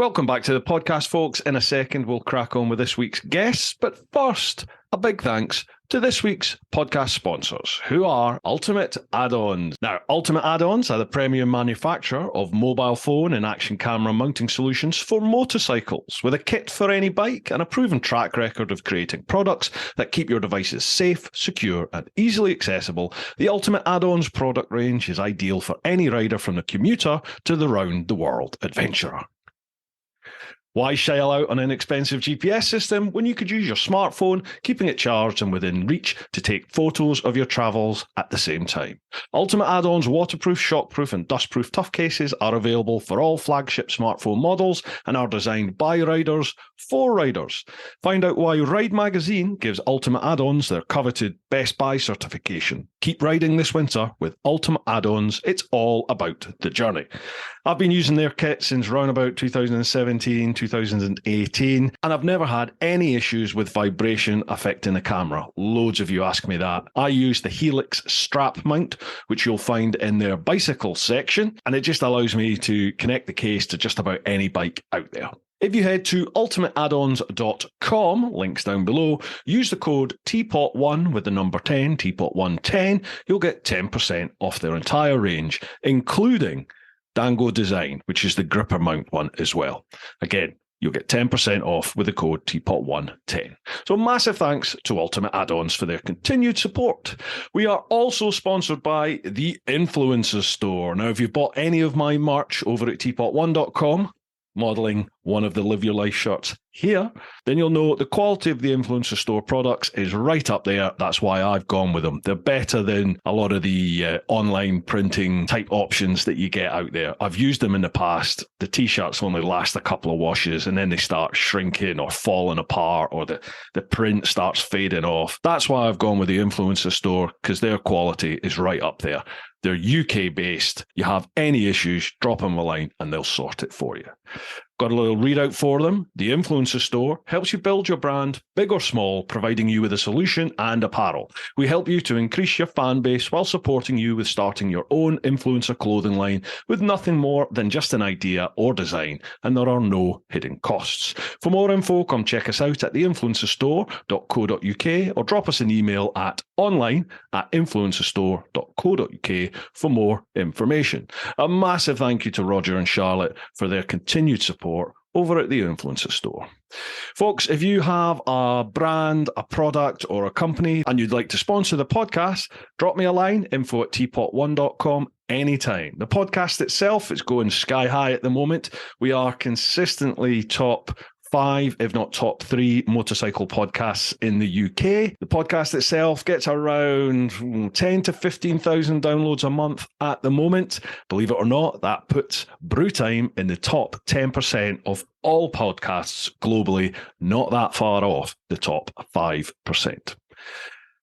Welcome back to the podcast, folks. In a second, we'll crack on with this week's guests. But first, a big thanks to this week's podcast sponsors, who are Ultimate Add-ons. Now, Ultimate Add-ons are the premium manufacturer of mobile phone and action camera mounting solutions for motorcycles, with a kit for any bike and a proven track record of creating products that keep your devices safe, secure, and easily accessible. The Ultimate Add-ons product range is ideal for any rider, from the commuter to the round-the-world adventurer. Why shell out on an expensive GPS system when you could use your smartphone, keeping it charged and within reach to take photos of your travels at the same time? Ultimate Add-ons waterproof, shockproof and dustproof tough cases are available for all flagship smartphone models and are designed by riders for riders. Find out why Ride Magazine gives Ultimate Add-ons their coveted Best Buy certification. Keep riding this winter with Ultimate Add-ons. It's all about the journey. I've been using their kit since around about 2017, 2018, and I've never had any issues with vibration affecting the camera. Loads of you ask me that. I use the Helix strap mount, which you'll find in their bicycle section, and it just allows me to connect the case to just about any bike out there. If you head to ultimateaddons.com, links down below, use the code TeapotOne with the number 10, TeapotOne10, you'll get 10% off their entire range, including Dango Design, which is the gripper mount one as well. Again, you'll get 10% off with the code TeapotOne10. So massive thanks to Ultimate Add-ons for their continued support. We are also sponsored by the Influencer Store. Now, if you've bought any of my merch over at TeapotOne.com, modelling one of the Live Your Life shirts here, then you'll know the quality of the Influencer Store products is right up there. That's why I've gone with them. They're better than a lot of the online printing type options that you get out there. I've used them in the past. The t-shirts only last a couple of washes and then they start shrinking or falling apart, or the print starts fading off. That's why I've gone with the Influencer Store, because their quality is right up there. They're UK based. You have any issues, drop them a line and they'll sort it for you. Got a little readout for them. The Influencer Store helps you build your brand, big or small, providing you with a solution and apparel. We help you to increase your fan base while supporting you with starting your own influencer clothing line with nothing more than just an idea or design, and there are no hidden costs. For more info, come check us out at theinfluencerstore.co.uk or drop us an email at online@influencerstore.co.uk for more information. A massive thank you to Roger and Charlotte for their continued support over at the Influencer Store. Folks, if you have a brand, a product, or a company and you'd like to sponsor the podcast, drop me a line, info@teapotone.com anytime. The podcast itself is going sky high at the moment. We are consistently top 5, if not top 3 motorcycle podcasts in the UK. The podcast itself gets around 10 to 15,000 downloads a month at the moment. Believe it or not, that puts Brew Time in the top 10% of all podcasts globally, not that far off the top 5%.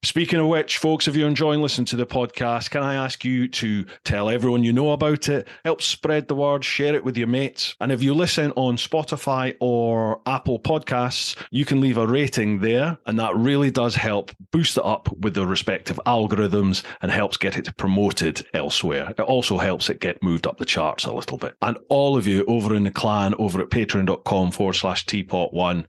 Speaking of which, folks, if you're enjoying listening to the podcast, can I ask you to tell everyone you know about it, help spread the word, share it with your mates. And if you listen on Spotify or Apple Podcasts, you can leave a rating there, and that really does help boost it up with the respective algorithms and helps get it promoted elsewhere. It also helps it get moved up the charts a little bit. And all of you over in the clan over at patreon.com/TeapotOne,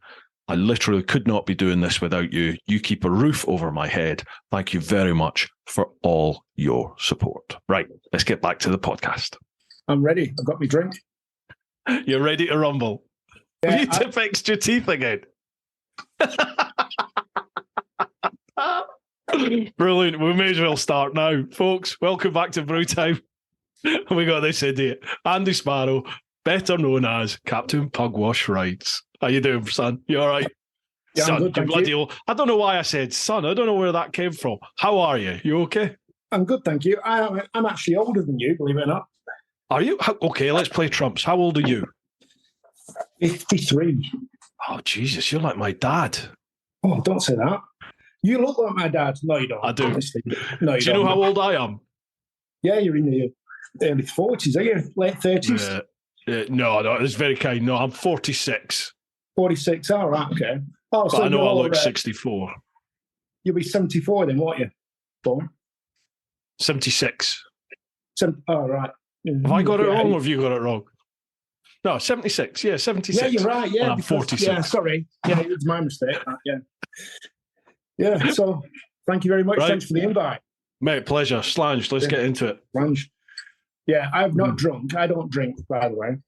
I literally could not be doing this without you. You keep a roof over my head. Thank you very much for all your support. Right, let's get back to the podcast. I'm ready. I've got my drink. You're ready to rumble? Yeah, have you fixed your teeth again? Brilliant. We may as well start now. Folks, welcome back to Brew Time. We got this idiot, Andy Sparrow, better known as Captain Pugwash Rides. How you doing, son? You all right? Yeah, son, I'm good, thank bloody you. old. I don't know why I said son. I don't know where that came from. How are you? You okay? I'm good, thank you. I'm actually older than you, believe it or not. Are you? Okay, let's play trumps. How old are you? 53. Oh, Jesus, you're like my dad. Oh, don't say that. You look like my dad. No, you don't. I do. Honestly. No, you do you know how old I am? Yeah, you're in the early 40s, are you? Late 30s? No, it's very kind. No, I'm 46. 46, all right, okay. Oh, but so I know I look 64. You'll be 74 then, won't you? Born? 76. All right. Have I got it wrong or have you got it wrong? No, 76. Yeah, 76. Yeah, you're right. Yeah, and I'm 46. Yeah, sorry. Yeah, it was my mistake. Yeah. Yeah, so thank you very much. Right. Thanks for the invite. Mate, pleasure. Slange, let's get into it. Slange. Yeah, I've not drunk. I don't drink, by the way.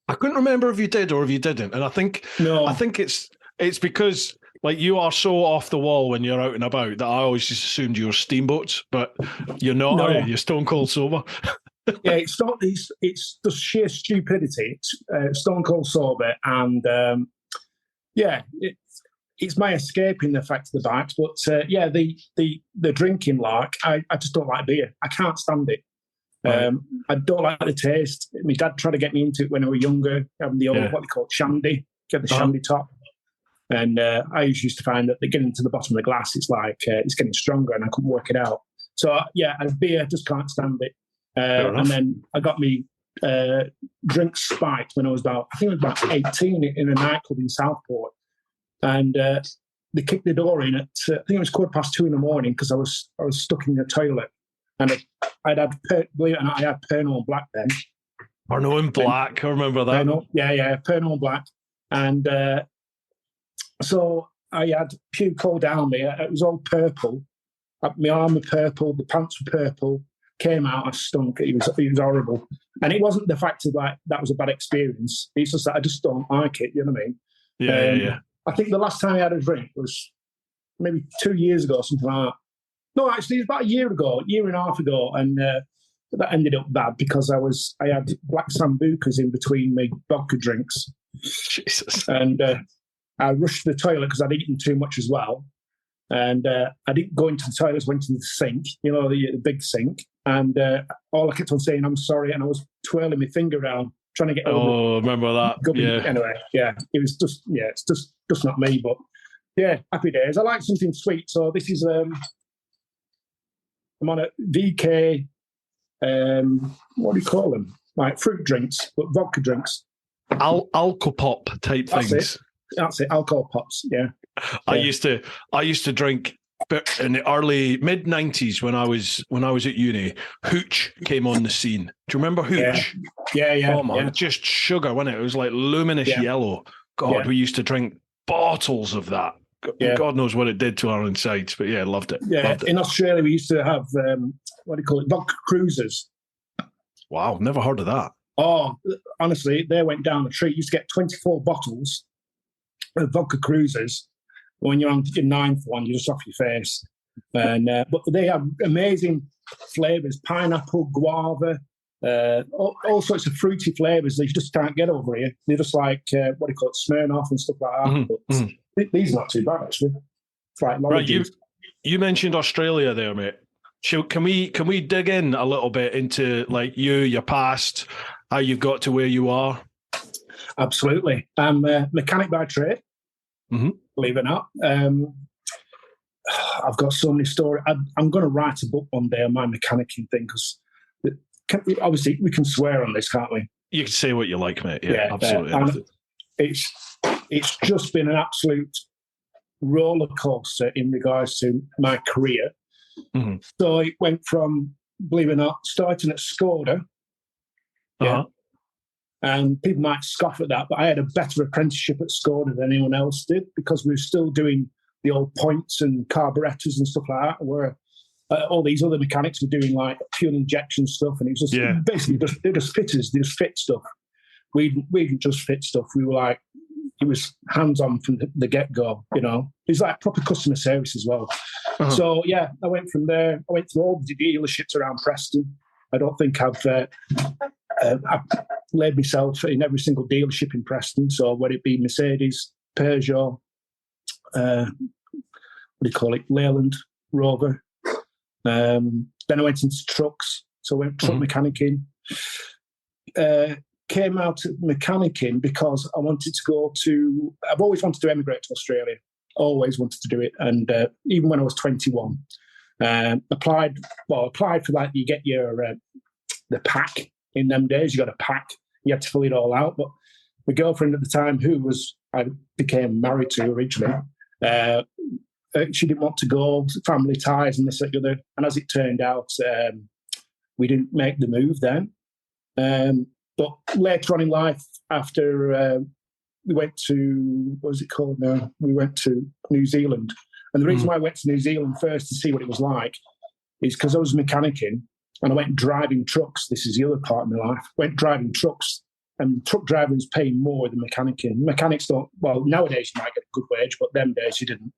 I couldn't remember if you did or if you didn't. And I think it's because like you are so off the wall when you're out and about that I always just assumed you were steamboats, but you're not, are you? You're stone cold sober. Yeah, it's just sheer stupidity. It's stone cold sober, and it's my escaping the fact of the bikes. But the drinking I just don't like beer. I can't stand it. Right. I don't like the taste. My dad tried to get me into it when I was younger, having the old what they call shandy, get the shandy top. And I used to find that getting to the bottom of the glass, it's like it's getting stronger, and I couldn't work it out. So and beer, just can't stand it. And then I got me drinks spiked when I was about 18 in a nightclub in Southport, and they kicked the door in at I think it was 2:15 in the morning because I was stuck in the toilet, and I'd had believe it or not, I had Pernod Black then. Pernod and Black, I remember that. Pernod and Black, and so I had puke all down me. It was all purple. My arm was purple, the pants were purple. Came out, I stunk. It was horrible, and it wasn't the fact of like that was a bad experience. It's just that I just don't like it. You know what I mean? Yeah. I think the last time I had a drink was maybe 2 years ago, something like that. No, actually, it was about a year and a half ago, and that ended up bad because I had black sambucas in between my vodka drinks. Jesus. And I rushed to the toilet because I'd eaten too much as well. And I didn't go into the toilet, I went into the sink, the big sink. And all I kept on saying, I'm sorry. And I was twirling my finger around, trying to get over. Oh, remember that. Yeah. Anyway, it was just, it's just not me. But yeah, happy days. I like something sweet. So this is, I'm on a VK, what do you call them? Like fruit drinks, but vodka drinks. Alcopop type things. That's it, alcohol pops, yeah. I used to drink in the early mid-90s when I was at uni. Hooch came on the scene. Do you remember Hooch? Yeah. Oh man, just sugar, wasn't it? It was like luminous yellow. God, we used to drink bottles of that. God knows what it did to our insides, but loved it. Yeah, loved it. In Australia we used to have what do you call it? Vodka cruisers. Wow, never heard of that. Oh, honestly, they went down the tree. You used to get 24 bottles of vodka cruisers. When you're on your 9th one, you're just off your face. And but they have amazing flavours: pineapple, guava, all sorts of fruity flavours that you just can't get over here. They're just like what do you call it, Smirnoff and stuff like that. Mm-hmm. But these are not too bad actually. It's like right, you mentioned Australia there, mate. Can we dig in a little bit into like your past, how you got to where you are? Absolutely. I'm a mechanic by trade. Mm-hmm. Believe it or not. I've got so many stories. I'm going to write a book one day on my mechanicking thing because obviously we can swear on this, can't we? You can say what you like, mate. Yeah, absolutely. It's just been an absolute roller coaster in regards to my career. Mm-hmm. So it went from, believe it or not, starting at Skoda. Uh-huh. And people might scoff at that, but I had a better apprenticeship at Skoda than anyone else did because we were still doing the old points and carburetors and stuff like that, where all these other mechanics were doing like fuel injection stuff, and it was just basically they're just fitters, they just fit stuff. We didn't just fit stuff. We were like, it was hands-on from the get-go, It was like proper customer service as well. Uh-huh. So, I went from there. I went to all the dealerships around Preston. I don't think I've laid myself in every single dealership in Preston. So whether it be Mercedes, Peugeot, what do you call it, Leyland, Rover. Then I went into trucks. So I went truck mechanicking. Came out of mechanicking because I wanted to go to, I've always wanted to emigrate to Australia. Always wanted to do it. And even when I was 21, applied for like, you get your, the pack in them days, you got a pack, you had to fill it all out. But my girlfriend at the time, I became married to originally, she didn't want to go, family ties and this and the other. And as it turned out, we didn't make the move then. But later on in life, after we went to, what was it called now? We went to New Zealand. And the reason why I went to New Zealand first to see what it was like is because I was mechanicking and I went driving trucks. This is the other part of my life. Went driving trucks, and truck driving was paying more than mechanicking. Mechanics don't, well, nowadays you might get a good wage, but them days you didn't.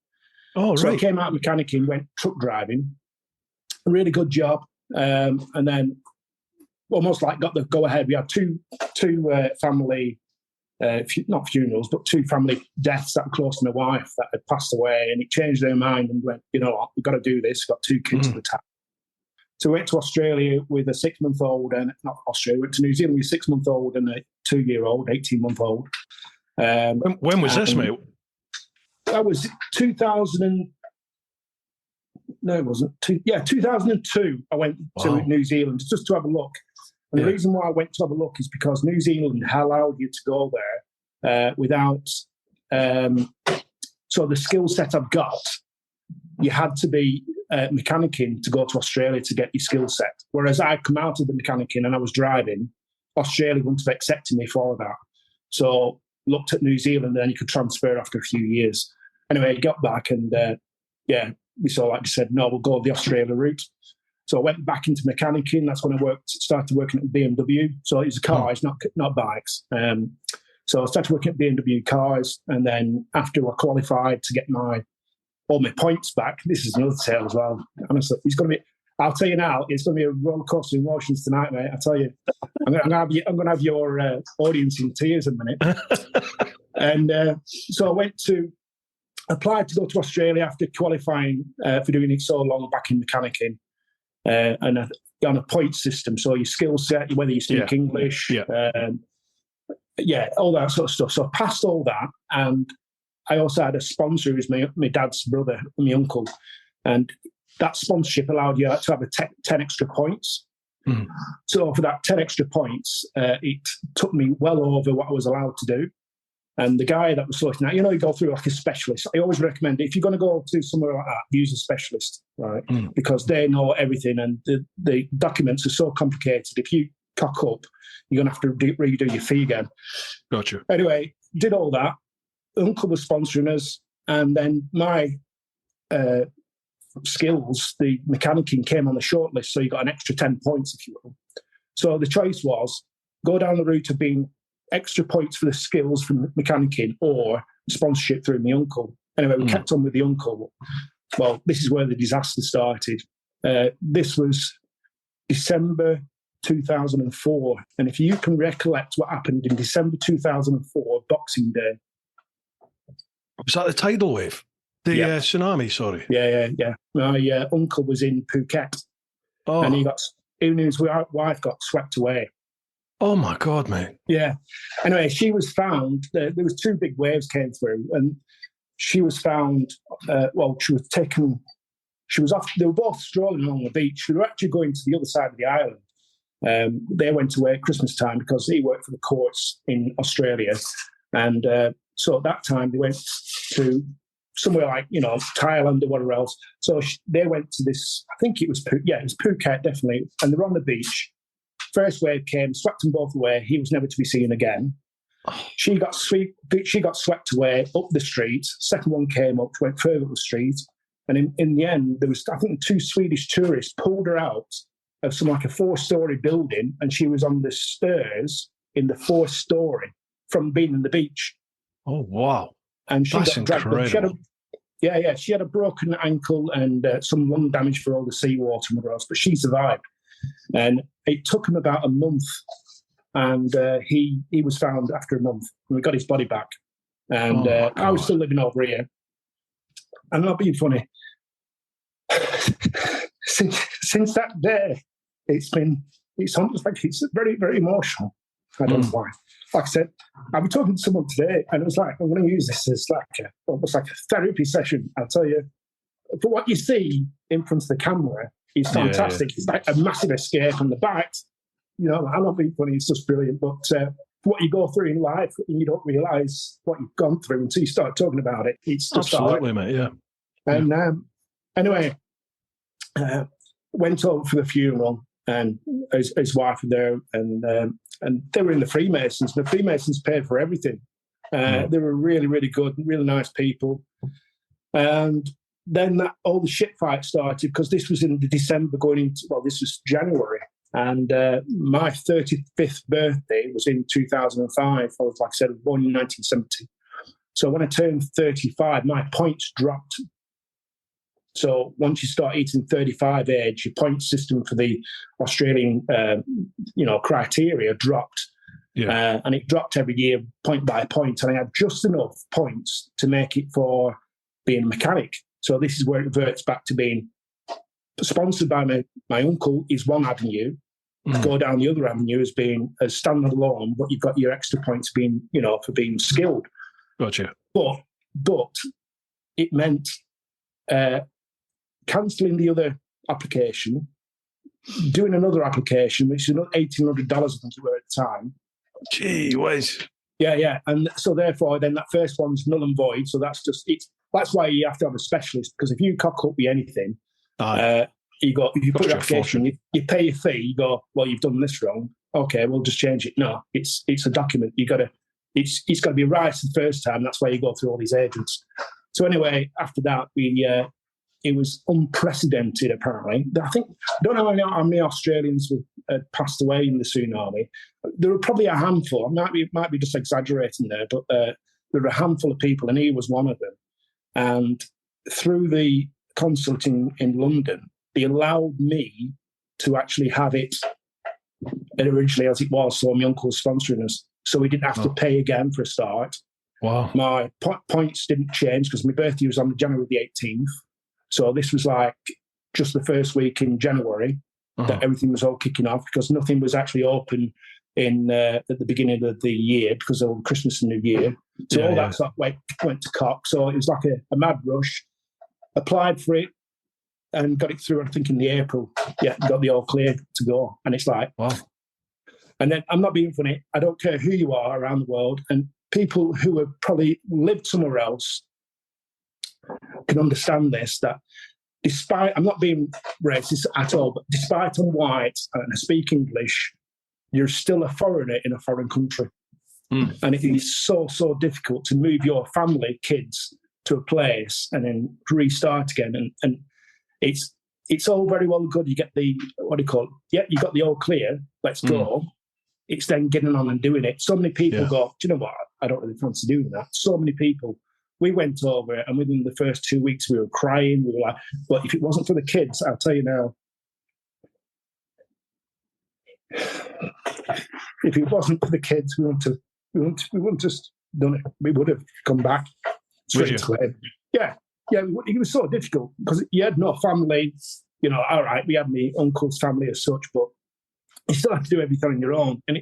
Oh, right. So I came out of mechanicking, went truck driving. A really good job. And then almost like got the go-ahead. We had two family, not funerals, but two family deaths that were close to my wife that had passed away, and it changed their mind and went, you know what, we've got to do this. We've got two kids at the time. So we went to Australia with a 6-month-old, and not Australia, we went to New Zealand with a 6-month-old and a 2-year-old, 18-month-old. When was this, mate? That was 2000. No, it wasn't. 2002. I went to New Zealand just to have a look. And the reason why I went to have a look is because New Zealand allowed you to go there without. So the skill set I've got, you had to be mechanicking to go to Australia to get your skill set. Whereas I'd come out of the mechanicking and I was driving, Australia wouldn't have accepted me for that. So looked at New Zealand, and then you could transfer after a few years. Anyway, I got back and we saw, like I said, no, we'll go the Australia route. So I went back into mechanicking. That's when I started working at BMW. So it was cars, not bikes. So I started working at BMW cars, and then after I qualified to get all my points back, this is another tale as well. Honestly, I'll tell you now, it's going to be a roller coaster of emotions tonight, mate. I tell you, I'm going to have your audience in tears in a minute. And so I applied to go to Australia after qualifying for doing it so long back in mechanicking, and on a point system. So your skill set, whether you speak English, all that sort of stuff. So I passed all that, and I also had a sponsor who's my dad's brother, my uncle, and that sponsorship allowed you to have 10 extra points. Mm. So for that 10 extra points, it took me well over what I was allowed to do. And the guy that was sorting out, you go through like a specialist. I always recommend, if you're going to go to somewhere like that, use a specialist, right? Mm. Because they know everything, and the documents are so complicated. If you cock up, you're going to have to redo your fee again. Gotcha. Anyway, did all that. Uncle was sponsoring us, and then my skills, the mechanicking, came on the shortlist, so you got an extra 10 points, if you will. So the choice was go down the route of being extra points for the skills from mechanicking or sponsorship through my uncle. Anyway, we kept on with the uncle. Well, this is where the disaster started. This was December 2004. And if you can recollect what happened in December 2004, Boxing Day. Was that the tidal wave? The tsunami, sorry. Yeah. My uncle was in Phuket. Oh. And his wife got swept away. Oh, my God, mate. Yeah. Anyway, she was found. There was 2 big waves came through, and she was found. She was taken. She was off. They were both strolling along the beach. They were actually going to the other side of the island. They went away at Christmas time because he worked for the courts in Australia. And so at that time, they went to somewhere like, Thailand or whatever else. So they went to this, I think it was Phuket, definitely. And they were on the beach. First wave came, swept them both away. He was never to be seen again. She got swept away up the street. Second one came up, went further up the street. And in the end, there was, I think, 2 Swedish tourists pulled her out of some like a 4-story building, and she was on the stairs in the 4th story from being on the beach. Oh, wow. And she That's got dragged. incredible. She had a broken ankle and some lung damage for all the seawater and whatever else, but she survived. And it took him about a month, and he was found after a month, and we got his body back. And I was still living over here. And not being funny, since that day, it's almost like it's very, very emotional. I don't know why. Like I said, I've been talking to someone today, and it was like, I'm going to use this as almost like a therapy session. I'll tell you, for what you see in front of the camera, it's fantastic. Yeah. It's like a massive escape from the back. I'm not being funny, it's just brilliant. But what you go through in life, and you don't realise what you've gone through until you start talking about it. It's just absolutely, mate, yeah. And anyway, went over for the funeral, and his wife were there, and they were in the Freemasons. The Freemasons paid for everything. They were really, really good, really nice people. And then all the shit fight started, because this was in December going into, this was January. And my 35th birthday was in 2005. I was, like I said, born in 1970. So when I turned 35, my points dropped. So once you start hitting 35 age, your point system for the Australian, criteria dropped. Yeah. And it dropped every year, point by point. And I had just enough points to make it for being a mechanic. So this is where it reverts back to being sponsored by my uncle is one avenue. To go down the other avenue as being a standalone, but you've got your extra points being, for being skilled. Gotcha. But it meant cancelling the other application, doing another application, which is another $1,800, I think it were at the time. Gee whiz. Yeah. And so therefore, then that first one's null and void. So that's why you have to have a specialist, because if you cock up with anything, you put your application, you pay your fee, you go, well, you've done this wrong. Okay, we'll just change it. No, it's a document. It's got to be right the first time. That's why you go through all these agents. So anyway, after that, it was unprecedented, apparently. I don't know how many Australians passed away in the tsunami. There were probably a handful. I might be just exaggerating there, but there were a handful of people, and he was one of them. And through the consulate in London, they allowed me to actually have it originally as it was. So my uncle was sponsoring us. So we didn't have to pay again for a start. Wow. My points didn't change because my birthday was on January the 18th. So this was like just the first week in January that everything was all kicking off, because nothing was actually open at the beginning of the year because of Christmas and New Year. So that sort of went to cock. So it was like a mad rush. Applied for it and got it through, I think, in the April. Yeah, got the all clear to go. And it's like, wow. And then I'm not being funny. I don't care who you are around the world, and people who have probably lived somewhere else can understand this, that despite, I'm not being racist at all, but despite I'm white and I speak English, you're still a foreigner in a foreign country. And it is so, so difficult to move your family, kids, to a place and then restart again. And it's all very well and good. You get the, what do you call it? Yeah, you got the all clear, let's go. It's then getting on and doing it. So many people go, do you know what? I don't really fancy doing that. So many people. We went over it, and within the first 2 weeks, we were crying. We were like, but if it wasn't for the kids, I'll tell you now, if it wasn't for the kids, we wouldn't just done it. We would have come back straight away. Yeah. It was so difficult because you had no family. All right, we had my uncle's family as such, but you still have to do everything on your own. And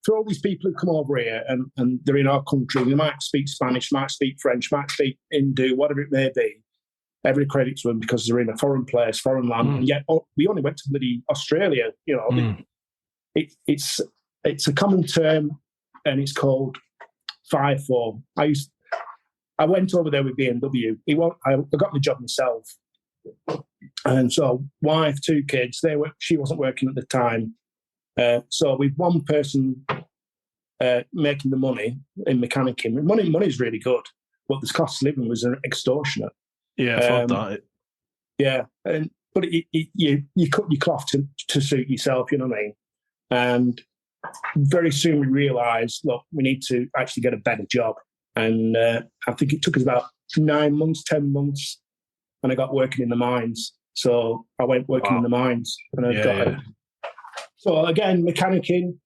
for all these people who come over here and they're in our country, they might speak Spanish, might speak French, might speak Hindu, whatever it may be. Every credit to them because they're in a foreign place, foreign land. And yet we only went to bloody Australia. It's a common term, and it's called 5-4. I went over there with BMW. I got the job myself. And so, wife, 2 kids. She wasn't working at the time. So, with one person making the money in mechanicking, money is really good, but the cost of living was extortionate. Yeah, I thought that. Yeah, but you cut your cloth to suit yourself. You know what I mean? And very soon we realised, look, we need to actually get a better job. And I think it took us about 9 months, 10 months, and I got working in the mines. So I went working in the mines, and I got it. So again, mechanicking,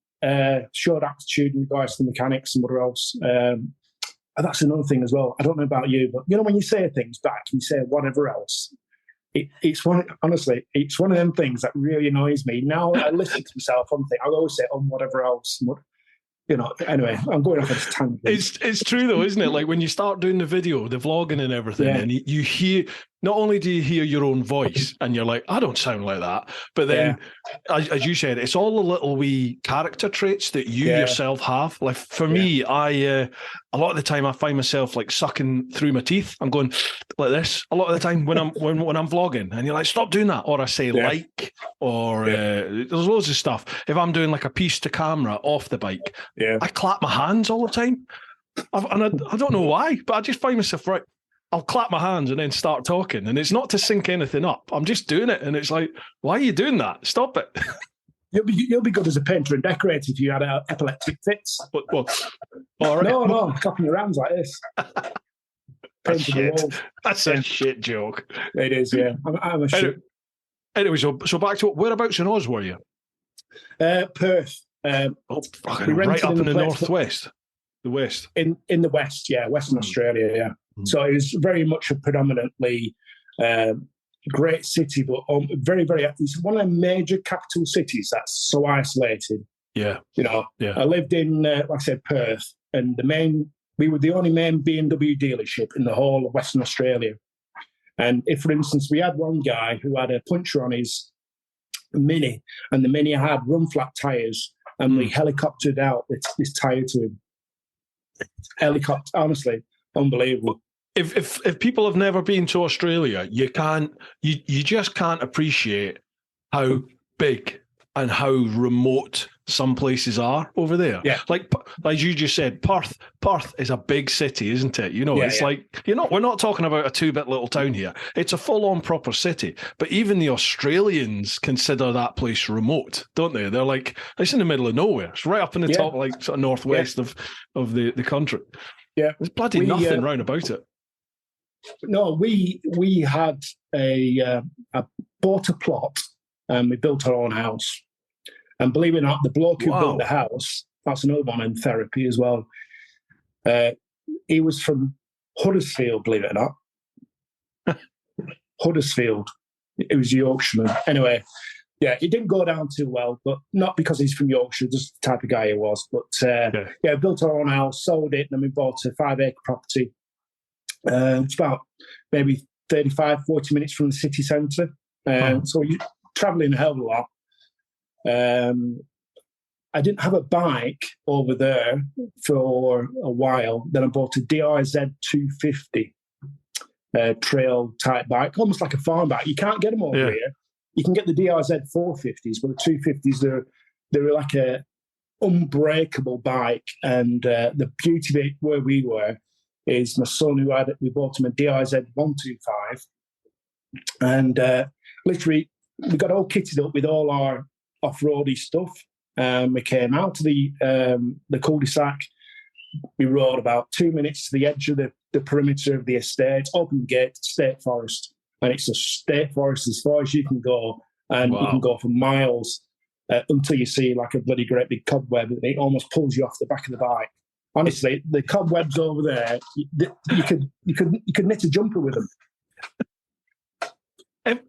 showed aptitude in regards to mechanics and whatever else. And that's another thing as well. I don't know about you, but when you say things back, you say whatever else. It's one of them things that really annoys me. Now I listen to myself and think, I'll always say whatever else. Anyway, I'm going off on this tangent. It's true though, isn't it? Like when you start doing the video, the vlogging and everything, and you hear, not only do you hear your own voice and you're like, I don't sound like that, but then, as you said, it's all the little wee character traits that you yourself have. Like for me, I a lot of the time I find myself like sucking through my teeth. I'm going like this a lot of the time when I'm when I'm vlogging, and you're like, stop doing that, or I say or there's loads of stuff. If I'm doing like a piece to camera off the bike, I clap my hands all the time. I don't know why, but I just find myself, right, I'll clap my hands and then start talking. And it's not to sync anything up. I'm just doing it. And it's like, why are you doing that? Stop it. You'll be good as a painter and decorator if you had epileptic fits. Well, all right. No, clapping your hands like this. That's a shit joke. It is, yeah. I'm a shit. Anyway, so back to whereabouts in Oz were you? Perth. Right up in the northwest. The west. In the west, Western Australia, So it was very much a predominantly great city, but very, very. It's one of the major capital cities that's so isolated. Yeah, I lived in, like I said, Perth, and we were the only main BMW dealership in the whole of Western Australia. And if, for instance, we had one guy who had a puncture on his Mini, and the Mini had run flat tyres, and we helicoptered out this tyre to him. Helicopter, honestly, unbelievable. If people have never been to Australia, you just can't appreciate how big and how remote some places are over there. Yeah. Like you just said, Perth is a big city, isn't it? Like, we're not talking about a 2-bit little town here. It's a full-on proper city. But even the Australians consider that place remote, don't they? They're like, it's in the middle of nowhere. It's right up in the top, like sort of northwest of the country. Yeah. There's bloody nothing round about it. No, we had bought a plot and we built our own house. And believe it or not, the bloke who built the house, that's another one in therapy as well. He was from Huddersfield, believe it or not. Huddersfield. He was a Yorkshireman. Anyway, it didn't go down too well, but not because he's from Yorkshire, just the type of guy he was. But built our own house, sold it, and then we bought a 5-acre property. It's about maybe 35, 40 minutes from the city centre. So you're travelling a hell of a lot. I didn't have a bike over there for a while. Then I bought a DRZ 250 trail type bike, almost like a farm bike. You can't get them over here. You can get the DRZ 450s, but the 250s, they're like a unbreakable bike. And the beauty of it where we were is my son we bought him a DRZ 125, and literally we got all kitted up with all our off-roady stuff. We came out to the cul-de-sac. We rode about 2 minutes to the edge of the perimeter of the estate, open gate, state forest. And it's a state forest as far as you can go. And you can go for miles until you see like a bloody great big cobweb and it almost pulls you off the back of the bike. Honestly, the cobwebs over there, you could knit a jumper with them.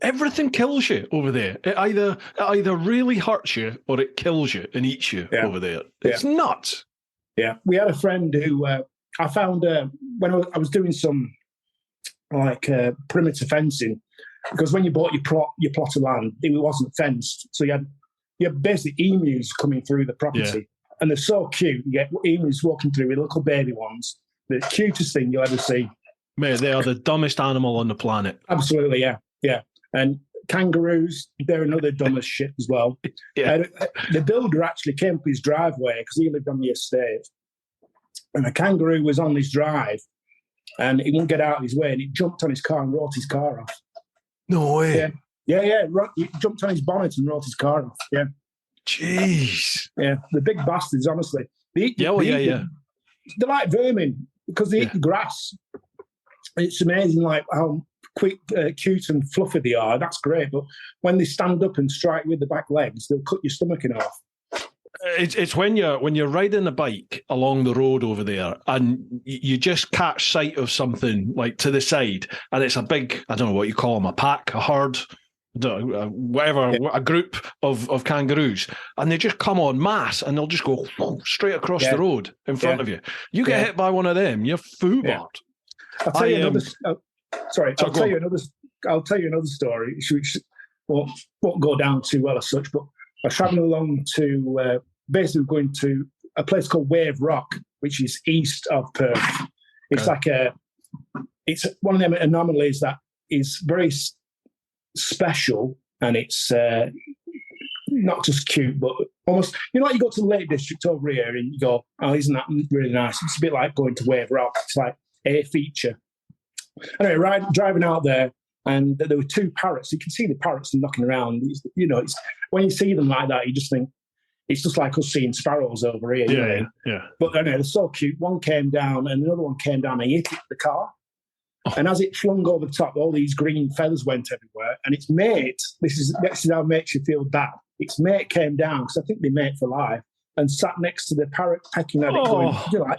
Everything kills you over there. It either really hurts you or it kills you and eats you over there. It's nuts. Yeah, we had a friend who I found when I was doing some perimeter fencing, because when you bought your plot of land, it wasn't fenced, so you had basically emus coming through the property, and they're so cute. You get emus walking through with little baby ones. The cutest thing you'll ever see. Mate, they are the dumbest animal on the planet. Absolutely, yeah. And kangaroos, they're another dumbest shit as well. The builder actually came up his driveway because he lived on the estate. And a kangaroo was on his drive and he wouldn't get out of his way and he jumped on his car and wrote his car off. No way. Yeah. He jumped on his bonnet and wrote his car off. Yeah. Jeez. Yeah, the big bastards, honestly. They're like vermin because they eat the grass. It's amazing like how quick, cute and fluffy they are. That's great. But when they stand up and strike with the back legs, they'll cut your stomach in half. It's when you're riding a bike along the road over there and you just catch sight of something like to the side and it's a big, I don't know what you call them, a pack, a herd, a group of kangaroos, and they just come en masse and they'll just go straight across the road in front of you. You get hit by one of them, you're foobarred. I'll tell you another. I'll tell you I'll tell you another story, which won't go down too well as such, but I was travelling along to, basically going to a place called Wave Rock, which is east of Perth. It's it's one of them anomalies that is very special, and it's not just cute, but almost, you know, like you go to the Lake District over here and you go, oh, isn't that really nice? It's a bit like going to Wave Rock. It's like a feature. Anyway, driving out there, and there were two parrots. You can see the parrots knocking around. You know, when you see them like that, you just think, it's just like us seeing sparrows over here. Yeah. But anyway, they're so cute. One came down and another one came down and hit the car. Oh. And as it flung over the top, all these green feathers went everywhere. And its mate, this is how it makes you feel bad. Its mate came down, because I think they mate for life, and sat next to the parrot pecking at it, going, you know,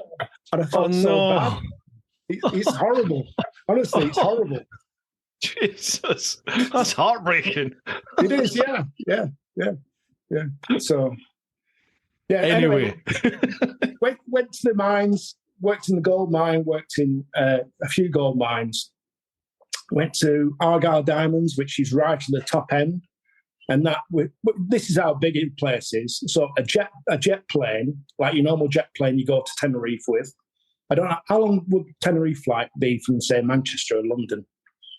and I felt so bad. It's horrible. Honestly, it's horrible. Jesus, that's heartbreaking. It is, yeah. So, yeah. Anyway. went to the mines, worked in the gold mine, worked in a few gold mines. Went to Argyle Diamonds, which is right at the top end, and this is how big the place is. So a jet plane, like your normal jet plane, you go to Tenerife with. I don't know how long would Tenerife flight be from, say, Manchester or London.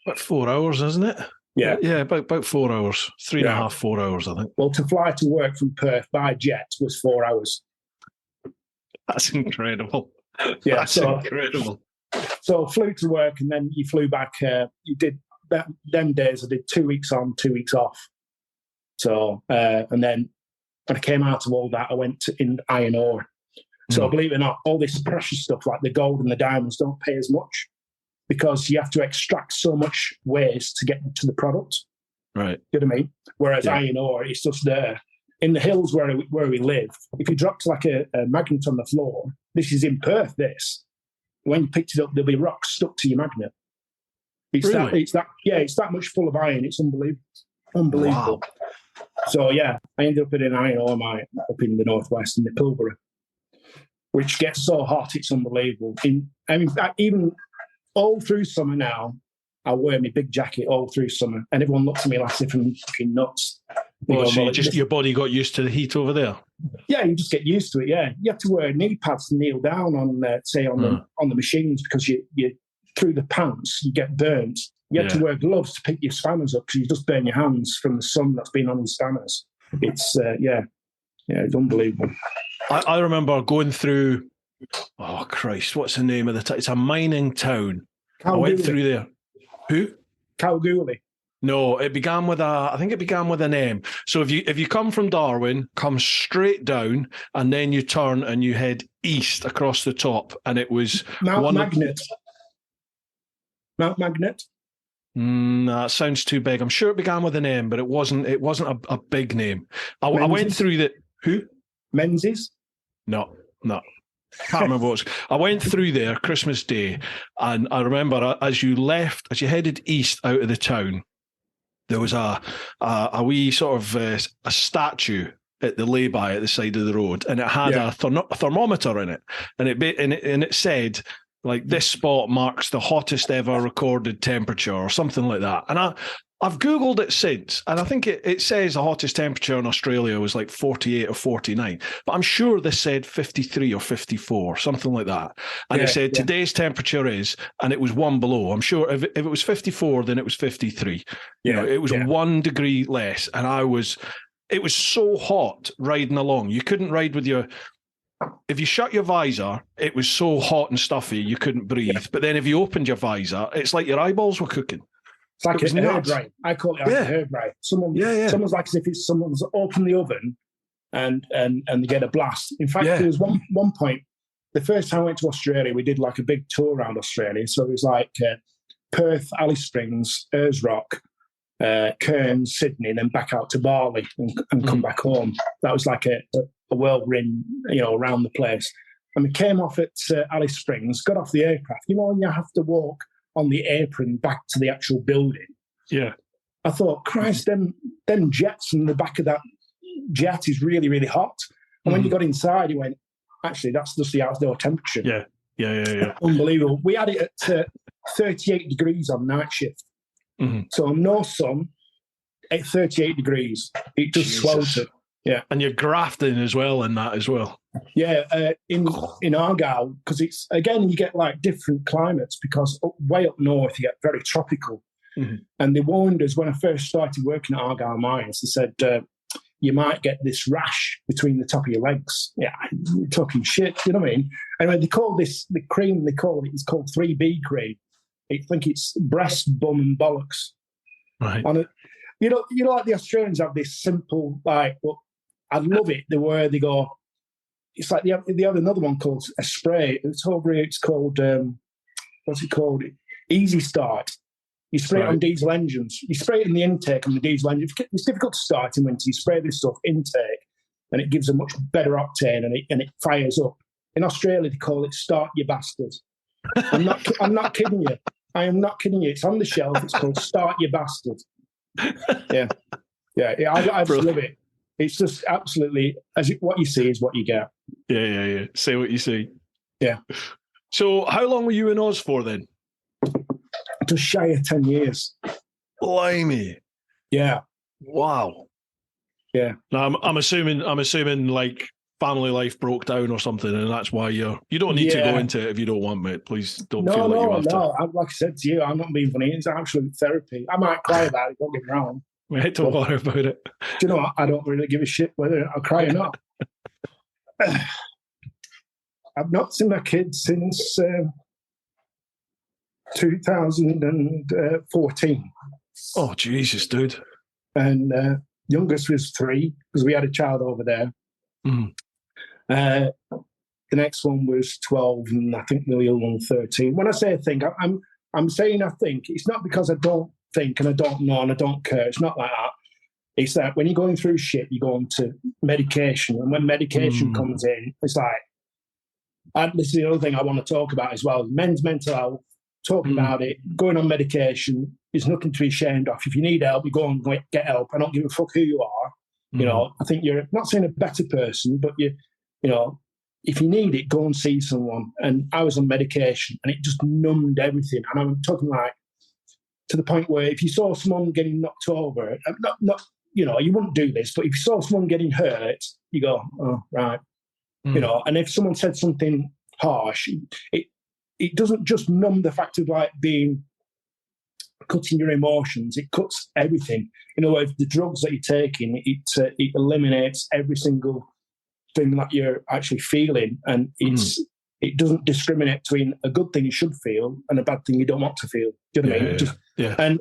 About 4 hours, isn't it? Yeah, about 4 hours, 3.5, 4 hours, I think. Well, to fly to work from Perth by jet was 4 hours. That's incredible. Yeah, that's incredible. So flew to work, and then you flew back. You did them days. I did 2 weeks on, 2 weeks off. So and then when I came out of all that, I went in iron ore. So believe it or not, all this precious stuff like the gold and the diamonds don't pay as much, because you have to extract so much waste to get to the product. Right. You know what I mean? Whereas iron ore, it's just there. In the hills where we live, if you dropped like a magnet on the floor, this is in Perth, this. When you picked it up, there'll be rocks stuck to your magnet. It's that much full of iron. It's unbelievable. Wow. So, yeah, I ended up in an iron ore mine up in the northwest in the Pilbara, which gets so hot, it's unbelievable. Even all through summer now, I wear my big jacket all through summer, and everyone looks at me like if I'm fucking nuts. Your body got used to the heat over there? Yeah, you just get used to it, yeah. You have to wear knee pads to kneel down on, on the machines, because you through the pants, you get burnt. You have to wear gloves to pick your spanners up, because you just burn your hands from the sun that's been on the spanners. It's, it's unbelievable. I remember going through, oh Christ, what's the name of the town? It's a mining town. I went through there. Who? Kalgoorlie. No, I think it began with an M. So if you come from Darwin, come straight down, and then you turn and you head east across the top, and it was Mount Magnet. Mount Magnet. That sounds too big. I'm sure it began with an M, but it wasn't a big name. I went through the who? Menzies? No. Can't remember what it was. I went through there Christmas Day, and I remember as you headed east out of the town, there was a wee sort of a statue at the lay-by at the side of the road, and it had a thermometer in it, and it said, like, this spot marks the hottest ever recorded temperature or something like that. And I've Googled it since, and I think it says the hottest temperature in Australia was like 48 or 49, but I'm sure this said 53 or 54, something like that. And it said today's temperature is, and it was one below. I'm sure if it was 54, then it was 53. It was 1 degree less, and it was so hot riding along. You couldn't ride with if you shut your visor, it was so hot and stuffy you couldn't breathe. Yeah. But then if you opened your visor, it's like your eyeballs were cooking. It's like a herb right. I call it a herb right. Someone's like as if someone's opened the oven and they get a blast. In fact, there was one point, the first time I went to Australia, we did like a big tour around Australia. So it was like Perth, Alice Springs, Ayers Rock, Cairns, Sydney, and then back out to Bali and come back home. That was like a whirlwind, around the place. And we came off at Alice Springs, got off the aircraft. When you have to walk on the apron back to the actual building. Yeah. I thought, Christ, them jets in the back of that jet is really, really hot. And when you got inside, you went, actually, that's just the outdoor temperature. Yeah. Unbelievable. We had it at 38 degrees on night shift. So no sun at 38 degrees. It just sweltered. Yeah. And you're grafting as well in that as well. Yeah, in Argyll, because it's, again, you get like different climates, because way up north you get very tropical. And they warned us when I first started working at Argyll Mines, they said, you might get this rash between the top of your legs. Yeah, you're talking shit, you know what I mean? Anyway, they call this, the cream they call it, it's called 3B cream. I think it's breast, bum and bollocks. Right. And you know, like the Australians have this simple, like, well, I love it, the way they go, it's like they have another one called a spray. It's over here, it's called, what's it called? Easy Start. You spray it on diesel engines. You spray it in the intake on the diesel engine. It's difficult to start in winter. You spray this stuff intake, and it gives a much better octane, and it fires up. In Australia, they call it Start You Bastard. I'm not kidding you. I am not kidding you. It's on the shelf. It's called Start You Bastard. Yeah. I just love it. It's just absolutely, what you see is what you get. Yeah. Say what you see. Yeah. So how long were you in Oz for then? Just shy of 10 years. Blimey. Yeah. Wow. Yeah. Now I'm assuming like family life broke down or something, and that's why you don't need to go into it if you don't want, mate. Please don't feel like you have to. No. Like I said to you, I'm not being funny. It's absolute therapy. I might cry about it, don't get me wrong. Mate, don't worry about it. Do you know what? I don't really give a shit whether I cry or not. I've not seen my kids since 2014. Oh, Jesus, dude. And youngest was 3, because we had a child over there. The next one was 12, and I think the other one 13. When I say I think, I'm saying I think. It's not because I don't think and I don't know and I don't care. It's not like that. It's that when you're going through shit, you go into medication. And when medication comes in, it's like, this is the other thing I want to talk about as well. Men's mental health, talking about it, going on medication is nothing to be ashamed of. If you need help, you go and get help. I don't give a fuck who you are. You know, I think you're not saying a better person, but you know, if you need it, go and see someone. And I was on medication and it just numbed everything. And I'm talking like to the point where if you saw someone getting knocked over, not you know, you wouldn't do this, but if you saw someone getting hurt, you go, oh, right. You know, and if someone said something harsh, it doesn't just numb the fact of like cutting your emotions, it cuts everything. You know, if the drugs that you're taking, it eliminates every single thing that you're actually feeling, and it doesn't discriminate between a good thing you should feel and a bad thing you don't want to feel. Do you know what I mean? And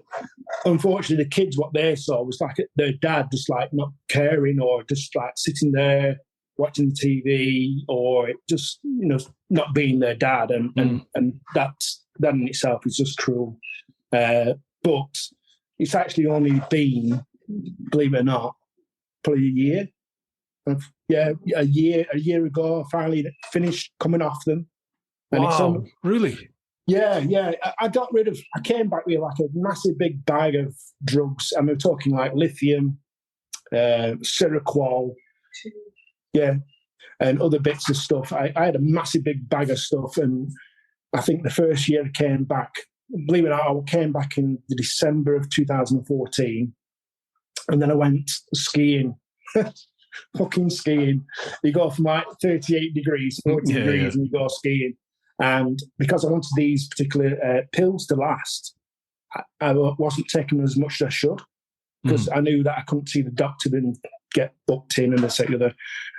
unfortunately, the kids, what they saw was like their dad just like not caring, or just like sitting there watching the TV, or just, you know, not being their dad, and that in itself is just cruel. But it's actually only been, believe it or not, probably a year. A year ago, I finally finished coming off them. And wow, really? Yeah. I came back with like a massive big bag of drugs, and we're talking like lithium, Seroquel, and other bits of stuff. I had a massive big bag of stuff, and I think the first year I came back, believe it or not, I came back in the December of 2014, and then I went skiing. Fucking skiing. You go from like 38 degrees, 40 degrees, and you go skiing. And because I wanted these particular pills to last, I wasn't taking as much as I should, because I knew that I couldn't see the doctor and get booked in and this and the other.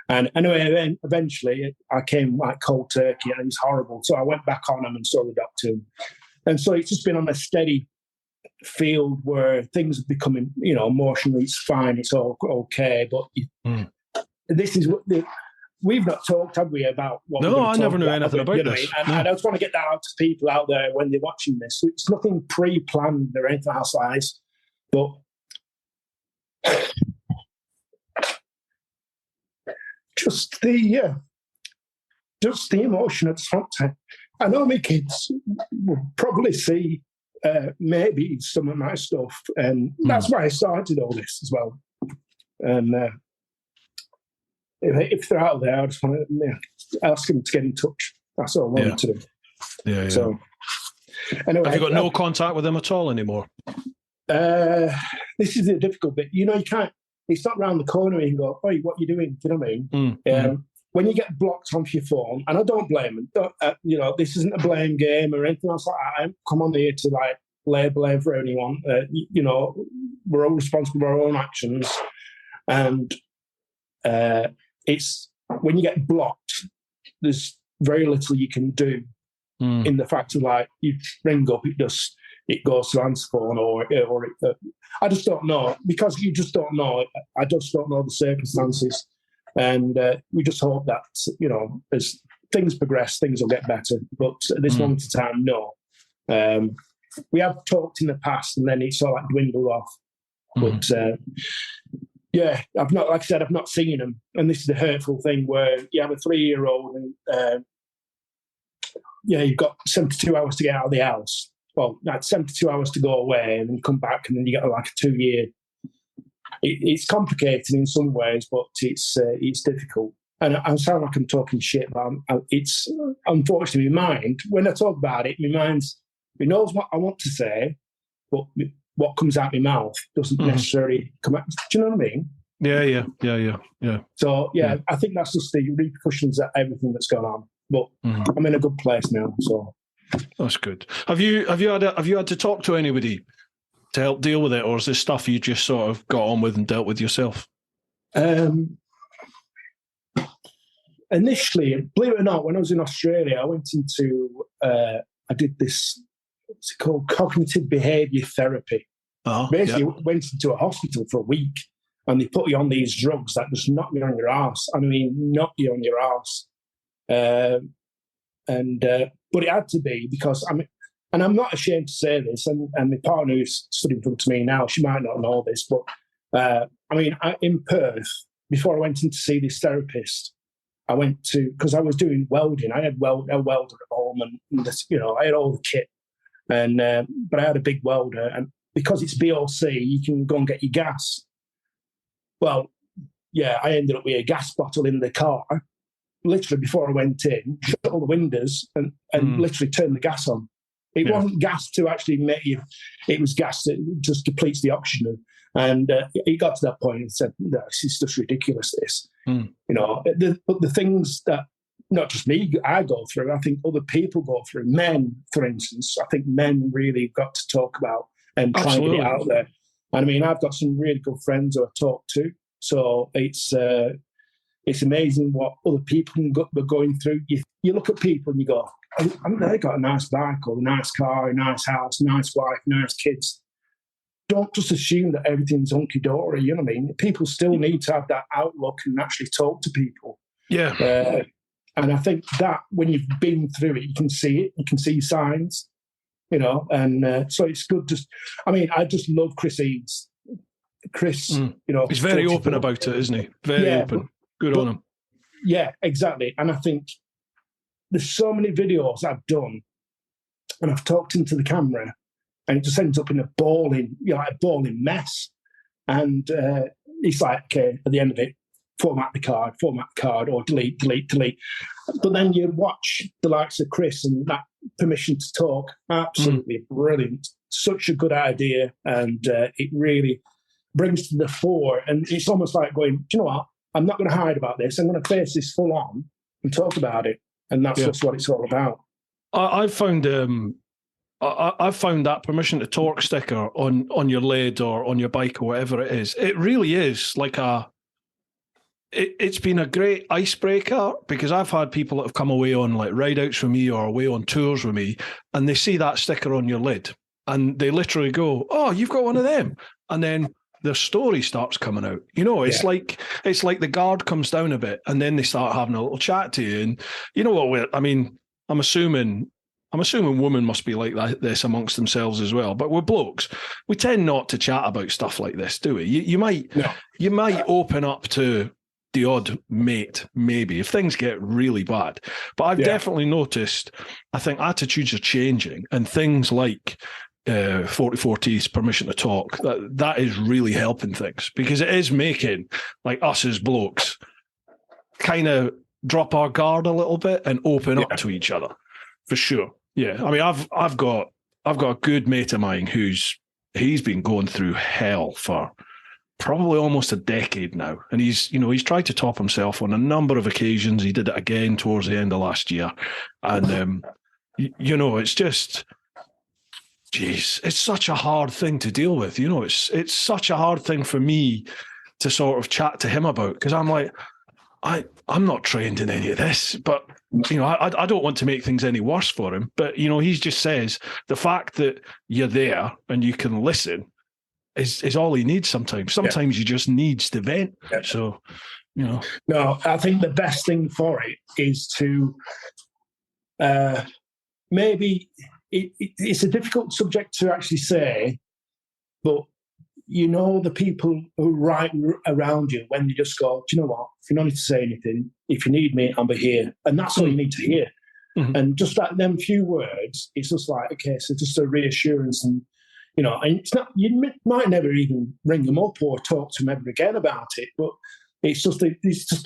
And anyway, eventually I came like cold turkey, and it was horrible. So I went back on them and saw the doctor. And so it's just been on a steady field where things are becoming, you know, emotionally it's fine, it's all okay, but this is what we've not talked, have we, about what I never knew anything about this. And I just want to get that out to people out there when they're watching this. It's nothing pre-planned or anything else like this, but just the emotion at the front. I know my kids will probably see maybe some of my stuff, and that's why I started all this as well. And if they're out there, I just want to ask them to get in touch. That's all I want to do. Yeah. So, anyway, have you got no contact with them at all anymore? This is the difficult bit. You can't. It's not round the corner and you go, "Oi, what are you doing?" Do you know what I mean? When you get blocked off your phone, and I don't blame them. This isn't a blame game or anything else like that. I don't come on here to lay blame for anyone. We're all responsible for our own actions, and it's when you get blocked, there's very little you can do. In the fact of you ring up, it goes to answer phone or I just don't know, because you just don't know. I just don't know the circumstances, and we just hope that as things progress, things will get better. But at this moment in time, no. We have talked in the past, and then it's all dwindled off. But I've not, like I said, I've not seen them, and this is the hurtful thing where you have a 3-year-old and. You've got 72 hours to get out of the house. Well, that's 72 hours to go away and then come back, and then you get a 2-year. It's complicated in some ways, but it's difficult. And I sound like I'm talking shit, but it's unfortunately my mind. When I talk about it, my mind knows what I want to say, but what comes out my mouth doesn't necessarily come out. Do you know what I mean? Yeah. So I think that's just the repercussions of everything that's gone on. But I'm in a good place now, so that's good. Have you had to talk to anybody to help deal with it, or is this stuff you just sort of got on with and dealt with yourself? Initially, believe it or not, when I was in Australia, I went into I did this. What's it called? Cognitive behaviour therapy. Basically, went into a hospital for a week, and they put you on these drugs that just knock you on your arse. I mean, knock you on your arse. But it had to be, because I'm not ashamed to say this, and my partner who's stood in front of me now, she might not know this, but in Perth, before I went in to see this therapist, I went to, because I was doing welding. I had a welder at home, and this, I had all the kit, and but I had a big welder, and because it's BOC, you can go and get your gas. Well, I ended up with a gas bottle in the car. Literally before I went in, shut all the windows and literally turned the gas on. It wasn't gas to actually make you, it was gas that just depletes the oxygen. And it got to that point and said, no, this is just ridiculous, this. But the things that not just me, I go through, I think other people go through. Men, for instance, I think men really got to talk about and try and get it out there. And I've got some really good friends who I talk to. So it's amazing what other people are going through. You look at people and you go, they got a nice bike or a nice car, a nice house, nice wife, nice kids. Don't just assume that everything's hunky-dory, you know what I mean? People still need to have that outlook and actually talk to people. Yeah. And I think that when you've been through it, you can see it, you can see signs, and so it's good. I just love Chris Eads. Chris, he's very open about it, isn't he? Very open. Good on him. Yeah, exactly. And I think there's so many videos I've done, and I've talked into the camera, and it just ends up in a bawling mess. And it's like, okay, at the end of it, format the card, or delete. But then you watch the likes of Chris and that permission to talk, absolutely brilliant. Such a good idea, and it really brings to the fore. And it's almost like going, do you know what? I'm not going to hide about this. I'm going to face this full on and talk about it. And that's just what it's all about. I've found that permission to talk sticker on your lid or on your bike or whatever it is. It really is like it's been a great icebreaker, because I've had people that have come away on ride outs with me or away on tours with me, and they see that sticker on your lid and they literally go, "Oh, you've got one of them." And then their story starts coming out. It's like the guard comes down a bit, and then they start having a little chat to you. And you know what? I'm assuming women must be like this amongst themselves as well. But we're blokes. We tend not to chat about stuff like this, do we? You might open up to the odd mate, maybe, if things get really bad. But I've definitely noticed, I think attitudes are changing, and things like 44T's permission to talk, that is really helping things, because it is making us as blokes kind of drop our guard a little bit and open up to each other, for sure. I've got a good mate of mine who's he's been going through hell for probably almost a decade now. And he's tried to top himself on a number of occasions. He did it again towards the end of last year. And, it's just, geez, it's such a hard thing to deal with. It's such a hard thing for me to sort of chat to him about, because I'm like, I'm not trained in any of this, but I don't want to make things any worse for him. But he just says the fact that you're there and you can listen is all he needs sometimes. Sometimes he just needs to vent. Yeah. So, No, I think the best thing for it is to maybe it's a difficult subject to actually say, but the people who write around you, when you just go, do you know what? If you don't need to say anything, if you need me, I'll be here. And that's all you need to hear. Mm-hmm. And just like them few words, it's just like, okay, so just a reassurance. And, and it's not, you might never even ring them up or talk to them ever again about it, but it's just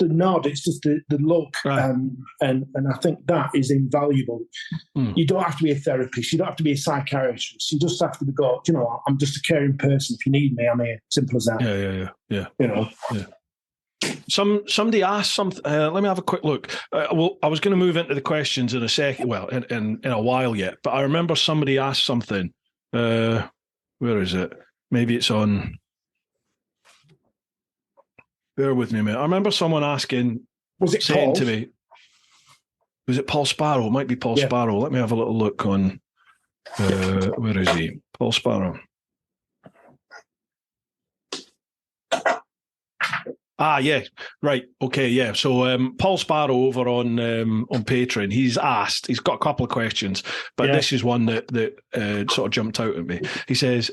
a nod. It's just the look, right. And I think that is invaluable. Mm. You don't have to be a therapist. You don't have to be a psychiatrist. You just have to go, do you know what? I'm just a caring person. If you need me, I'm here. Simple as that. Yeah. Yeah. Somebody asked something. Let me have a quick look. Well, I was going to move into the questions in a second. Well, in a while yet. But I remember somebody asked something. Where is it? Maybe it's on. Bear with me a minute. I remember someone asking, saying to me, was it Paul Sparrow? It might be Paul Sparrow. Let me have a little look on, where is he? Paul Sparrow. Yeah, right. Okay, yeah. So Paul Sparrow over on Patreon, he's got a couple of questions, but this is one that sort of jumped out at me. He says,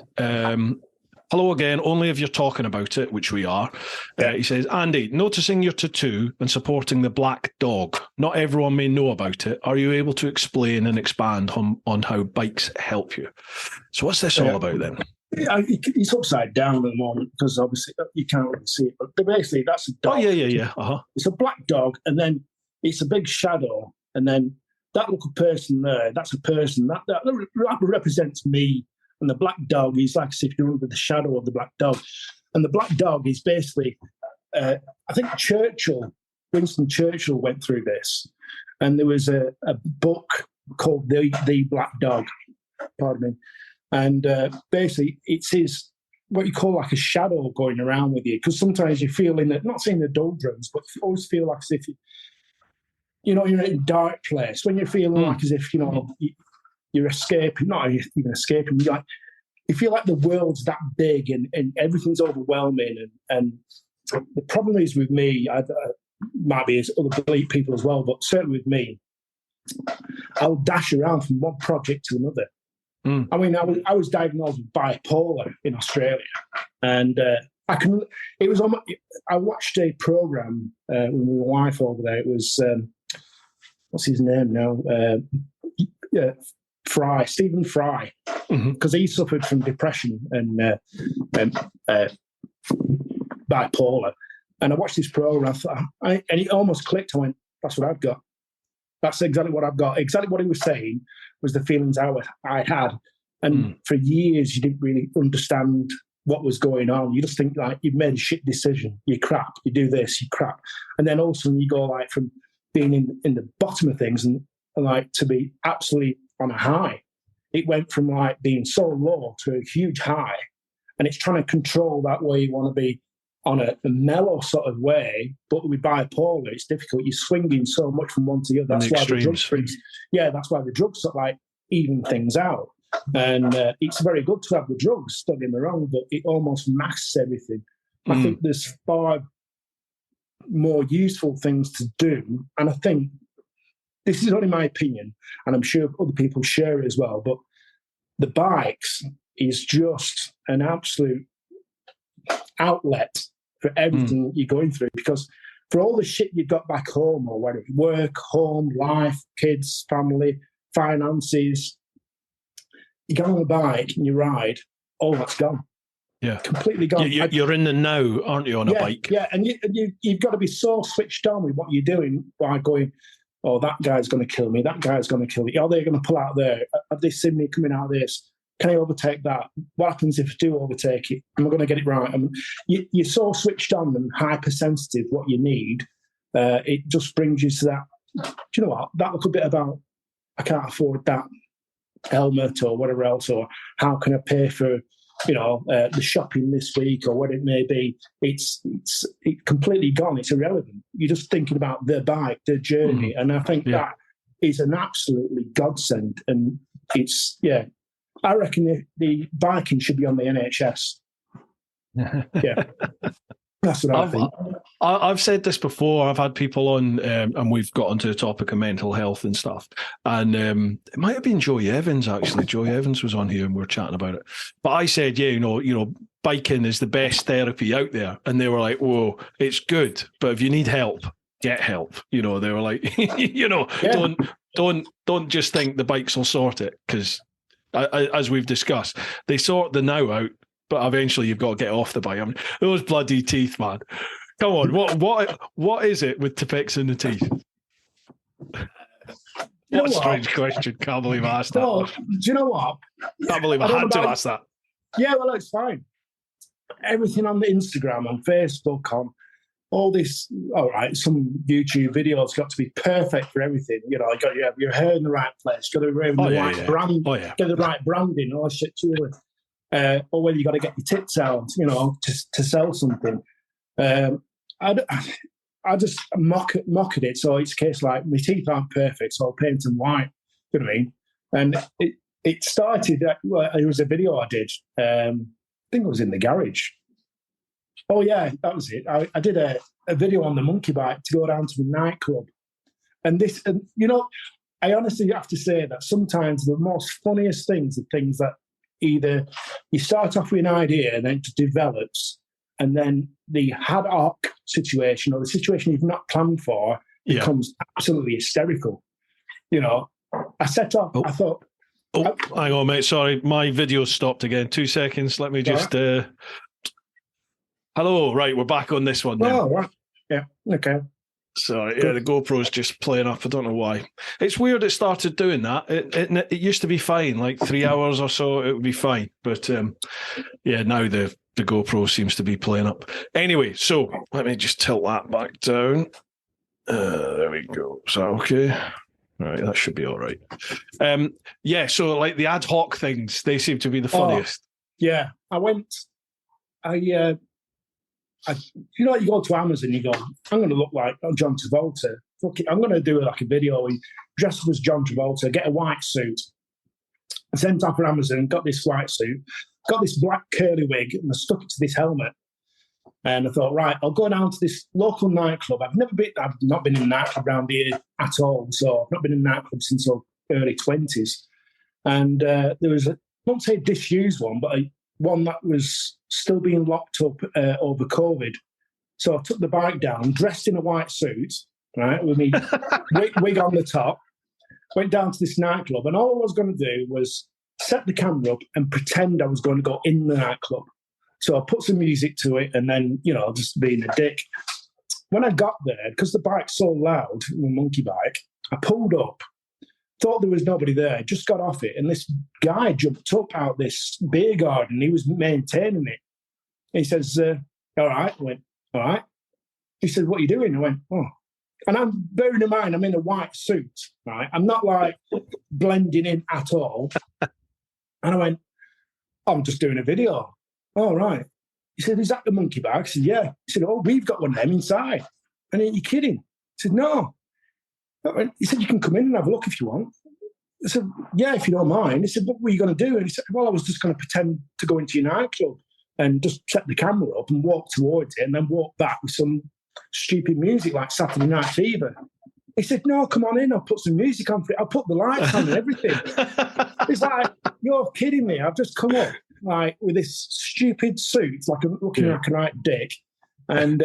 hello again, only if you're talking about it, which we are. He says, Andy, noticing your tattoo and supporting the black dog. Not everyone may know about it. Are you able to explain and expand on how bikes help you? So what's this all about then? It's upside down at the moment because obviously you can't really see it. But basically, that's a dog. Oh, yeah. Uh-huh. It's a black dog, and then it's a big shadow. And then that little person there, that's a person. That represents me. And the black dog is like as if you're under the shadow of the black dog. And the black dog is basically, I think Winston Churchill went through this. And there was a book called The Black Dog, pardon me. And basically it's what you call like a shadow going around with you. Because sometimes you feel not saying the doldrums, but you always feel like as if, you're in a dark place. When you're feeling like as if, you're escaping, not even escaping. You feel like the world's that big and everything's overwhelming. And the problem is with me, might be as other people as well, but certainly with me, I'll dash around from one project to another. Mm. I mean, I was diagnosed with bipolar in Australia, and I watched a program with my wife over there. It was what's his name now? Stephen Fry, because he suffered from depression and bipolar. And I watched this program, and it almost clicked. I went, that's what I've got. That's exactly what I've got. Exactly what he was saying was the feelings I had. And for years, you didn't really understand what was going on. You just think like you've made a shit decision. You're crap. You do this, you're crap. And then all of a sudden you go like from being in the bottom of things and like to be absolutely on a high. It went from like being so low to a huge high, and it's trying to control that way you want to be on a mellow sort of way. But with bipolar, it's difficult. You're swinging so much from one to the other. That's why the drugs, that's why the drugs sort of like even things out. And it's very good to have the drugs. Don't get me wrong, but it almost masks everything. I think there's far more useful things to do, and I think. This is only my opinion, and I'm sure other people share it as well, but the bikes is just an absolute outlet for everything you're going through, because for all the shit you've got back home or whatever, work, home, life, kids, family, finances, you get on a bike and you ride, all that's gone. Yeah. Completely gone. You're in the now, aren't you, on a bike? Yeah, and you've got to be so switched on with what you're doing by going, oh, that guy's going to kill me. That guy's going to kill me. Are they going to pull out there? Have they seen me coming out of this? can I overtake that? What happens if I do overtake it? Am I going to get it right? I mean, you're so switched on and hypersensitive what you need. It just brings you to that, do you know what? That little bit about, I can't afford that helmet or whatever else, or how can I pay for, the shopping this week or what it may be. It's completely gone. It's irrelevant. You're just thinking about the bike, the journey. And I think that is an absolutely godsend. And it's, I reckon the biking should be on the NHS. Yeah. That's what I think. I've said this before. I've had people on, and we've got onto the topic of mental health and stuff. And it might have been Joey Evans, actually. Joey Evans was on here and we were chatting about it. But I said, biking is the best therapy out there. And they were like, whoa, it's good. But if you need help, get help. They were like, don't just think the bikes will sort it. Because as we've discussed, they sort the now out. But eventually you've got to get off the bike. I mean, those bloody teeth, man. Come on, what is it with Tipex in the teeth? What a strange question. Can't believe I asked that. Well, do you know what? Can't believe I had to ask that. Yeah, well, it's fine. Everything on the Instagram, on Facebook, on all this, all right, some YouTube videos got to be perfect for everything. You got to have your hair in the right place, got to have the right brand, get the right branding, all that shit too. Or whether you got to get your tits out, to sell something. I just mock at it. So it's a case like my teeth aren't perfect, so I'll paint them white. You know what I mean? And it started. It was a video I did. I think it was in the garage. Oh yeah, that was it. I did a video on the monkey bike to go down to a nightclub, and I honestly have to say that sometimes the most funniest things are things that either you start off with an idea and then it develops, and then the ad hoc situation or the situation you've not planned for becomes absolutely hysterical. I set off, I thought... hang on, mate. Sorry, my video stopped again. 2 seconds. Let me just... Hello. Right, we're back on this one now. Oh, right. Yeah, okay. Sorry, the GoPro's just playing up. I don't know why. It's weird it started doing that. It used to be fine, like 3 hours or so, it would be fine. But now the GoPro seems to be playing up. Anyway, so let me just tilt that back down. There we go. Is that okay? All right, that should be all right. So like the ad hoc things, they seem to be the funniest. Yeah, you go to Amazon, you go, I'm going to look like John Travolta. Fuck it, I'm going to do like a video. Dressed up as John Travolta, get a white suit. I sent off on Amazon, got this white suit, got this black curly wig, and I stuck it to this helmet. And I thought, right, I'll go down to this local nightclub. I've not been in a nightclub around here at all. So I've not been in a nightclub since early 20s. And there was I won't say a disused one, but one that was still being locked up over COVID. So I took the bike down, dressed in a white suit, right, with me wig on the top, went down to this nightclub, and all I was going to do was set the camera up and pretend I was going to go in the nightclub. So I put some music to it and then, just being a dick. When I got there, because the bike's so loud, the monkey bike, I pulled up, thought there was nobody there, just got off it, and this guy jumped up out this beer garden. He was maintaining it. He says, all right. I went, all right. He said, what are you doing? I went, oh. And I'm bearing in mind, I'm in a white suit, right? I'm not like blending in at all. And I went, I'm just doing a video. Oh, right. He said, is that the monkey bag? I said, yeah. He said, oh, we've got one of them inside. And are you kidding? I said, no. He said, you can come in and have a look if you want. I said, yeah, if you don't mind. He said, what were you going to do? And he said, well, I was just going to pretend to go into your nightclub and just set the camera up and walk towards it and then walk back with some stupid music like Saturday Night Fever. He said, no, come on in. I'll put some music on for it. I'll put the lights on and everything. It's like, you're kidding me. I've just come up like with this stupid suit, like I'm looking like a right dick. And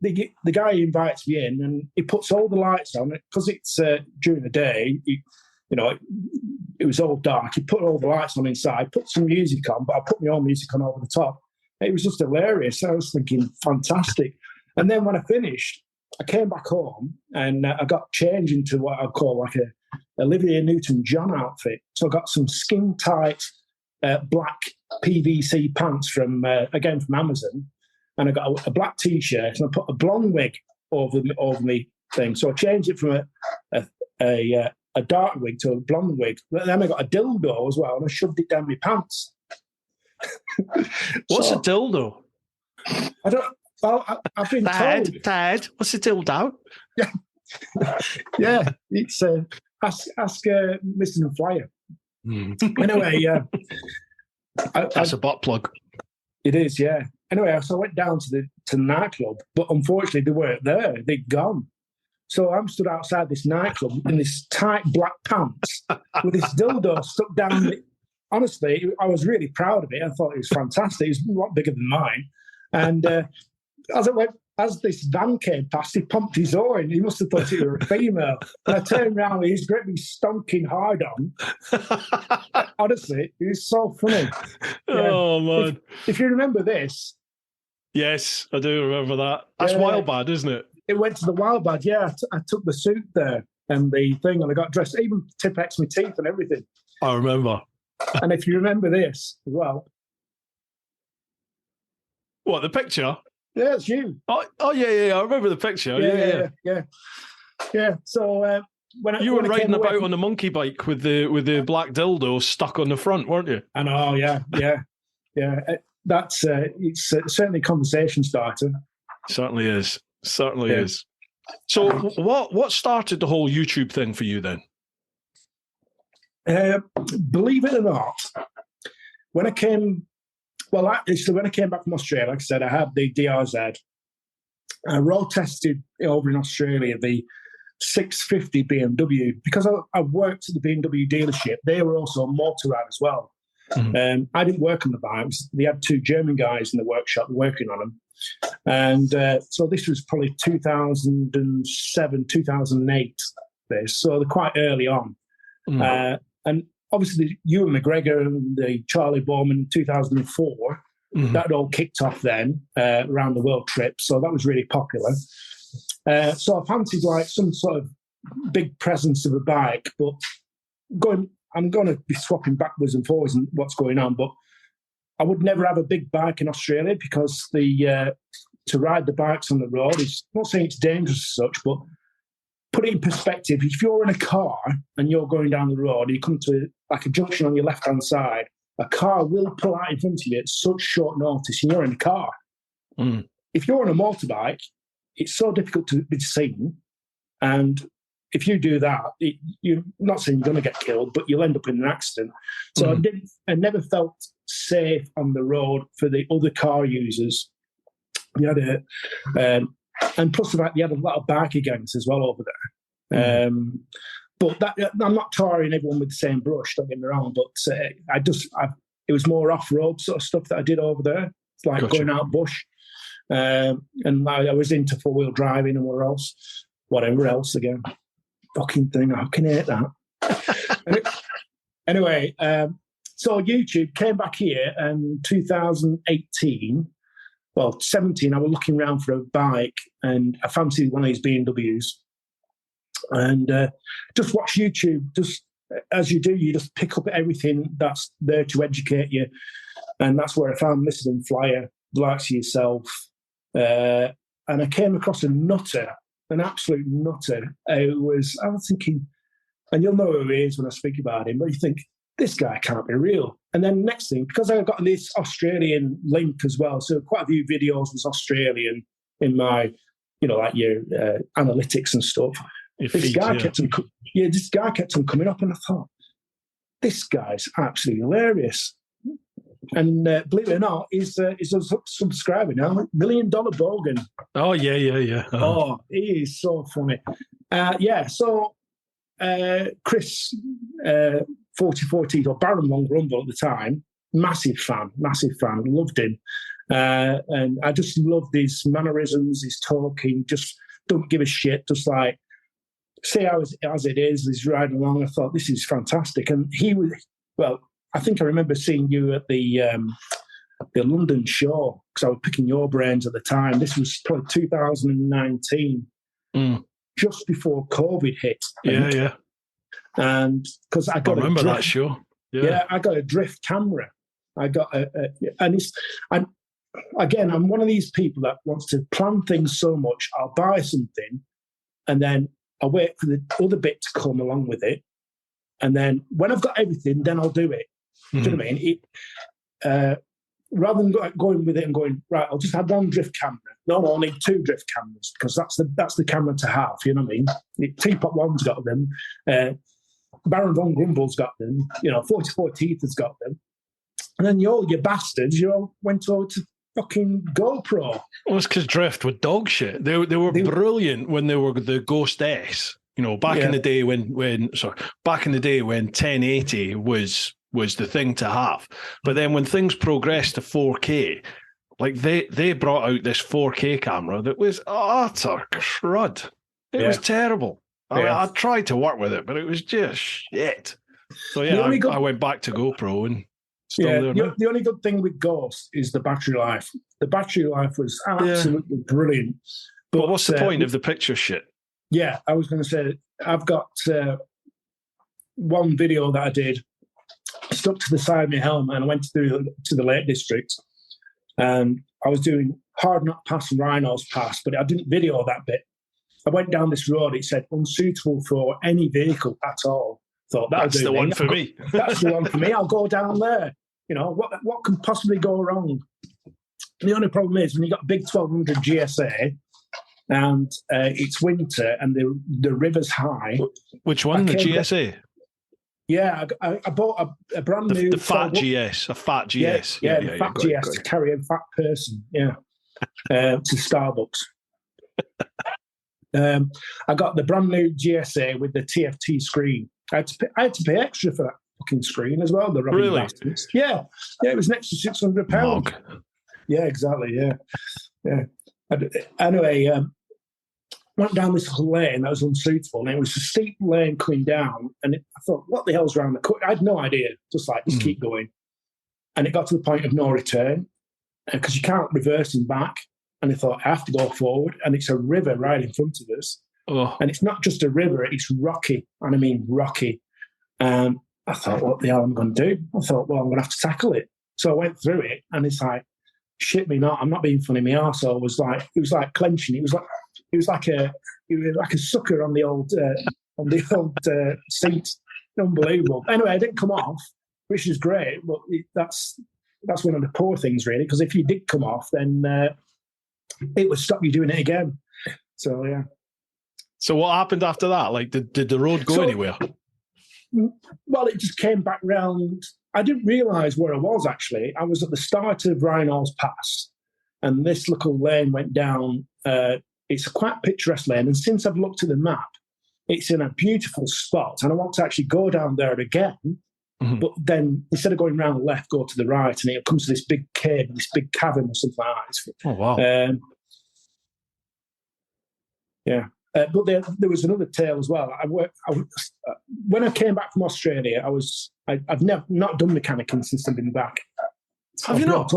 the guy invites me in and he puts all the lights on because it's during the day. It was all dark. He put all the lights on inside, put some music on, but I put my own music on over the top. It was just hilarious. I was thinking, fantastic. And then when I finished, I came back home and I got changed into what I'd call like a Olivia Newton-John outfit. So I got some skin-tight black PVC pants from Amazon, and I got a black T-shirt, and I put a blonde wig over me thing. So I changed it from a dark wig to a blonde wig. But then I got a dildo as well, and I shoved it down my pants. What's a dildo? I don't. Well, I've been told. Dad, what's a dildo? Yeah, yeah. It's ask Mr. Flyer. Anyway, that's a butt plug. It is, yeah. Anyway, so I went down to the nightclub, but unfortunately they weren't there. They'd gone. So I'm stood outside this nightclub in this tight black pants with this dildo stuck down. Honestly, I was really proud of it. I thought it was fantastic. It was a lot bigger than mine. And as this van came past, he pumped his horn. He must have thought it were a female. And I turned around with his great big stonking hard on. Honestly, it was so funny. Yeah. Oh, man. If you remember this. Yes, I do remember that. That's Wild Bad, isn't it? It went to the Wild Bad, yeah. I took the suit there and the thing, and I got dressed, even Tipp-Ex my teeth and everything. I remember. And if you remember this as well. What, the picture? Yeah, it's you. Oh yeah. I remember the picture. Yeah. So when you were riding about on a monkey bike with the black dildo stuck on the front, weren't you? I know. Yeah. That's it's certainly a conversation starter. Certainly is. So, what started the whole YouTube thing for you then? Believe it or not, when I came back from Australia, like I said, I had the DRZ. I road tested over in Australia the 650 BMW because I worked at the BMW dealership. They were also a motor ride as well. Mm-hmm. I didn't work on the bikes. They had two German guys in the workshop working on them. And so this was probably 2007, 2008. So they're quite early on. Mm-hmm. And obviously, Ewan McGregor and the Charlie Bowman 2004, that all kicked off then around the world trip. So that was really popular. So I fancied like some sort of big presence of a bike, but I'm going to be swapping backwards and forwards and what's going on. But I would never have a big bike in Australia because to ride the bikes on the road is, I'm not saying it's dangerous as such, but put it in perspective, if you're in a car and you're going down the road, you come to like a junction on your left-hand side, a car will pull out in front of you at such short notice and you're in a car. Mm. If you're on a motorbike, it's so difficult to be seen. And if you do that, you're not saying you're going to get killed, but you'll end up in an accident. So I never felt safe on the road for the other car users. You had and plus, they had a lot of bikie gangs as well over there. But I'm not tarring everyone with the same brush, don't get me wrong, but it was more off-road sort of stuff that I did over there. It's like going out bush. And I was into four-wheel driving and whatever else again. Fucking thing, I can hate that. Anyway, so YouTube came back here in 2018. Well, 17, I was looking around for a bike and I fancied one of these BMWs. And just watch YouTube. Just as you do, you just pick up everything that's there to educate you. And that's where I found Mrs. Flyer, Likes Yourself. And I came across a nutter, an absolute nutter. I was thinking, and you'll know who he is when I speak about him, but you think, this guy can't be real. And then next thing, because I got this Australian link as well, so quite a few videos was Australian in my, like your analytics and stuff. This guy kept on coming up, and I thought, this guy's absolutely hilarious. And believe it or not, he's a subscriber now, $1 million Bogan. Oh yeah. Oh, he is so funny. So Chris 44 Tito, Baron Long Rumble at the time, massive fan, loved him. And I just loved his mannerisms, his talking, just don't give a shit, just like, say as it is, he's riding along. I thought, this is fantastic. And he was, well, I think I remember seeing you at the London show, because I was picking your brains at the time. This was probably 2019, just before COVID hit. Yeah. And because I remember that show. Yeah, I got a drift camera. I got and again, I'm one of these people that wants to plan things so much. I'll buy something, and then I'll wait for the other bit to come along with it, and then when I've got everything, then I'll do it. Do you know what I mean? Rather than going with it and going, right, I'll just have one drift camera. No, I need 2 drift cameras because that's the camera to have. You know what I mean? TeapotOne's got them. Baron von Grumble's got them. 44 Teeth has got them. And then you bastards, you all went over to fucking GoPro. Well, it's because drift were dog shit. They were brilliant when they were the Ghost S. Back in the day when 1080 was the thing to have. But then when things progressed to 4K, like they brought out this 4K camera that was utter crud. It was terrible. I mean, I tried to work with it, but it was just shit. So I went back to GoPro and still there now. The only good thing with Ghost is the battery life. The battery life was absolutely brilliant. But what's the point of the picture shit? Yeah, I was going to say, I've got one video that I did stuck to the side of my helmet, and I went to the Lake District, and I was doing Hard Knot Pass and Rhinos Pass, but I didn't video that bit. I went down this road, it said unsuitable for any vehicle at all. Thought that's the one for me. That's the one for me. I'll go down there. What can possibly go wrong? The only problem is when you got a big 1200 GSA and it's winter and the river's high. Which one? The GSA? I bought a brand new... The fat GS, a fat GS. Yeah, the fat GS to carry a fat person, to Starbucks. I got the brand new GSA with the TFT screen. I had to pay extra for that fucking screen as well. The really? Bastards. Yeah, it was an extra £600. Yeah, exactly. Yeah. Anyway, went down this lane that was unsuitable, and it was a steep lane coming down. And I thought, what the hell's around the corner? I had no idea. Just keep going. And it got to the point of no return because you can't reverse and back. And I thought, I have to go forward. And it's a river right in front of us. Oh. And it's not just a river, it's rocky. And I mean rocky. I thought, what the hell am I going to do? I thought, well, I'm going to have to tackle it. So I went through it, and it's like, shit me not, I'm not being funny. My arsehole it was like clenching. It was like a sucker on the old seat. Unbelievable. Anyway, it didn't come off, which is great. But that's one of the poor things, really, because if you did come off, then it would stop you doing it again. So yeah. So what happened after that? Like, did the road go anywhere? Well, it just came back round. I didn't realise where I was, actually. I was at the start of Rhinos Pass, and this little lane went down. It's a quite picturesque lane, and since I've looked at the map, it's in a beautiful spot, and I want to actually go down there again. Mm-hmm. But then, instead of going round the left, go to the right, and it comes to this big cave, this big cavern or something like that. Oh, wow. Yeah. But there was another tale as well. When I came back from Australia, I've never not done mechanicking since I've been back. Have you not?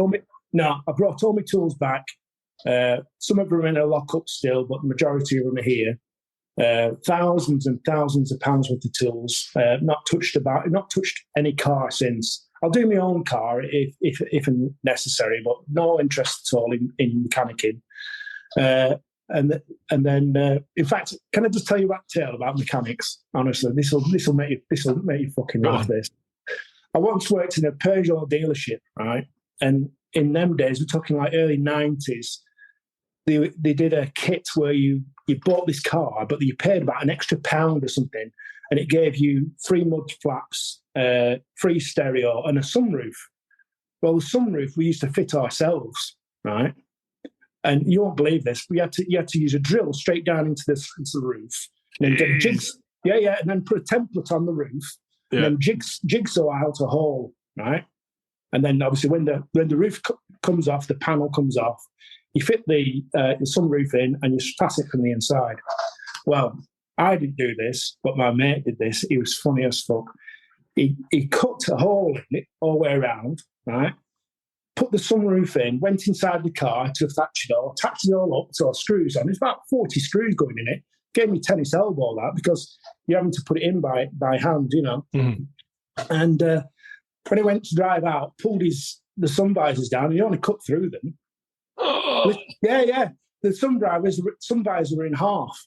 No, I brought all my tools back. Some of them are in a lockup still, but the majority of them are here. Thousands and thousands of pounds worth of tools. Not touched any car since. I'll do my own car if necessary, but no interest at all in mechanicking. And then, in fact, can I just tell you that tale about mechanics? Honestly, this will make you fucking laugh. This. I once worked in a Peugeot dealership, right? And in them days, we're talking like early 90s. They did a kit where you bought this car, but you paid about an extra £1 or something, and it gave you 3 mud flaps, free stereo, and a sunroof. Well, the sunroof we used to fit ourselves, right? And you won't believe this. You had to use a drill straight down into the roof, and then get jigs. Yeah, and then put a template on the roof, and then jigsaw out a hole, right? And then obviously when the roof comes off, the panel comes off. You fit the sunroof in, and you pass it from the inside. Well, I didn't do this, but my mate did this. He was funny as fuck. He cut a hole in it all the way around, right? Put the sunroof in, went inside the car to attach it all, attached it all up, so screws on. There's about 40 screws going in it. Gave me tennis elbow that because you're having to put it in by hand, you know. Mm. And when he went to drive out, pulled the sun visors down, and he only cut through them. Yeah. The sun visor were in half.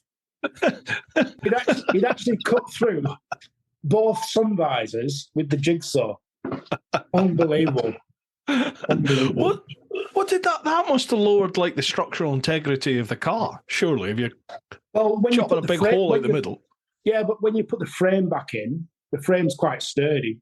He'd actually cut through both sun visors with the jigsaw. Unbelievable. What did that must have lowered like the structural integrity of the car, surely, if you're chopping a big hole in the middle. Yeah, but when you put the frame back in, the frame's quite sturdy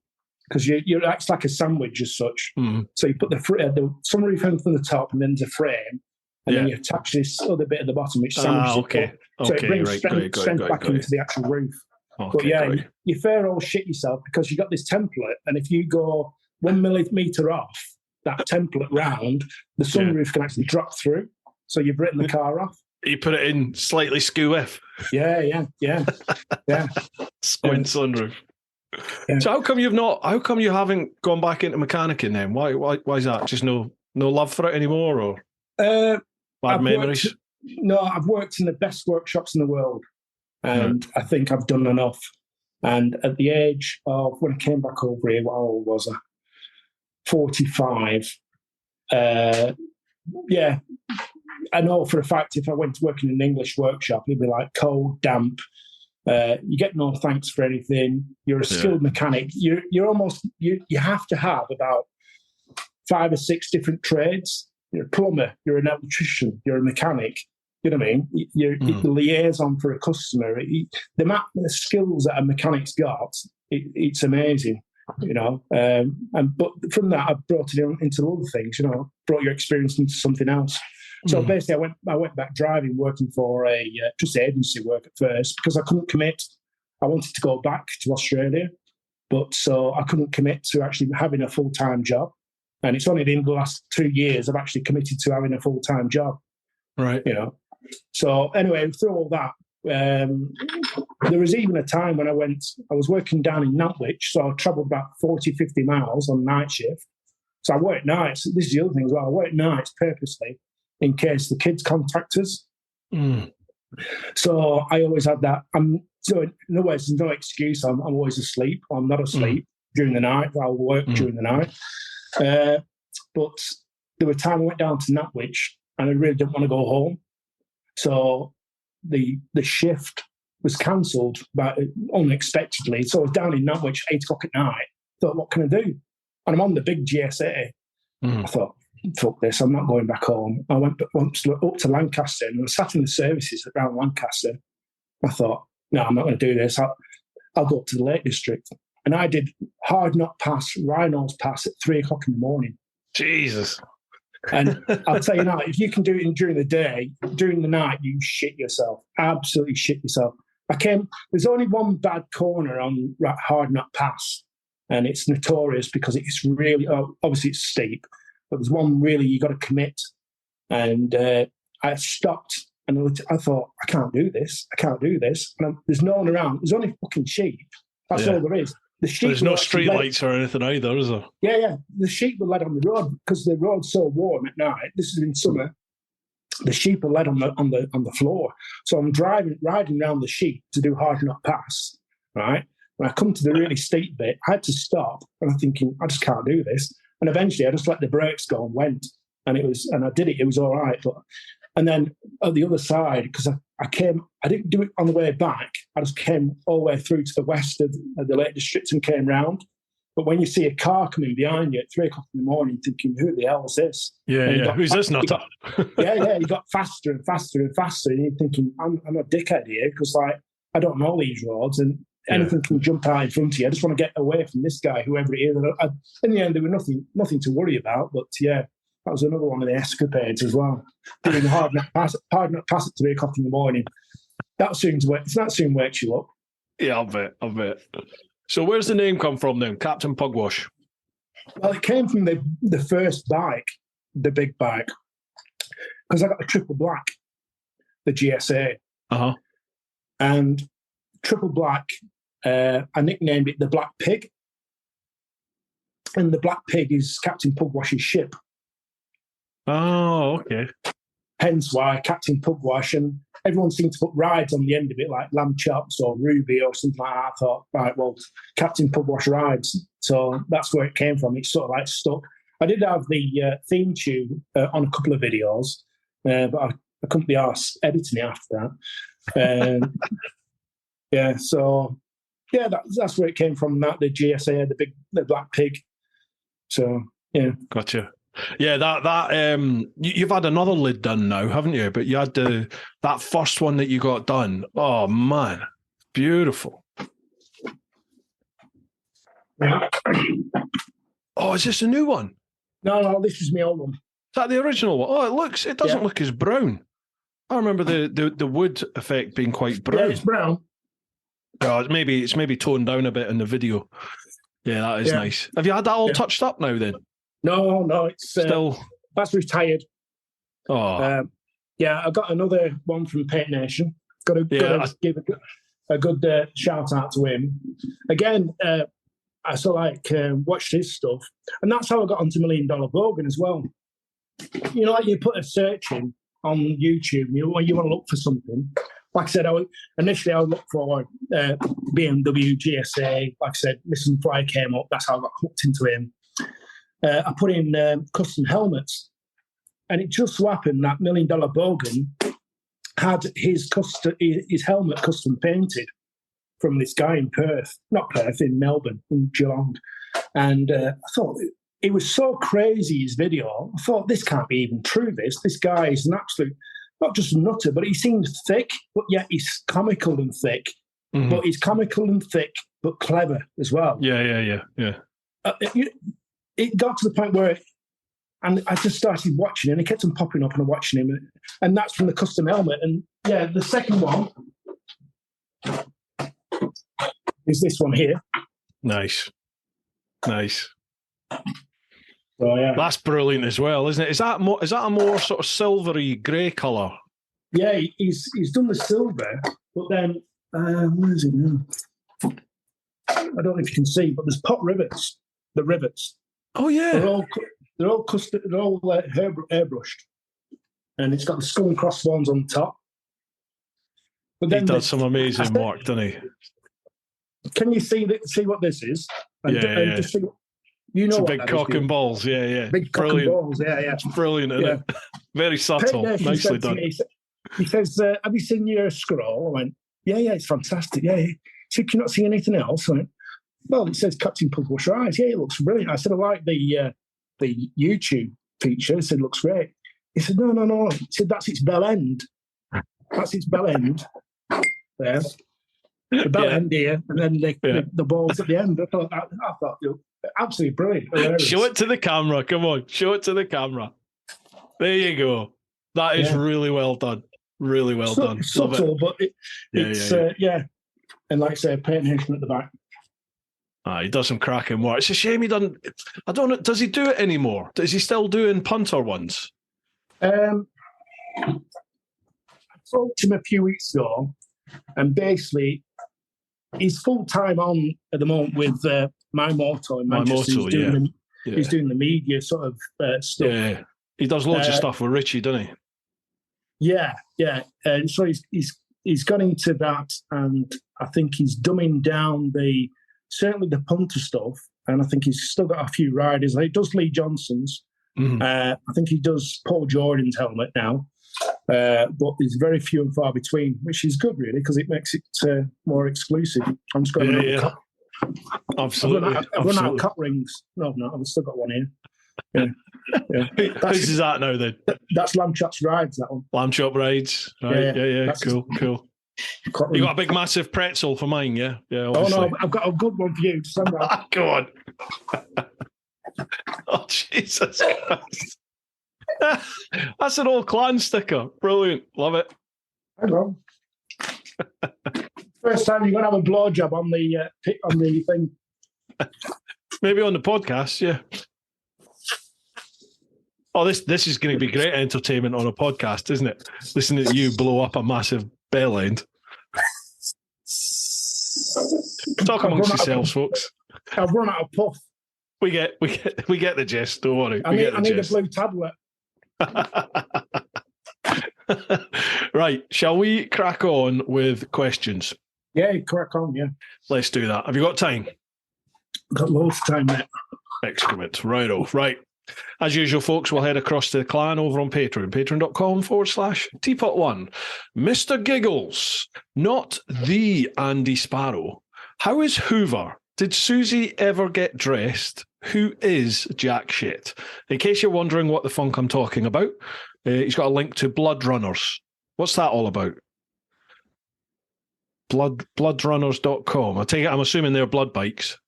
because it's like a sandwich as such. So you put the sunroof in from the top and then the frame, and then you attach this other bit at the bottom which sandwiches it up. So it brings strength back into the actual roof. But you fair old shit yourself because you got this template, and if you go 1 millimetre off that template round, the sunroof can actually drop through. So you've written the car off. You put it in slightly skew-if. Yeah. Squint sunroof. Yeah. So how come you haven't gone back into mechanicking then? Why is that? Just no love for it anymore, or bad memories? I've worked in the best workshops in the world, and I think I've done enough. And at the age of, when I came back over here, what old was I? 45. I know for a fact if I went to work in an English workshop, it'd be like cold, damp. You get no thanks for anything. You're a skilled mechanic. You're almost you have to have about 5 or 6 different trades. You're a plumber. You're an electrician. You're a mechanic. You know what I mean? You're the liaison for a customer. The skills that a mechanic's got, it's amazing. But from that, I've brought it into other things. Brought your experience into something else. So basically, I went back driving, working for just agency work at first because I couldn't commit. I wanted to go back to Australia, but so I couldn't commit to actually having a full-time job. And it's only in the last 2 years I've actually committed to having a full-time job. Right. So anyway, through all that, there was even a time when I was working down in Nantwich, so I travelled about 40, 50 miles on night shift. So I worked nights. This is the other thing as well. I worked nights purposely in case the kids contact us. So I always had that. So in other words, there's no excuse. I'm always asleep. I'm not asleep during the night. I'll work during the night. But there were times I went down to Nantwich and I really didn't want to go home. So the shift was cancelled unexpectedly. So I was down in Nantwich at 8 o'clock at night. Thought, what can I do? And I'm on the big GSA. I thought, fuck this, I'm not going back home. I went up to Lancaster and I sat in the services around Lancaster. I thought, no, I'm not going to do this. I'll go up to the Lake District. And I did Hard Knot Pass, Rhinos Pass at 3 o'clock in the morning. Jesus. And I'll tell you now, if you can do it during the day, during the night, you shit yourself. Absolutely shit yourself. There's only one bad corner on Hard Knot Pass, and it's notorious because it's really, obviously it's steep, but there's one really you got to commit. And I stopped and I thought, I can't do this. And there's no one around. There's only fucking sheep. That's all there is. There's no street lights or anything either, is there? Yeah. The sheep were led on the road because the road's so warm at night. This is in summer. The sheep are led on the floor. So I'm riding around the sheep to do Hard Knot Pass, right? When I come to the really steep bit, I had to stop, and I'm thinking, I just can't do this. And eventually, I just let the brakes go and went, and I did it. It was all right, and then at the other side, because I didn't do it on the way back. I just came all the way through to the west of the Lake District and came round. But when you see a car coming behind you at 3 o'clock in the morning, thinking, who the hell is this? Yeah. Who's this nutter? You got faster and faster and faster. And you're thinking, I'm a dickhead here because I don't know these roads and anything can jump out in front of you. I just want to get away from this guy, whoever it is. In the end, there was nothing to worry about. But that was another one of the escapades as well. Doing the Hard Knot Pass at 3 o'clock in the morning. That soon wakes you up. Yeah, I bet. So where's the name come from then, Captain Pugwash? Well, it came from the first bike, the big bike, because I got a triple black, the GSA. And triple black, I nicknamed it the Black Pig. And the Black Pig is Captain Pugwash's ship. Oh, okay. Hence why Captain Pugwash, and everyone seemed to put rides on the end of it, like lamb chops or ruby or something like that. I thought, right, well, Captain Pugwash Rides So that's where it came from. It's sort of like stuck. I did have the theme tune on a couple of videos, but I couldn't be arsed editing it after that. Yeah, so yeah, that's where it came from. That the GSA, the black pig. So yeah, gotcha. Yeah, that you've had another lid done now, haven't you? But you had that first one that you got done. Oh man, beautiful. Yeah. Oh, is this a new one? No, this is my old one. Is that the original one? Oh, it doesn't look as brown. I remember the wood effect being quite brown. Yeah, it's brown. Oh, it's maybe toned down a bit in the video. Yeah, that is nice. Have you had that all touched up now then? No, it's still that's retired. Oh, yeah, I got another one from Paint Nation. Got to give a good shout out to him. Again, I watched his stuff, and that's how I got onto $1 Million Bogan as well. You know, like you put a search in on YouTube, you want to look for something. Like I said, initially I would look for BMW, GSA. Like I said, Mr. Fly came up. That's how I got hooked into him. I put in custom helmets, and it just so happened that $1 Million Bogan had his helmet custom painted from this guy in in Melbourne, in Geelong. And I thought it was so crazy, his video. I thought, this can't be even true, this guy is an absolute, not just a nutter, but he seems thick, but yet he's comical and thick. Mm-hmm. But he's comical and thick, but clever as well. Yeah. It got to the point where, and I just started watching him, and he kept on popping up, and I'm watching him, and that's from the custom helmet. And yeah, the second one is this one here. Nice. So, yeah. That's brilliant as well, isn't it? Is that a more sort of silvery grey colour? Yeah, he's done the silver, but then where is it now? I don't know if you can see, but there's pot rivets. The rivets. Oh yeah, they're all custom. They're all airbrushed, and it's got the skull and crossbones on top. But then he does some amazing work, doesn't he? Can you see what this is? And just see, you know, it's a big cock and balls. Yeah. Big cock and balls. Yeah. It's brilliant, isn't it? Very subtle. Nicely done. He says, "Have you seen your scroll?" I went, "Yeah, it's fantastic." Yeah. He said, "Can you not see anything else?" I went, "Well, it says Captain Pugwash Rides. Yeah, it looks brilliant." I said, "I like the YouTube feature." He said, "Looks great." He said, No. He said, "That's its bell end. That's its bell end. There. The bell end here, and then the balls at the end." I thought absolutely brilliant. Hilarious. Show it to the camera. Come on, show it to the camera. There you go. That is really well done. Really well done. Subtle, but it's and like I say, Paint Nation at the back. He does some cracking work. It's a shame he doesn't. I don't know. Does he do it anymore? Is he still doing punter ones? I talked to him a few weeks ago, and basically he's full time on at the moment with My Moto in Manchester. He's doing the media sort of stuff. Yeah, he does loads of stuff with Richie, doesn't he? Yeah. And so he's gone into that, and I think he's dumbing down certainly the punter stuff, and I think he's still got a few riders. He does Lee Johnson's. Mm-hmm. I think he does Paul Jordan's helmet now, but there's very few and far between, which is good, really, because it makes it more exclusive. I'm just going to cut. Absolutely. I've run out of cut rings. No, I've still got one here. Yeah. Whose is that now then? That's Lamb Chops Rides, that one. Lamb Chop Rides. Right. Yeah. Cool. You got a big massive pretzel for mine, yeah? Yeah, obviously. Oh no, I've got a good one for you. Go on. Oh, Jesus Christ. That's an old clan sticker. Brilliant. Love it. Hang on. First time you're going to have a blowjob on the thing. Maybe on the podcast, yeah. Oh, this is going to be great entertainment on a podcast, isn't it? Listening to you blow up a massive bell end. Talk amongst yourselves, folks. I've run out of puff. We get the gist. Don't worry. I need a blue tablet. Right. Shall we crack on with questions? Yeah, crack on. Yeah. Let's do that. Have you got time? Got loads of time there. Excrement. Righto. Right. As usual, folks, we'll head across to the clan over on Patreon. Patreon.com/TeapotOne. Mr. Giggles, not the Andy Sparrow. How is Hoover? Did Susie ever get dressed? Who is Jack Shit? In case you're wondering what the funk I'm talking about, he's got a link to Blood Runners. What's that all about? Bloodrunners.com. I'm assuming they're blood bikes.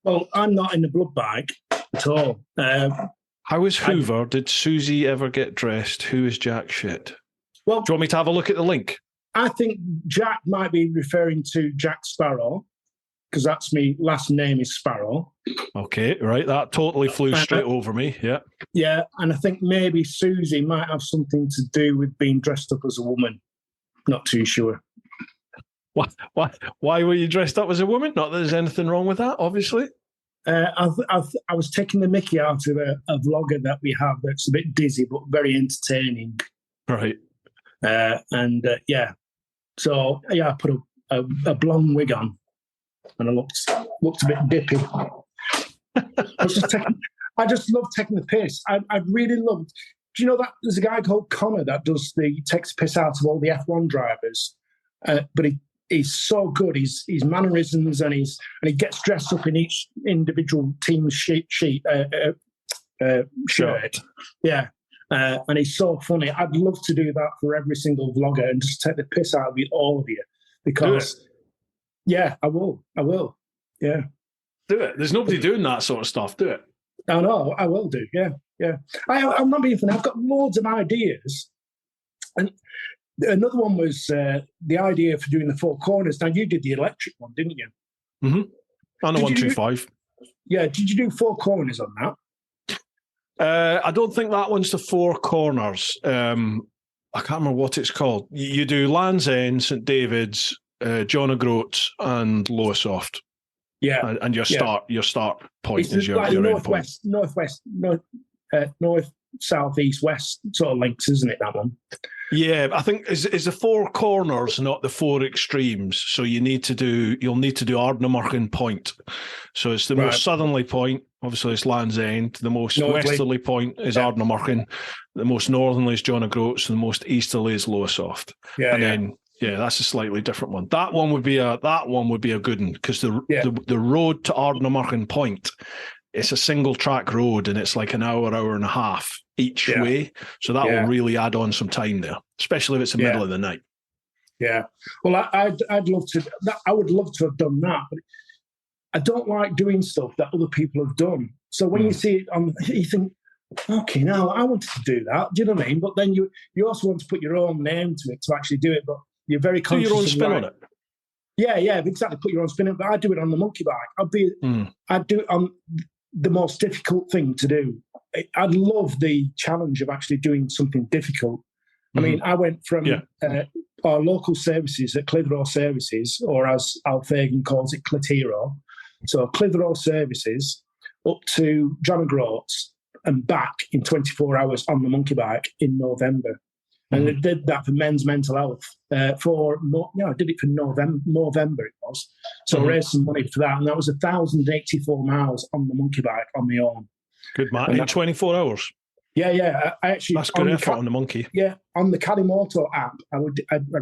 Well, I'm not in the blood bike at all. How is Hoover? Did Susie ever get dressed? Who is Jack Shit? Well, do you want me to have a look at the link? I think Jack might be referring to Jack Sparrow, because that's me. Last name is Sparrow. Okay, right. That totally flew straight over me. Yeah. Yeah, and I think maybe Susie might have something to do with being dressed up as a woman. Not too sure. Why were you dressed up as a woman? Not that there's anything wrong with that, obviously. I was taking the mickey out of a vlogger that we have that's a bit dizzy but very entertaining. Right. Yeah. So, yeah, I put a blonde wig on and I looked a bit dippy. I just love taking the piss. I really loved... Do you know that there's a guy called Connor that takes the piss out of all the F1 drivers, but he's so good. His mannerisms and he gets dressed up in each individual team's shirt. Yeah, and he's so funny. I'd love to do that for every single vlogger and just take the piss out of all of you because, yeah, I will. Yeah, do it. There's nobody doing that sort of stuff. Do it. I know. I will do. Yeah. I'm not being funny. I've got loads of ideas, and another one was the idea for doing the four corners. Now, you did the electric one, didn't you? Mm-hmm. On the 125. Yeah. Did you do four corners on that? I don't think that one's the four corners. I can't remember what it's called. You do Land's End, St David's, John O'Groats, and Lowestoft. Yeah. And your start point it's is your northwest, north, south, east, west sort of links, isn't it, that one? Yeah, I think is the four corners, not the four extremes. So you'll need to do Ardnamurchan Point. So it's the most southerly point. Obviously, it's Land's End. The most westerly point is Ardnamurchan. The most northerly is John O'Groats, and the most easterly is Lowestoft. Then that's a slightly different one. That one would be a good one because the road to Ardnamurchan Point, it's a single track road and it's like an hour and a half each way. So that will really add on some time there, especially if it's the middle of the night. Yeah. Well, I'd love to. I would love to have done that, but I don't like doing stuff that other people have done. So when you see it you think, okay, now I wanted to do that. Do you know what I mean? But then you also want to put your own name to it to actually do it. But you're very conscious. Do your own spin on it. Yeah, exactly. Put your own spin on it. But I do it on the monkey bike. I'd do it on the most difficult thing to do. I'd love the challenge of actually doing something difficult. I mean, I went from our local services at Clitheroe Services, or as Al Fagan calls it, Clitheroe. So Clitheroe Services up to John O'Groats and back in 24 hours on the monkey bike in November. And I did that for Men's Mental Health I did it for November it was. So I raised some money for that. And that was 1,084 miles on the monkey bike on my own. Good man. In 24 hours? Yeah. I actually, that's good effort on the monkey. Yeah. On the Calimoto app, I'd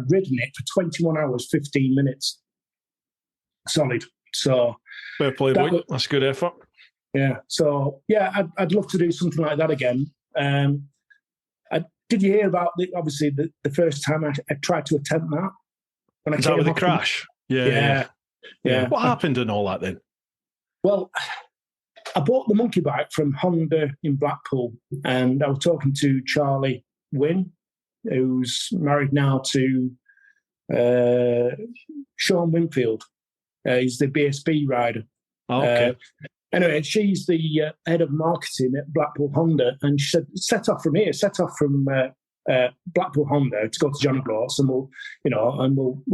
ridden it for 21 hours, 15 minutes. Solid. So fair play, boy. That's good effort. Yeah. So, I'd love to do something like that again. Did you hear about the first time I tried to attempt that? When Is that with the crash? Yeah. What happened and all that then? Well, I bought the monkey bike from Honda in Blackpool, and I was talking to Charlie Wynn, who's married now to Sean Winfield. He's the BSB rider. Oh, okay. Anyway, she's the head of marketing at Blackpool Honda, and she said, set off from Blackpool Honda to go to John O'Groats, and we'll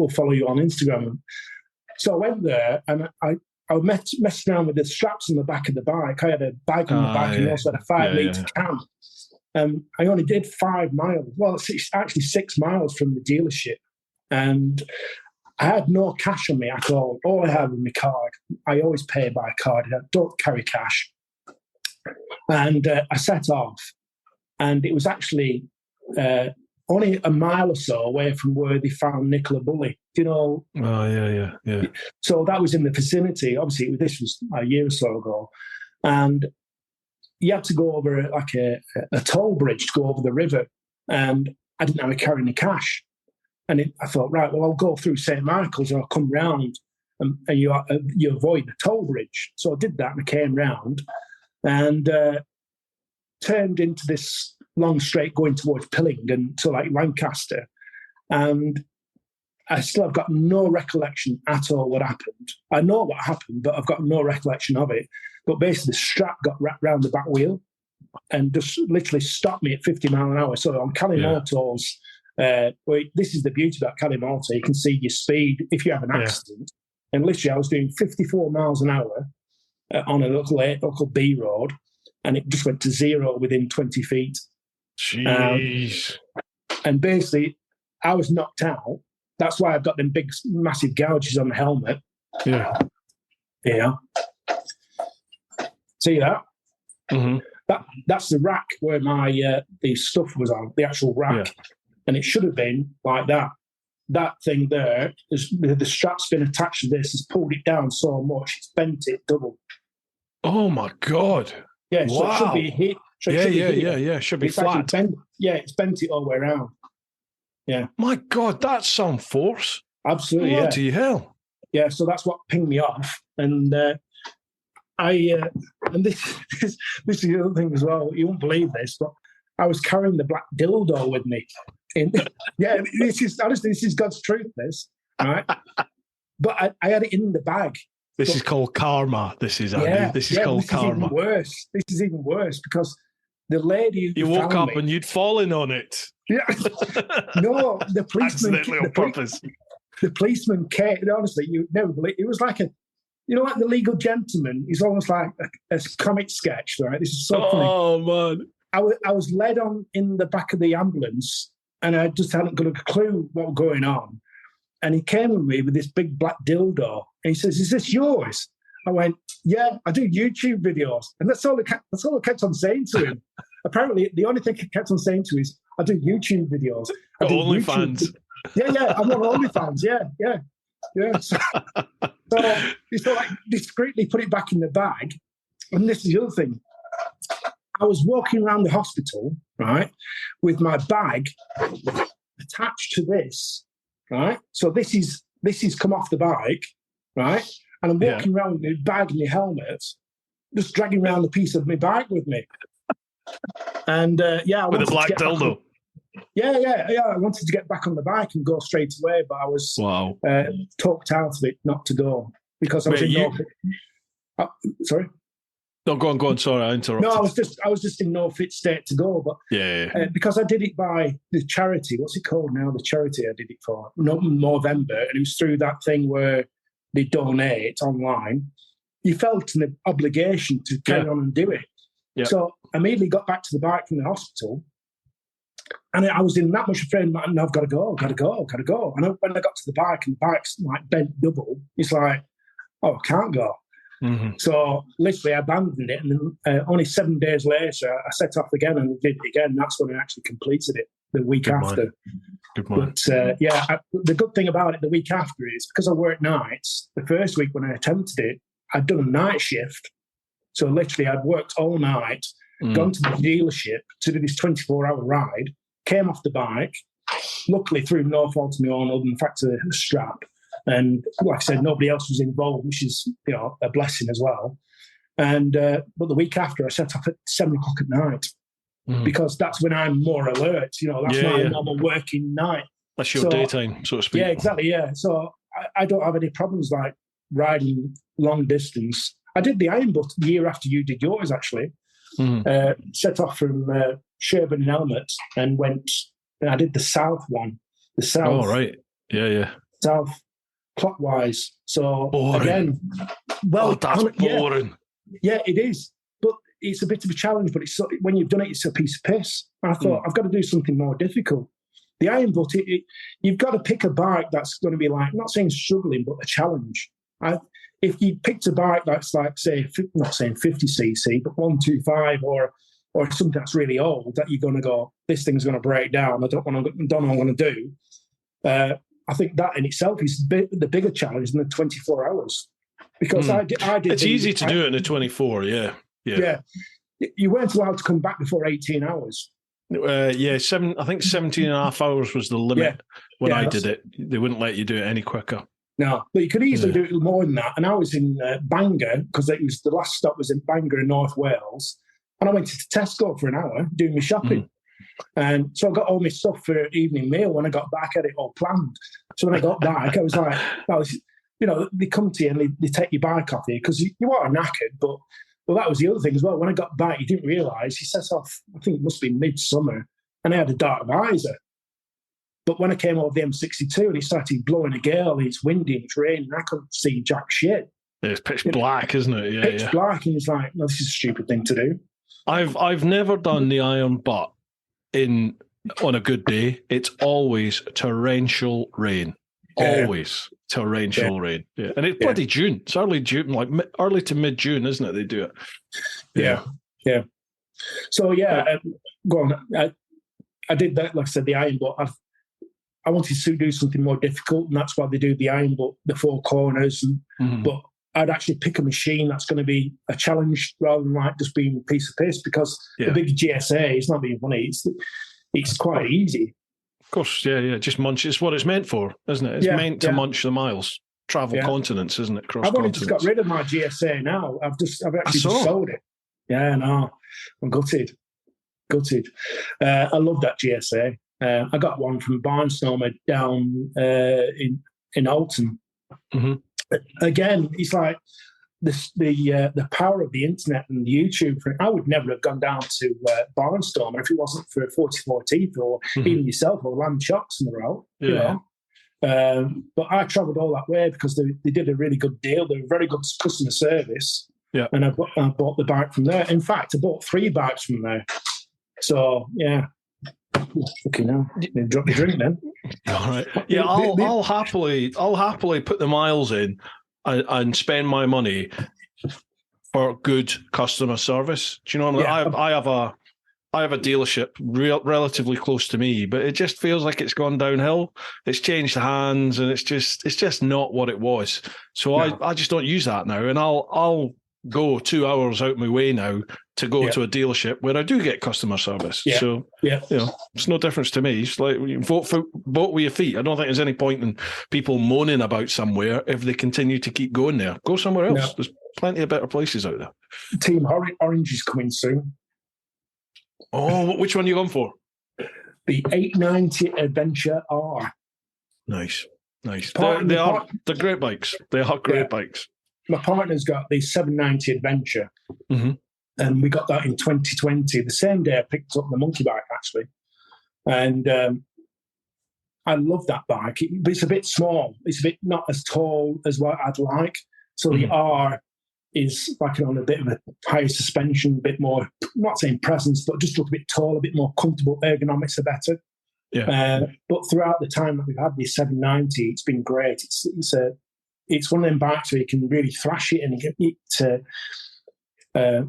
follow you on Instagram. So I went there, and I messed around with the straps on the back of the bike. I had a bike on the back and also had a 5-litre can. I only did 5 miles. Well, it's actually 6 miles from the dealership, and I had no cash on me at all. All I had was my card. I always pay by card. I don't carry cash. And I set off, and it was actually only a mile or so away from where they found Nicola Bulley. Do you know? Oh, yeah. So that was in the vicinity. Obviously, this was a year or so ago. And you had to go over like a toll bridge to go over the river. And I didn't have to carry any cash. And I thought, right, well, I'll go through St. Michael's and I'll come round and you avoid the toll bridge. So I did that and I came round and turned into this long straight going towards Pillingdon to like Lancaster. And I still have got no recollection at all what happened. I know what happened, but I've got no recollection of it. But basically the strap got wrapped around the back wheel and just literally stopped me at 50 mile an hour. So on Calimotos, this is the beauty about Calimoto. You can see your speed if you have an accident. And literally I was doing 54 miles an hour on a local B road, and it just went to zero within 20 feet. Jeez. And basically I was knocked out. That's why I've got them big, massive gouges on the helmet. Yeah. Yeah. See that? Mm-hmm. That's the rack where my the stuff was on, the actual rack. Yeah. And it should have been like that. That thing there, the strap's been attached to this, has pulled it down so much, it's bent it double. Oh, my God. Yeah, so it should be hit. So Yeah. Should be flat. It's bent it all the way around. Yeah. My God, that's some force. Absolutely, Bloody hell. Yeah, so that's what pinged me off. And and this is the other thing as well. You won't believe this, but I was carrying the black dildo with me. This is God's truth, this, right? But I had it in the bag. This is called karma. This is karma. This is even worse. This is even worse because the lady who you woke up and you'd fallen on it. Yeah. No, the policeman. Accidentally on purpose. The policeman came. Honestly, you never believe it was like like the Legal Gentleman. He's almost like a comic sketch, right? This is so funny. Oh man. I was led on in the back of the ambulance, and I just hadn't got a clue what was going on. And he came with me with this big black dildo, and he says, "Is this yours?" I went, "Yeah, I do YouTube videos," and that's all I kept on saying to him. Apparently, the only thing I kept on saying to him is, "I do YouTube videos." OnlyFans. Yeah, I'm on OnlyFans. Yeah. So he sort of like discreetly put it back in the bag, and this is the other thing. I was walking around the hospital, right, with my bag attached to this, right? So this is come off the bike, right? And I'm walking around with my bag and my helmet, just dragging around a piece of my bike with me. And with a black dildo. Yeah. I wanted to get back on the bike and go straight away, but I was talked out of it not to go because I was in Norfolk. Sorry. No, go on. Sorry, I interrupted. No, I was just in no fit state to go, but because I did it by the charity. What's it called now? The charity I did it for, November, and it was through that thing where they donate online. You felt an obligation to carry on and do it. Yeah. So I immediately got back to the bike from the hospital, and I was in that much afraid. And I've got to go. And when I got to the bike and the bike's like bent double, it's like, oh, I can't go. Mm-hmm. So literally I abandoned it, and then only 7 days later I set off again and did it again. That's when I actually completed it the week after. Good morning. But the good thing about it the week after is because I worked nights, the first week when I attempted it, I'd done a night shift. So literally I'd worked all night, gone to the dealership to do this 24-hour ride, came off the bike, luckily through no fault of my own other than the fact of the strap. And like I said, nobody else was involved, which is, a blessing as well. And but the week after, I set off at 7 o'clock at night because that's when I'm more alert. That's my normal working night. That's your daytime, so to speak. Yeah, exactly. Yeah. So I don't have any problems like riding long distance. I did the Iron Butt the year after you did yours, actually. Set off from Sherburn and Elmet and went. And I did the south one. The south. Oh right. Yeah. South. Clockwise. So boring. Again, that's boring. Yeah, it is. But it's a bit of a challenge. But it's when you've done it, it's a piece of piss. And I thought I've got to do something more difficult. The iron butt, you've got to pick a bike that's going to be like, not saying struggling, but a challenge. If you picked a bike that's like, say, not saying 50cc, but 125 or something that's really old, that you're going to go, this thing's going to break down, I don't know what I'm going to do. I think that in itself is the bigger challenge than the 24 hours. Because I did. It's easy to do it in the 24, yeah. You weren't allowed to come back before 18 hours. I think 17 and a half hours was the limit when I did it. They wouldn't let you do it any quicker. No, but you could easily do it more than that. And I was in Bangor, because it was the last stop was in Bangor in North Wales. And I went to Tesco for an hour doing my shopping. And so I got all my stuff for evening meal. When I got back, I had it all planned. So when I got back, I was like, they come to you and they take your bike off you because you are knackered. But that was the other thing as well. When I got back, you didn't realise he set off, I think it must be midsummer, and I had a dark visor. But when I came over the M62 and it started blowing a gale, it's windy, it's raining, I couldn't see jack shit. It's pitch black, isn't it? Yeah, pitch black, and it's like, no, this is a stupid thing to do. I've never done the iron butt on a good day. It's always torrential rain. Always torrential rain. Yeah. And it's bloody June. It's early June, like early to mid-June, isn't it? They do it. Yeah. So, go on. I did that, like I said, the iron butt. I wanted to do something more difficult, and that's why they do the iron butt, the four corners. But I'd actually pick a machine that's going to be a challenge rather than like just being a piece of piss, because the big GSA, it's not being funny, it's quite easy. Of course, just munch. It's what it's meant for, isn't it? It's meant to munch the miles, travel continents, isn't it? Cross I've only continents. just got rid of my GSA now. I've actually just sold it. Yeah, no, I'm gutted. I love that GSA. I got one from Barnstormer down in Alton. Again, it's like the power of the internet and YouTube. I would never have gone down to Barnstormer if it wasn't for 44 Teeth or even yourself or Lamb Chops in the road. You know? But I travelled all that way because they did a really good deal. They were very good customer service. Yeah, and I bought the bike from there. In fact, I bought 3 bikes from there. So fucking hell, drop the drink then. All right. Yeah, I'll happily put the miles in and spend my money for good customer service. Do you know what I mean? I have a dealership relatively close to me, but it just feels like it's gone downhill. It's changed hands, and it's just not what it was. So I just don't use that now, and I'll go 2 hours out my way now to go to a dealership where I do get customer service. Yeah. So it's no difference to me. It's like vote with your feet. I don't think there's any point in people moaning about somewhere if they continue to keep going there. Go somewhere else. No. There's plenty of better places out there. Team Orange is coming soon. Oh, which one are you going for? The 890 Adventure R. Nice. They're great bikes. They are great bikes. My partner's got the 790 Adventure, and we got that in 2020. The same day I picked up the monkey bike, actually. And I love that bike, but it's a bit small. It's a bit not as tall as what I'd like. So the R is like on a bit of a higher suspension, a bit more, I'm not saying presence, but just look a bit taller, a bit more comfortable. Ergonomics are better. Yeah. But throughout the time that we've had the 790, it's been great. It's one of them bikes where you can really thrash it, and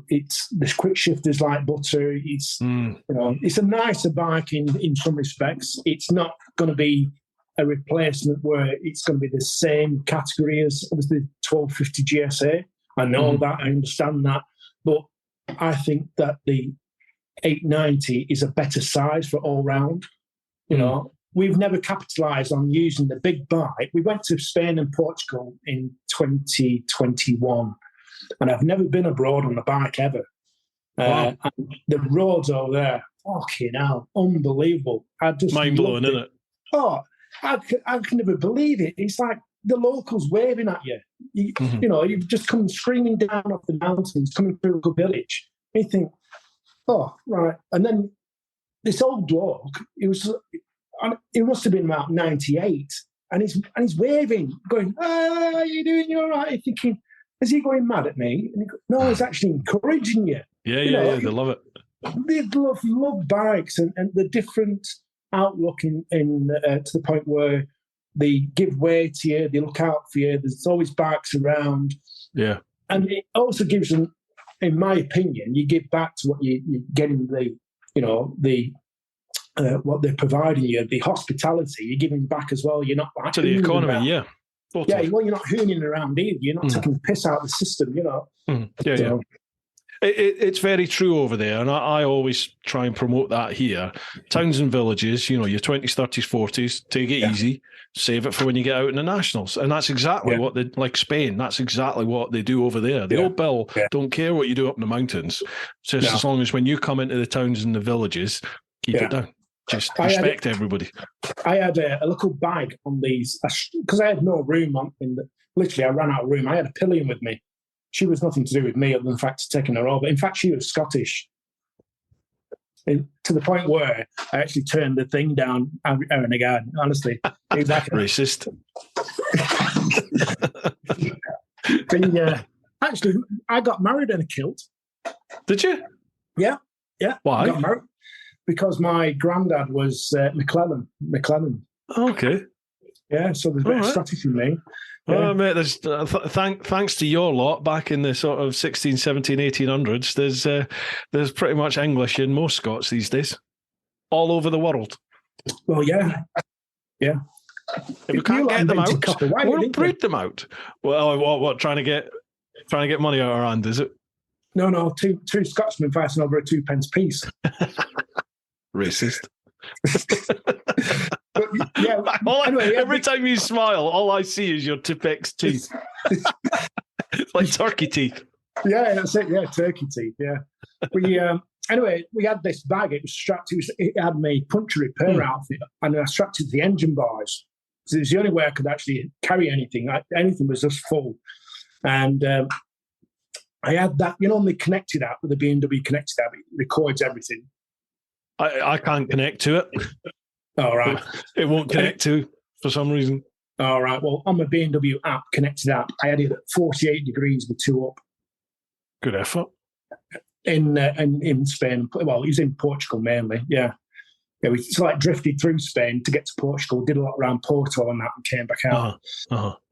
it's the quick shifters like butter. It's it's a nicer bike in some respects. It's not going to be a replacement where it's going to be the same category as the 1250 GSA. I know that, I understand that, but I think that the 890 is a better size for all round. You know, we've never capitalised on using the big bike. We went to Spain and Portugal in 2021, and I've never been abroad on the bike ever. Wow. And the roads over there, fucking hell, unbelievable. Mind-blowing, isn't it? Oh, I can never believe it. It's like the locals waving at you. You know, you've just come screaming down off the mountains, coming through a good village. And you think, oh, right. And then this old bloke, it must have been about 98, and he's waving, going, "Ah, how you doing? You all right?" You're thinking, is he going mad at me? And he goes, no, he's actually encouraging you. Yeah, they love it. They love bikes and the different outlook in to the point where they give way to you, they look out for you. There's always bikes around. Yeah. And it also gives them, in my opinion, you give back to what you're getting, what they're providing you, the hospitality, you're giving back as well. You're not like to the economy, around. yeah. Totally. Yeah, well, you're not hooning around either. You're not taking the piss out of the system, Yeah, so, yeah. It's very true over there, and I always try and promote that here. Towns and villages, your 20s, 30s, 40s, take it easy, save it for when you get out in the nationals. And that's exactly what they, like Spain, that's exactly what they do over there. The old Bill don't care what you do up in the mountains, just as long as when you come into the towns and the villages, keep it down. Just respect everybody. I had a little bag on these, because I had no room literally I ran out of room. I had a pillion with me. She was nothing to do with me other than the fact of taking her over. In fact, she was Scottish. To the point where I actually turned the thing down and again, honestly. Exactly. Racist. Actually, I got married in a kilt. Did you? Yeah. Why? I got married because my granddad was McClellan. Okay. Yeah, so there's a bit of Scottish in me. Oh, mate, there's thanks to your lot back in the sort of 16, 17, 1800s, there's pretty much English in most Scots these days, all over the world. Well, yeah. If we can't get them out, we'll breed them out. Well, what trying to get money out of our hand, is it? No, two Scotsmen fighting over a 2p piece. Racist. But, yeah. Anyway, every time you smile, all I see is your Tipex teeth. It's like turkey teeth. Yeah, that's it. Yeah, turkey teeth. Yeah. Anyway, we had this bag. It was strapped. It had my puncture repair outfit, and I strapped it to the engine bars. So it was the only way I could actually carry anything. Anything was just full, and I had that. On the connected app with the BMW connected app, it records everything. I can't connect to it. All right. It won't connect to for some reason. All right. Well, on my BMW app, connected app, I had it at 48 degrees with 2 up. Good effort. In Spain. Well, he was in Portugal mainly. Yeah. We drifted through Spain to get to Portugal, did a lot around Porto and that, and came back out.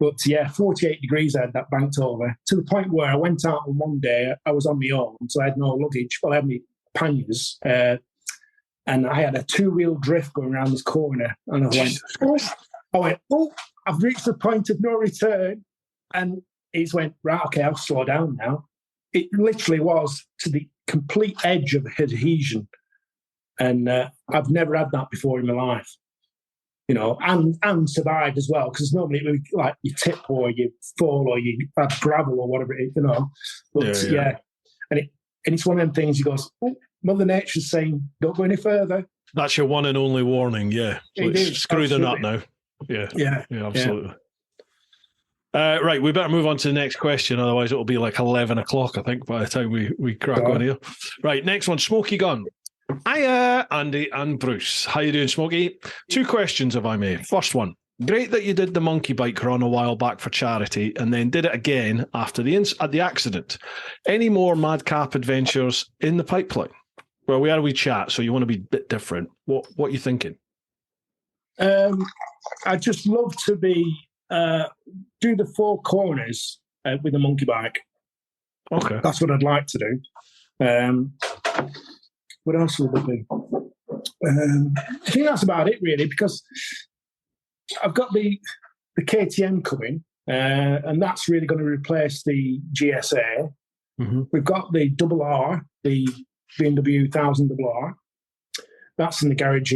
But 48 degrees I had that banked over, to the point where I went out on one day, I was on my own, so I had no luggage. Well, I had my panniers, and I had a 2-wheel drift going around this corner, and I went, I've reached the point of no return. And he went, right, okay, I'll slow down now. It literally was to the complete edge of adhesion. And I've never had that before in my life, and survived as well, because normally it would be like you tip or you fall or you have gravel or whatever it is, But and it's one of them things. He goes, Mother Nature's saying, don't go any further. That's your one and only warning, yeah. Screw the nut now. Yeah, absolutely. Yeah. Right, we better move on to the next question, otherwise it'll be like 11 o'clock, I think, by the time we crack on here. Right, next one, Smoky Gun. Hiya, Andy and Bruce. How you doing, Smoky? 2 questions, if I may. First one, great that you did the monkey bike run a while back for charity and then did it again after the accident. Any more madcap adventures in the pipeline? Well, we had a wee chat, so you want to be a bit different. What are you thinking? I just love to do the 4 corners with a monkey bike. Okay. That's what I'd like to do. What else would it be? I think that's about it, really, because I've got the KTM coming, and that's really going to replace the GSA. Mm-hmm. We've got the RR, the BMW 1000RR. That's in the garage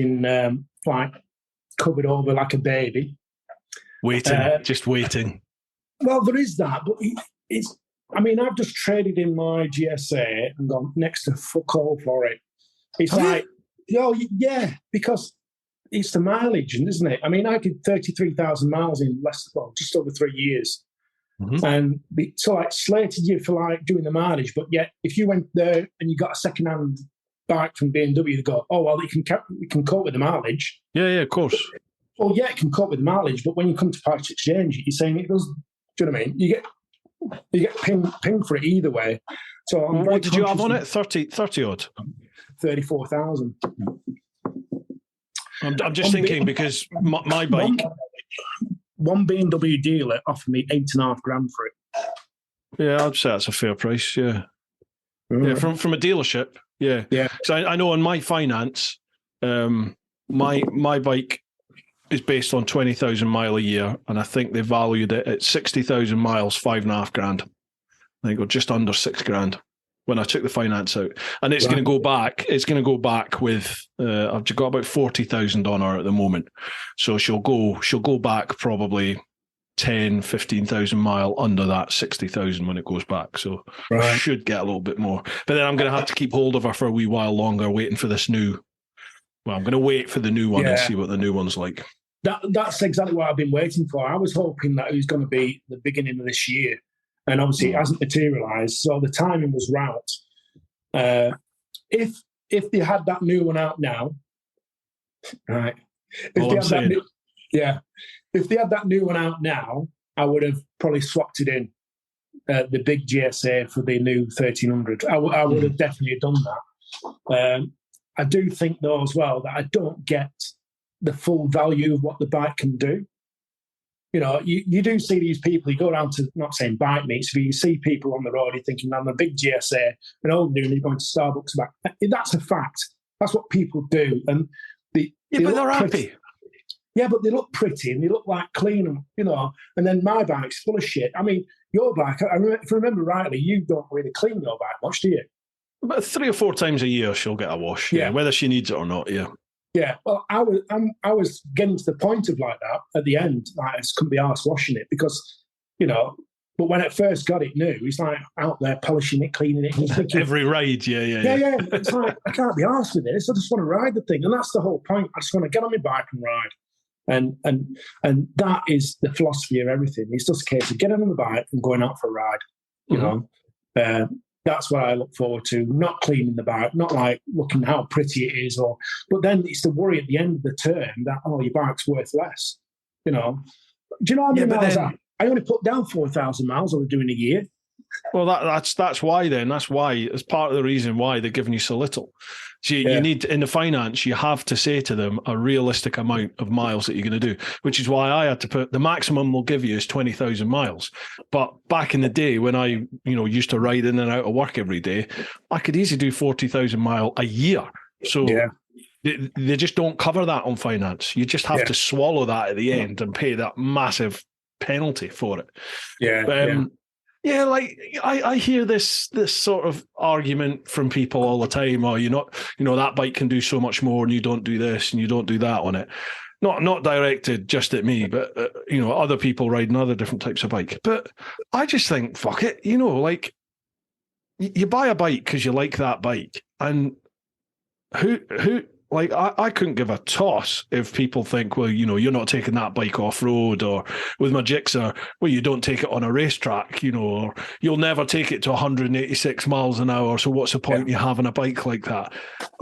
covered over like a baby. Just waiting. Well, there is that, but I've just traded in my GSA and gone next to fuck all for it. It's because it's the mileage, isn't it? I did 33,000 miles in just over 3 years. Mm-hmm. And so slated you for doing the mileage, but yet if you went there and you got a second-hand bike from BMW, they go, oh, well, it can cope with the mileage. Yeah, of course. Well, yeah, it can cope with the mileage, but when you come to part exchange, you're saying it does. Do you know what I mean? You get ping for it either way. So what did you have on it? 30 odd. 34,000. I'm just thinking because my bike. One B&W dealer offered me $8,500 for it. Yeah, I'd say that's a fair price. Yeah, Mm. yeah, from a dealership. Yeah, yeah. So I know on my finance, my bike is based on 20,000 mile a year, and I think they valued it at 60,000 miles, $5,500. I think, or just under $6,000 when I took the finance out, and it's going to go back. It's going to go back with. I've got about 40,000 on her at the moment, so she'll go back probably 10, 15,000 mile under that 60,000 when it goes back. So I should get a little bit more, but then I'm going to have to keep hold of her for a wee while longer, waiting for this new. Well, I'm going to wait for the new one and see what the new one's like. That's exactly what I've been waiting for. I was hoping that it was going to be the beginning of this year. And obviously it hasn't materialised, so the timing was right. If they had that new one out now, right? If they had that new one out now, I would have probably swapped it in the big GSA for the new 1300. I would have definitely done that. I do think though as well that I don't get the full value of what the bike can do. You know, you do see these people, you go around to, not saying bike meets, but you see people on the road, you're thinking, I'm a big GSA, and all they're doing is going to Starbucks back. That's a fact. That's what people do. And but they're happy. Yeah, but they look pretty and they look like clean, you know, and then my bike's full of shit. I mean, your bike, if I remember rightly, you don't really clean your bike much, do you? About 3 or 4 times a year she'll get a wash, whether she needs it or not, Yeah, well, I was getting to the point of like that at the end. Like, I just couldn't be arsed washing it because, you know, but when it first got it new, he's like out there polishing it, cleaning it. And thinking, every ride, yeah. It's like, I can't be arsed with this. I just want to ride the thing. And that's the whole point. I just want to get on my bike and ride. And that is the philosophy of everything. It's just a case of getting on the bike and going out for a ride, you know. That's what I look forward to, not cleaning the bike, not like looking how pretty it is, but then it's the worry at the end of the term that, your bike's worth less, you know. Do you know how many miles I only put down 4,000 miles I was doing a year? Well, that's why then. That's why. It's part of the reason why they're giving you so little. So you need, in the finance, you have to say to them a realistic amount of miles that you're going to do, which is why I had to put the maximum they'll give you is 20,000 miles. But back in the day when I, used to ride in and out of work every day, I could easily do 40,000 mile a year. So they just don't cover that on finance. You just have to swallow that at the end and pay that massive penalty for it. Yeah, like I hear this sort of argument from people all the time. Oh, you're not, that bike can do so much more, and you don't do this and you don't do that on it. Not directed just at me, but other people riding other different types of bike. But I just think, fuck it, like you buy a bike because you like that bike, and who. Like, I couldn't give a toss if people think, well, you're not taking that bike off-road, or with my Gixxer, well, you don't take it on a racetrack, or you'll never take it to 186 miles an hour, so what's the point in you having a bike like that?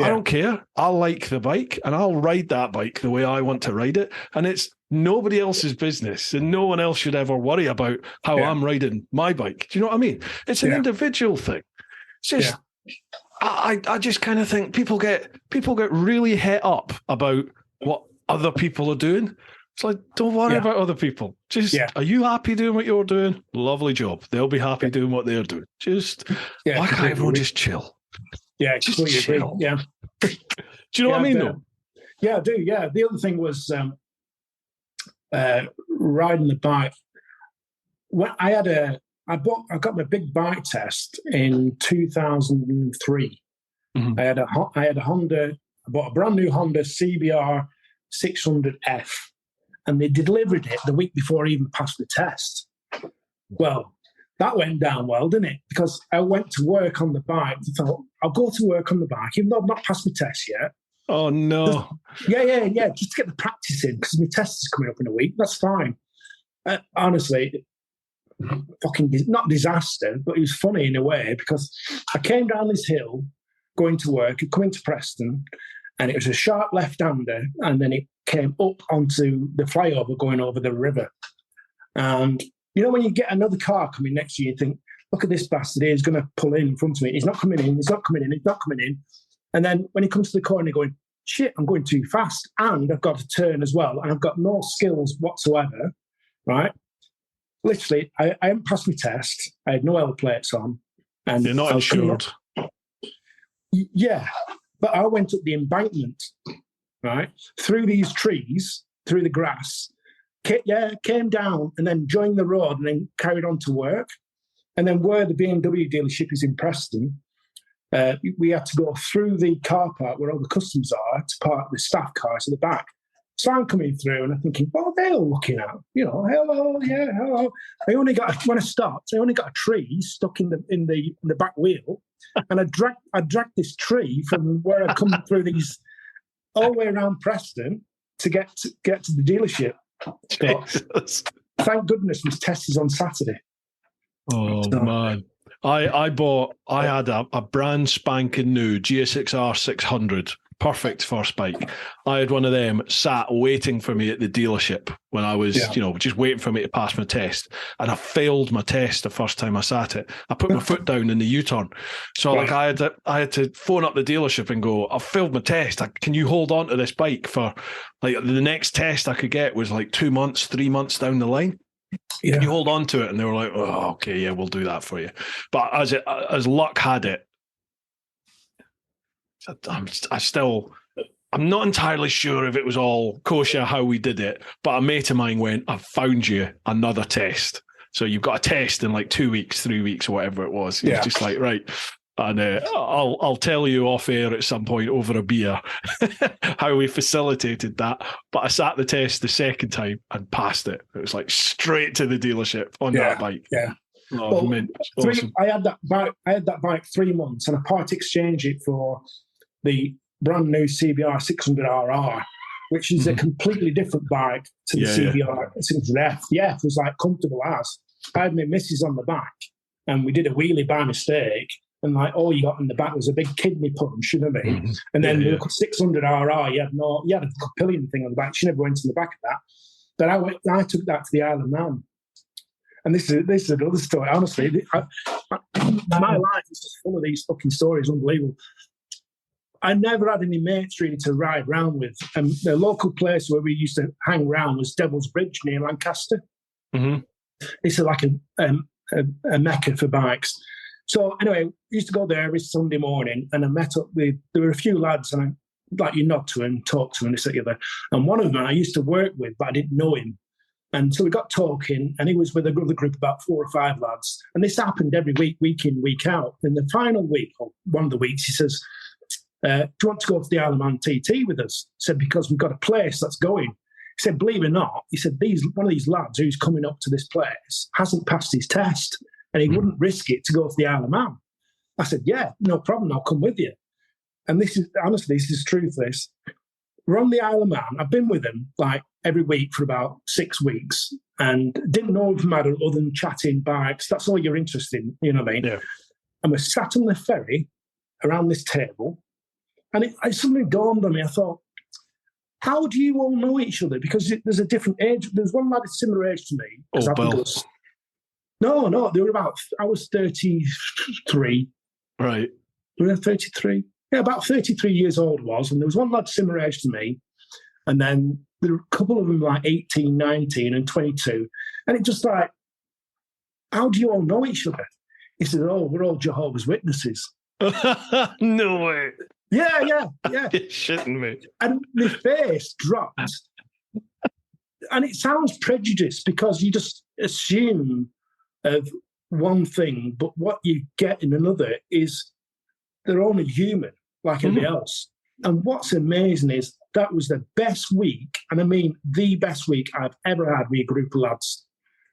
I don't care. I'll like the bike, and I'll ride that bike the way I want to ride it, and it's nobody else's business, and no one else should ever worry about how I'm riding my bike. Do you know what I mean? It's an individual thing. It's just... I just kind of think people get really het up about what other people are doing. It's like, don't worry about other people. Just, are you happy doing what you're doing? Lovely job. They'll be happy doing what they're doing. Just, why can't everyone just chill? Yeah, just chill. Agree. Yeah. Do you know what I mean, though? Yeah, I do. Yeah. The other thing was riding the bike. When I got my big bike test in 2003. I had a Honda. I bought a brand new Honda CBR 600F, and they delivered it the week before I even passed the test. Well, that went down well, didn't it? Because I went to work on the bike. I thought, I'll go to work on the bike, even though I've not passed my test yet. Oh no! Just to get the practice in, because my test is coming up in a week. That's fine. Honestly. Fucking not disaster, but it was funny in a way, because I came down this hill going to work, coming to Preston, and it was a sharp left-hander, and then it came up onto the flyover going over the river. And when you get another car coming next to you, you think, look at this bastard here, he's going to pull in front of me. He's not coming in, he's not coming in, he's not coming in. And then when he comes to the corner, going, shit, I'm going too fast, and I've got to turn as well, and I've got no skills whatsoever, right? Literally, I hadn't passed my test. I had no L plates on. And you're not insured. Yeah, but I went up the embankment, right, through these trees, through the grass, came down and then joined the road and then carried on to work. And then where the BMW dealership is in Preston, we had to go through the car park where all the customers are to park the staff cars at the back. So I'm coming through and I'm thinking, what are they all looking at? You know, hello, yeah, hello. When I stopped, I only got a tree stuck in the back wheel, and I dragged this tree from where I come through these all the way around Preston to get to the dealership. But thank goodness this test is on Saturday. Oh man. I had a brand spanking new GSX-R 600, perfect first bike. I had one of them sat waiting for me at the dealership when I was, just waiting for me to pass my test. And I failed my test the first time I sat it. I put my foot down in the U-turn. So like I had to phone up the dealership and go, I've failed my test. Can you hold on to this bike for like the next test I could get was like 2 months, 3 months down the line. Yeah. Can you hold on to it? And they were like, oh, okay, yeah, we'll do that for you. But as luck had it, I'm not entirely sure if it was all kosher how we did it, but a mate of mine went, I've found you another test. So you've got a test in like 2 weeks, 3 weeks, whatever it was. He was just like, right. And I'll tell you off air at some point over a beer how we facilitated that. But I sat the test the second time and passed it. It was like straight to the dealership on that bike. Yeah. Oh, man, awesome. I had that bike 3 months, and I part exchanged it for the brand new CBR 600RR, which is a completely different bike to the CBR 600F. The F was like comfortable as. I had my missus on the back, and we did a wheelie by mistake. And like all you got in the back was a big kidney punch, you know what I mean? And then the 600RR, you had a pillion thing on the back. She never went in the back of that. But I took that to the Isle of Man. And this is another story. Honestly, my life is just full of these fucking stories. Unbelievable. I never had any mates really to ride round with. And the local place where we used to hang around was Devil's Bridge near Lancaster. Mm-hmm. It's like a mecca for bikes. So anyway, we used to go there every Sunday morning, and I met up with, there were a few lads, and you nod to and talk to and this, that, the other. And one of them I used to work with, but I didn't know him. And so we got talking, and he was with another group, about 4 or 5 lads. And this happened every week in, week out. In the final week, or one of the weeks, he says, do you want to go to the Isle of Man TT with us? I said, because we've got a place that's going. He said, believe it or not, he said, one of these lads who's coming up to this place hasn't passed his test, and he wouldn't risk it to go to the Isle of Man. I said, yeah, no problem, I'll come with you. And this is, honestly, this is truth, this. We're on the Isle of Man. I've been with him like every week for about 6 weeks, and didn't know him other than chatting bikes. That's all you're interested in, you know what I mean? Yeah. And we're sat on the ferry around this table, and it suddenly dawned on me. I thought, how do you all know each other? Because there's a different age. There's one lad that's similar age to me. Oh, Bill. No, they were about, I was 33. Right. We were 33. Yeah, about 33 years old was, and there was one lad similar age to me, and then there were a couple of them like 18, 19 and 22. And it just like, how do you all know each other? He said, oh, we're all Jehovah's Witnesses. No way. Yeah. You're shitting me. And my face dropped. And it sounds prejudiced because you just assume of one thing, but what you get in another is they're only human like everybody else. And what's amazing is that was the best week, and I mean the best week I've ever had with a group of lads.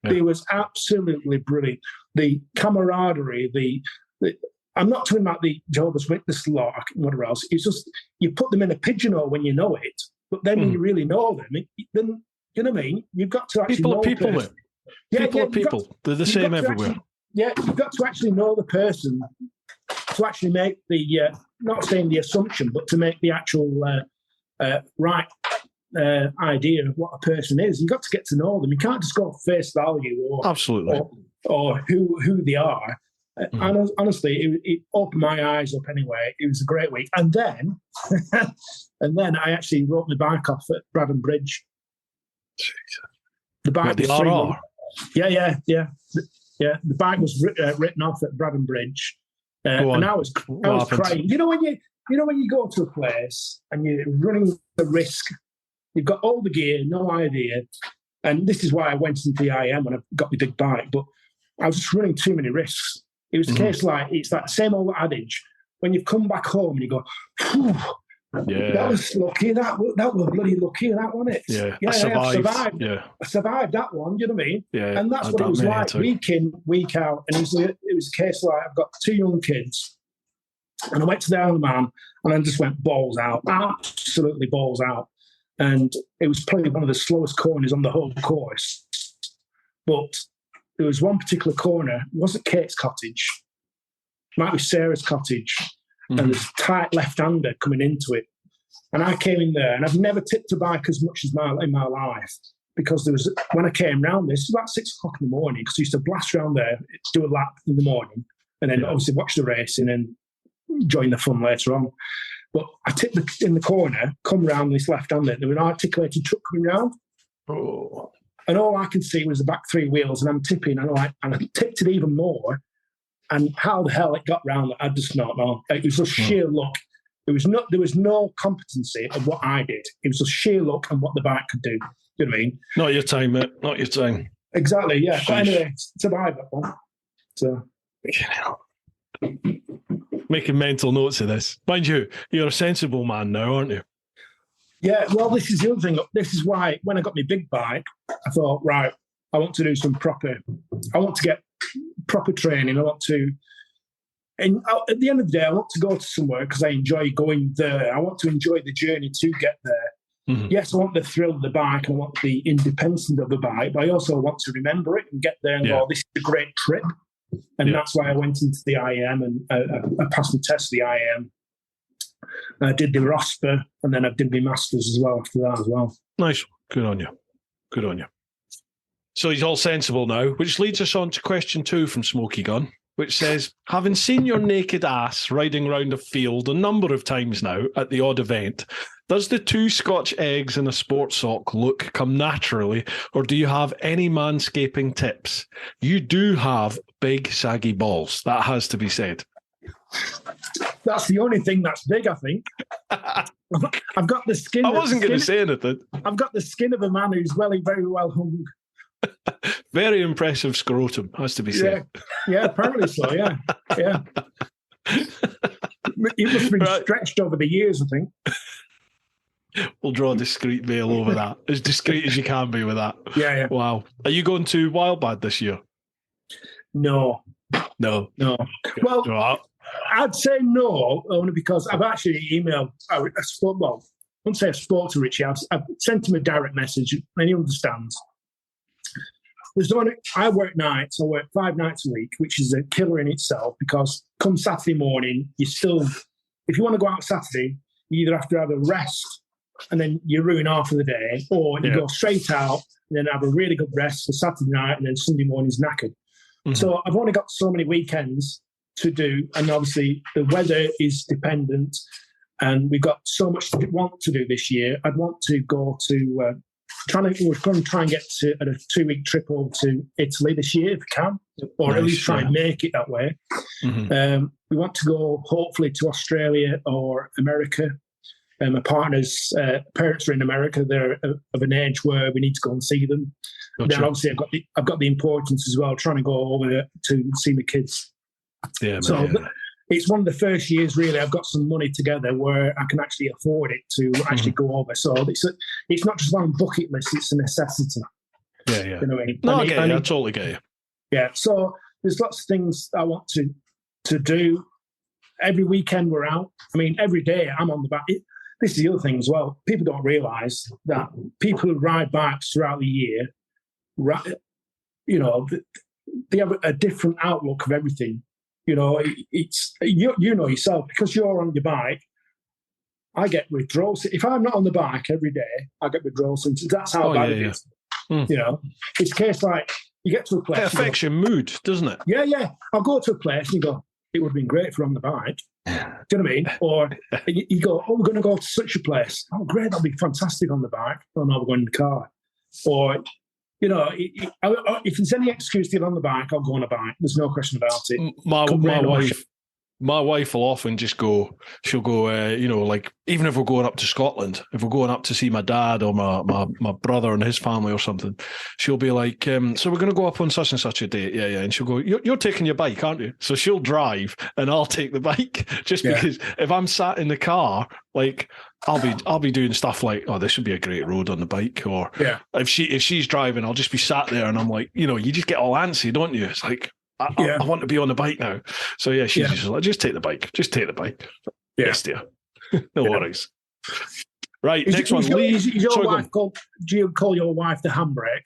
Yeah. It was absolutely brilliant. The camaraderie, I'm not talking about the Jehovah's Witness lot and whatever else. It's just you put them in a pigeonhole when you know it, but then when you really know them, then you know what I mean. You've got to actually know people. People are people. They're the same everywhere. You've got to actually know the person to actually make the not saying the assumption, but to make the actual right idea of what a person is. You've got to get to know them. You can't just go face value or absolutely or who they are. And honestly, it opened my eyes up anyway. It was a great week. And then And then I actually wrote my bike off at Bradham Bridge. The bike the RR? Yeah. The bike was written off at Bradham Bridge. And I was crying. You know when you go to a place and you're running the risk, you've got all the gear, no idea. And this is why I went into the IM when I got my big bike, but I was just running too many risks. It was the case like, it's that same old adage. When you've come back home and you go, that was lucky, that was bloody lucky, that wasn't it? Yeah, I survived. Yeah. I survived that one, you know what I mean? Yeah, and that's what it was like, week in, week out. And it was a case like, I've got 2 young kids, and I went to the Isle of Man, and I just went balls out, absolutely balls out. And it was probably one of the slowest corners on the whole course. But there was one particular corner, it wasn't Kate's cottage, it might be Sarah's cottage, and there's a tight left-hander coming into it. And I came in there, and I've never tipped a bike as much as in my life, because when I came round this, it was about 6 o'clock in the morning, because I used to blast around there, do a lap in the morning, and then obviously watch the racing and join the fun later on. But I tipped in the corner, come round this left-hander, there was an articulated truck coming round. Oh. And all I can see was the back 3 wheels, and I'm tipping, and I tipped it even more. And how the hell it got round, I just don't know. It was just sheer luck. There was no competency of what I did. It was just sheer luck and what the bike could do. You know what I mean? Not your time, mate. Not your time. Exactly, yeah. But anyway, survived that one. So. Making mental notes of this. Mind you, you're a sensible man now, aren't you? Yeah, well, this is the other thing. This is why when I got my big bike, I thought, right, I want to do I want to get proper training. And at the end of the day, I want to go to somewhere because I enjoy going there. I want to enjoy the journey to get there. Mm-hmm. Yes, I want the thrill of the bike. I want the independence of the bike, but I also want to remember it and get there and go, this is a great trip. And that's why I went into the IM and I passed the test of the IM. I did the ROSPA, and then I did my Masters as well after that as well. Nice. Good on you. Good on you. So he's all sensible now, which leads us on to question 2 from Smoky Gun, which says, having seen your naked ass riding round a field a number of times now at the odd event, does the 2 Scotch eggs in a sports sock look come naturally, or do you have any manscaping tips? You do have big, saggy balls. That has to be said. That's the only thing that's big, I think. I've got the skin. I wasn't going to say anything. I've got the skin of a man who's very well hung. Very impressive scrotum, has to be said. Yeah, apparently so, yeah. It must have been stretched over the years, I think. We'll draw a discreet veil over that. As discreet as you can be with that. Yeah. Wow. Are you going to Wildbad this year? No. Well, I'd say no, only because I've actually emailed, I wouldn't say I spoke to Richie, I've sent him a direct message, and he understands. I work nights, I work 5 nights a week, which is a killer in itself, because come Saturday morning, if you want to go out Saturday, you either have to have a rest and then you ruin half of the day, or you go straight out and then have a really good rest for Saturday night, and then Sunday morning's knackered. Mm-hmm. So I've only got so many weekends to do, and obviously the weather is dependent, and we've got so much to want to do this year. I'd want to go to we're going to try and get to a 2-week trip over to Italy this year if we can, or at least try and make it that way. Mm-hmm. We want to go hopefully to Australia or America. My partner's parents are in America. They're of an age where we need to go and see them. Gotcha. Then obviously I've got the importance as well, trying to go over there to see my kids. It's one of the first years really I've got some money together where I can actually afford it to actually go over. So it's not just one bucket list; it's a necessity. Yeah. You know what I mean? No, I totally get you. Yeah. So there's lots of things I want to do. Every weekend we're out. I mean, every day I'm on the bike. This is the other thing as well. People don't realise that people who ride bikes throughout the year, they have a different outlook of everything. You know, it's you know yourself, because you're on your bike. I get withdrawal. If I'm not on the bike every day, I get withdrawal symptoms. That's how bad it is. Mm. You know, it's a case like you get to a place. It affects your mood, doesn't it? Yeah. I'll go to a place and you go, it would have been great if we're on the bike. Do you know what I mean? Or you go, oh, we're going to go to such a place. Oh, great, that'll be fantastic on the bike. Oh, no, we're going in the car. Or, you know, if there's any excuse to get on the bike, I'll go on a bike. There's no question about it. My wife will often just go, she'll go, you know, like, even if we're going up to Scotland, if we're going up to see my dad or my brother and his family or something, she'll be like, so we're going to go up on such and such a date. Yeah, yeah. And she'll go, you're taking your bike, aren't you? So she'll drive and I'll take the bike just because if I'm sat in the car, like, I'll be doing stuff like, oh, this would be a great road on the bike. Or if she's driving, I'll just be sat there and I'm like, you know, you just get all antsy, don't you? It's like, I want to be on the bike now. So she's just like, just take the bike. Just take the bike. Yes, dear. No worries. Right, next one. Lee. Do you call your wife the handbrake?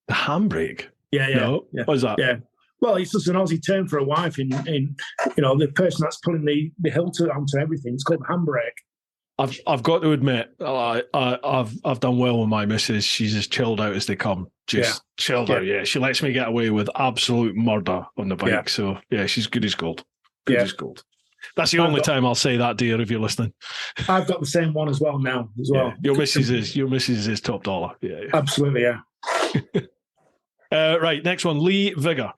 The handbrake? Yeah. No. Yeah. What is that? Yeah. Well, it's just an Aussie term for a wife in you know, the person that's pulling the hilt onto everything. It's called the handbrake. I've got to admit, I've done well with my missus. She's as chilled out as they come. Just chilled out. Yeah, she lets me get away with absolute murder on the bike. Yeah. So she's good as gold. Good as gold. That's the only time I'll say that, dear, if you're listening. I've got the same one as well now. Yeah. Your missus is top dollar. Yeah. Absolutely. Yeah. Right. Next one. Lee Vigor.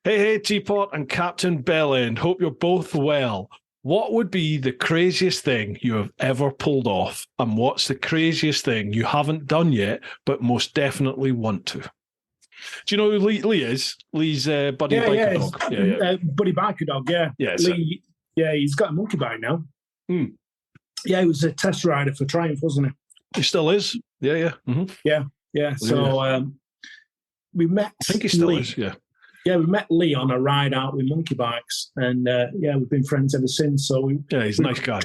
Hey, Teapot and Captain Bellend. Hope you're both well. What would be the craziest thing you have ever pulled off? And what's the craziest thing you haven't done yet, but most definitely want to? Do you know who Lee is? Lee's buddy biker dog. Yeah. Buddy biker dog, yeah. Yeah, Lee, he's got a monkey bike now. Yeah, he was a test rider for Triumph, wasn't he? He still is. Yeah. Mm-hmm. Yeah. So we met. I think he still is, yeah. Yeah, we met Lee on a ride out with monkey bikes, and we've been friends ever since. So he's a nice guy.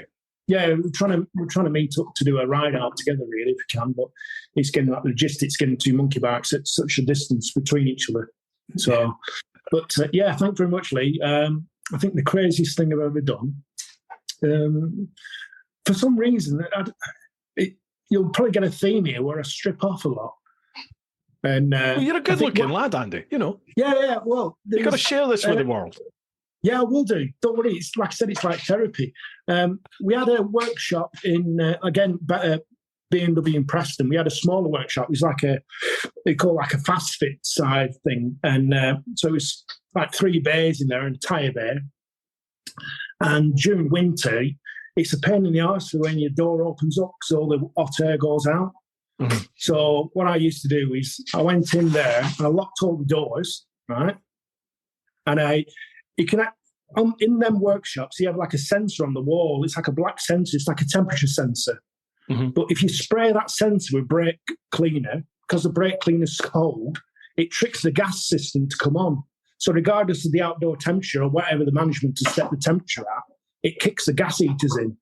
Yeah, we're trying to meet up to do a ride out together, really, if we can. But it's getting that logistics, getting two monkey bikes at such a distance between each other. So, but thanks very much, Lee. I think the craziest thing I've ever done. For some reason, you'll probably get a theme here where I strip off a lot. And you're a good-looking lad, Andy. You know. Yeah. Well, you've got to share this with the world. Yeah, I will do. Don't worry. It's like I said, it's like therapy. We had a workshop in BMW in Preston. We had a smaller workshop. It was like they call like a fast fit side thing, and so it was like 3 bays in there and a tyre bay. And during winter, it's a pain in the arse when your door opens up because all the hot air goes out. Mm-hmm. So what I used to do is I went in there and I locked all the doors, right? And you can in them workshops you have like a sensor on the wall. It's like a black sensor. It's like a temperature sensor. Mm-hmm. But if you spray that sensor with brake cleaner, because the brake cleaner's cold, it tricks the gas system to come on. So regardless of the outdoor temperature or whatever the management has set the temperature at, it kicks the gas heaters in.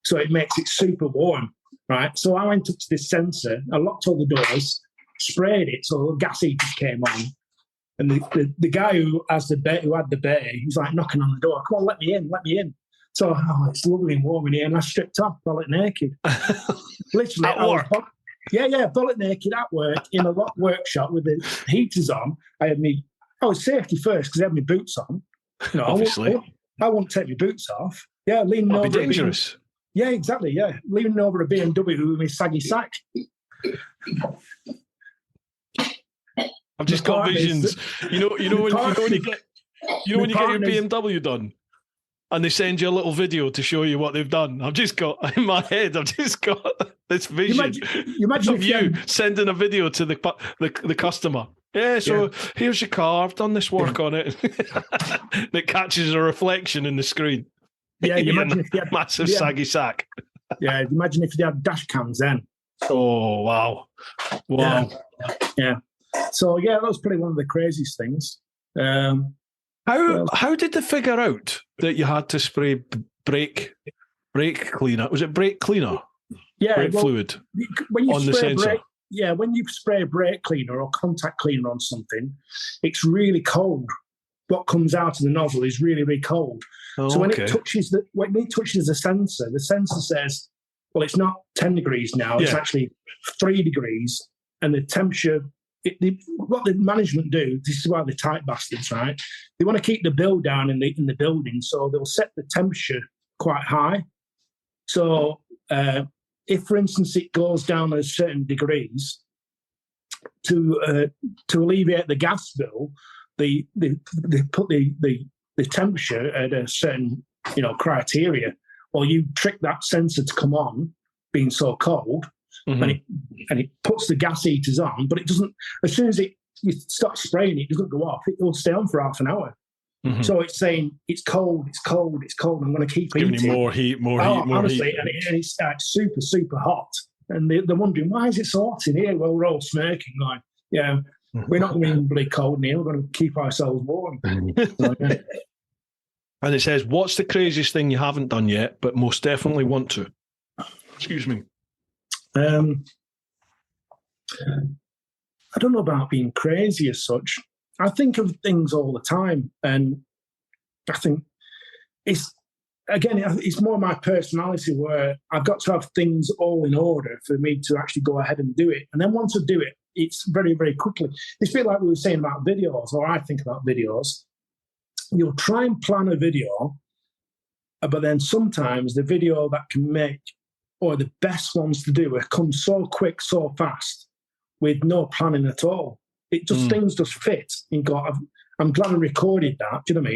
So it makes it super warm. Right, so I went up to this sensor, I locked all the doors, sprayed it, so the gas heaters came on, and the guy who had the bay, he's like knocking on the door, come on, let me in. So it's lovely and warm in here, and I stripped off, bullet naked. Literally, at work. Bullet naked at work in a locked workshop with the heaters on. I was safety first because I had my boots on. No, obviously, I won't take my boots off. Yeah, leaning over. That'd be dangerous. Yeah, exactly. Yeah, leaning over a BMW with my saggy sack. I've just got visions. You know when you get your BMW done, and they send you a little video to show you what they've done. I've just got in my head. I've just got this vision. You imagine of you sending a video to the customer. Yeah, so here's your car. I've done this work on it. That catches a reflection in the screen. Yeah, imagine if you had massive saggy sack. Yeah, imagine if you had dash cams then. Oh wow! Yeah. So that was probably one of the craziest things. How did they figure out that you had to spray brake cleaner? Was it brake cleaner? Yeah, brake fluid when you on the sensor. When you spray brake cleaner or contact cleaner on something, it's really cold. What comes out of the nozzle is really, really cold. So when it touches the sensor says, well, it's not 10 degrees now, it's actually 3 degrees, and the temperature what the management do, this is why they're tight bastards, right? They want to keep the bill down in the building, so they'll set the temperature quite high. So if, for instance, it goes down a certain degrees, to alleviate the gas bill, they put the temperature at a certain criteria, or you trick that sensor to come on being so cold, and it puts the gas heaters on, but it doesn't. As soon as you start spraying, it doesn't go off. It will stay on for half an hour. So it's saying it's cold. I'm going to keep giving heating. you more heat, honestly, heat. And it's super, super hot. And they're wondering, why is it so hot in here? Well, we're all smirking like, yeah, we're not going to be bloody cold in here. We're going to keep ourselves warm. So, yeah. And it says, what's the craziest thing you haven't done yet, but most definitely want to? Excuse me. I don't know about being crazy as such. I think of things all the time, and I think it's more my personality where I've got to have things all in order for me to actually go ahead and do it. And then once I do it, it's very, very quickly. It's a bit like we were saying about videos, or I think about videos. You'll try and plan a video, but then sometimes the video that can make, or the best ones to do, come so quick, so fast, with no planning at all. It just things just fit. You go, I'm glad I recorded that. Do you know what I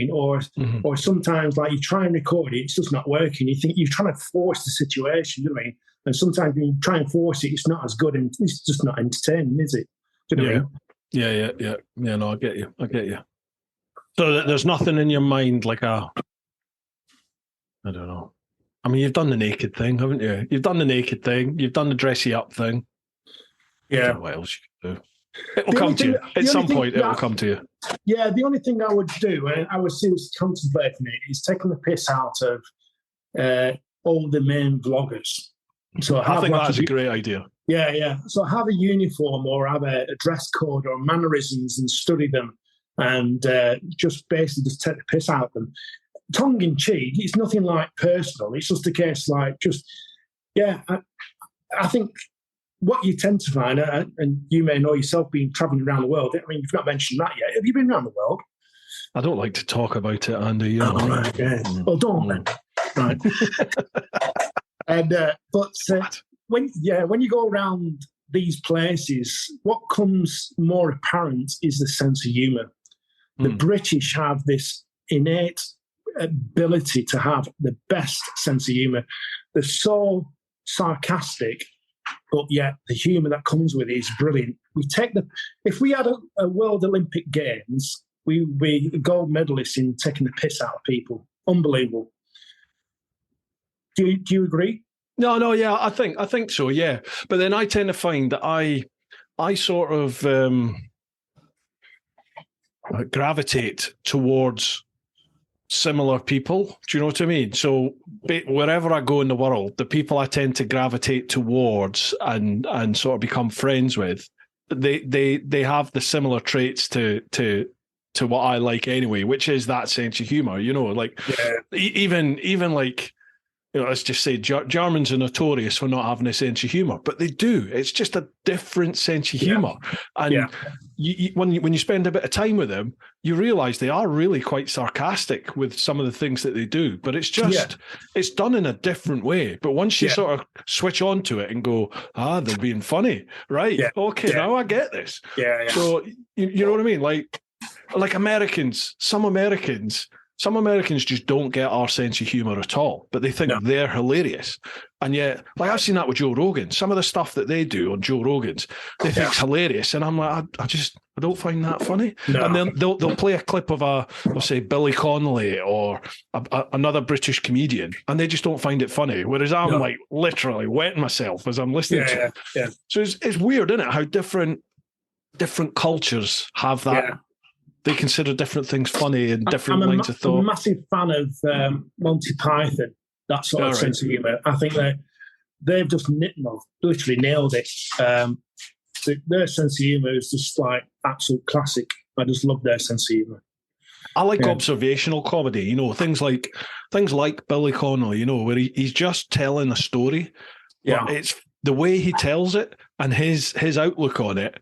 mean? Or sometimes like you try and record it, it's just not working. You think you're trying to force the situation. Do you know what I mean? And sometimes when you try and force it, it's not as good, and it's just not entertaining, is it? Do you know what I mean? Yeah. No, I get you. So there's nothing in your mind like I don't know. I mean, you've done the naked thing, haven't you? You've done the naked thing. You've done the dressy up thing. Yeah. I don't know what else you can do. It will come to you. At some point, it will come to you. Yeah, the only thing I would do, and I was seriously contemplating it, is taking the piss out of all the main vloggers. So I think that's a great idea. Yeah. So have a uniform, or have a dress code, or mannerisms, and study them, and just basically just take the piss out of them. Tongue in cheek, it's nothing like personal. It's just a case like I think what you tend to find, and you may know yourself being travelling around the world. I mean, you've not mentioned that yet. Have you been around the world? I don't like to talk about it, Andy. Right, yeah. Well, don't then. Right. And when you go around these places, what comes more apparent is the sense of humour. The British have this innate ability to have the best sense of humour. They're so sarcastic, but yet the humour that comes with it is brilliant. If we had a World Olympic Games, we'd be gold medalists in taking the piss out of people. Unbelievable. Do you agree? No, yeah, I think so, yeah. But then I tend to find that I sort of gravitate towards similar people. Do you know what I mean? So wherever I go in the world, the people I tend to gravitate towards and sort of become friends with, they have the similar traits to what I like anyway, which is that sense of humor. Even like, let's just say Germans are notorious for not having a sense of humor, but they do. It's just a different sense of humor. And when you spend a bit of time with them, you realize they are really quite sarcastic with some of the things that they do, but it's just, it's done in a different way. But once you sort of switch on to it and go, they're being funny, right? Yeah. Okay, now I get this. Yeah. So, you know what I mean? Like Americans, some Americans just don't get our sense of humour at all, but they think they're hilarious. And yet, like I've seen that with Joe Rogan. Some of the stuff that they do on Joe Rogan's, they think's hilarious. And I'm like, I don't find that funny. No. And then they'll play a clip of say, Billy Connolly or another British comedian, and they just don't find it funny. Whereas I'm like literally wetting myself as I'm listening to it. Yeah. So it's weird, isn't it? How different cultures have that. Yeah. They consider different things funny and different lines of thought. I'm a massive fan of Monty Python, that sort of sense of humour. I think they've just literally nailed it. Their sense of humour is just like absolute classic. I just love their sense of humour. I like observational comedy, things like Billy Connolly, where he's just telling a story. Yeah, it's the way he tells it and his outlook on it.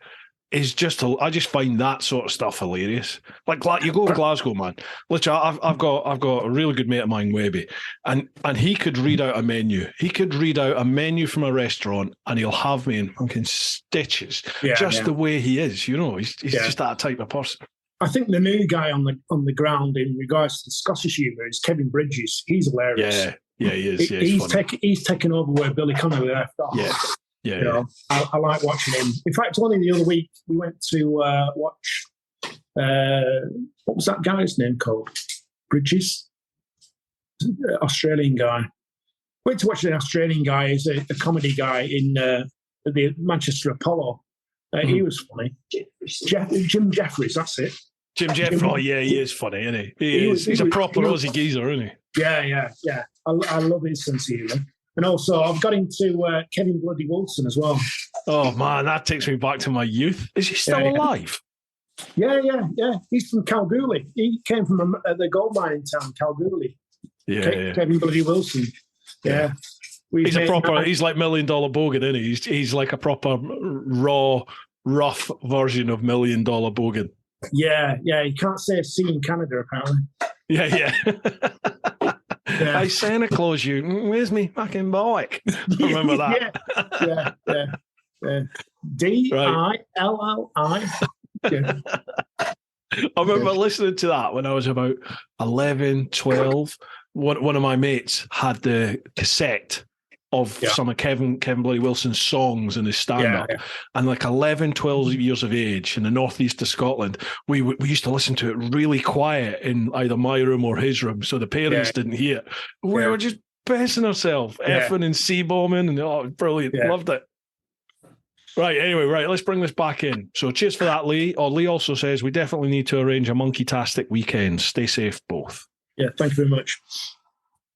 is just, I just find that sort of stuff hilarious. Like you go to Glasgow, man. Literally, I've got a really good mate of mine, Webby, and he could read out a menu. He could read out a menu from a restaurant, and he'll have me in fucking stitches. The way he is, he's just that type of person. I think the new guy on the ground in regards to the Scottish humour is Kevin Bridges. He's hilarious. Yeah, he is. Yeah, he's taken over where Billy Connolly left off. Yeah. I like watching him. In fact, only the other week we went to watch. What was that guy's name called? Bridges, Australian guy. Went to watch the Australian guy. He's a comedy guy in the Manchester Apollo. He was funny. Jim Jeffries, that's it. Jim Jeffries. Oh yeah, he is funny, isn't he? He's a proper Aussie geezer, isn't he? Yeah. I love his sense of humour. And also, I've got into Kevin Bloody Wilson as well. Oh, man, that takes me back to my youth. Is he still alive? Yeah. He's from Kalgoorlie. He came from the gold mining town, Kalgoorlie. Yeah. Kevin Bloody Wilson. Yeah. He's like $1 Million Bogan, isn't he? He's like a proper raw, rough version of $1 Million Bogan. Yeah. You can't say C in Canada, apparently. Yeah. Hey, Santa Claus, where's me fucking bike? I remember that. Yeah. D-I-L-L-I. Yeah. I remember listening to that when I was about 11, 12. One of my mates had the cassette of some of Kevin Bloody Wilson's songs in his stand-up. Yeah. And like 11, 12 years of age in the northeast of Scotland, we used to listen to it really quiet in either my room or his room so the parents didn't hear. We were just pissing ourselves, effing and C-bombing, and brilliant. Loved it. Right, anyway, let's bring this back in. So cheers for that, Lee. Lee also says we definitely need to arrange a monkey-tastic weekend. Stay safe, both. Yeah, thank you very much.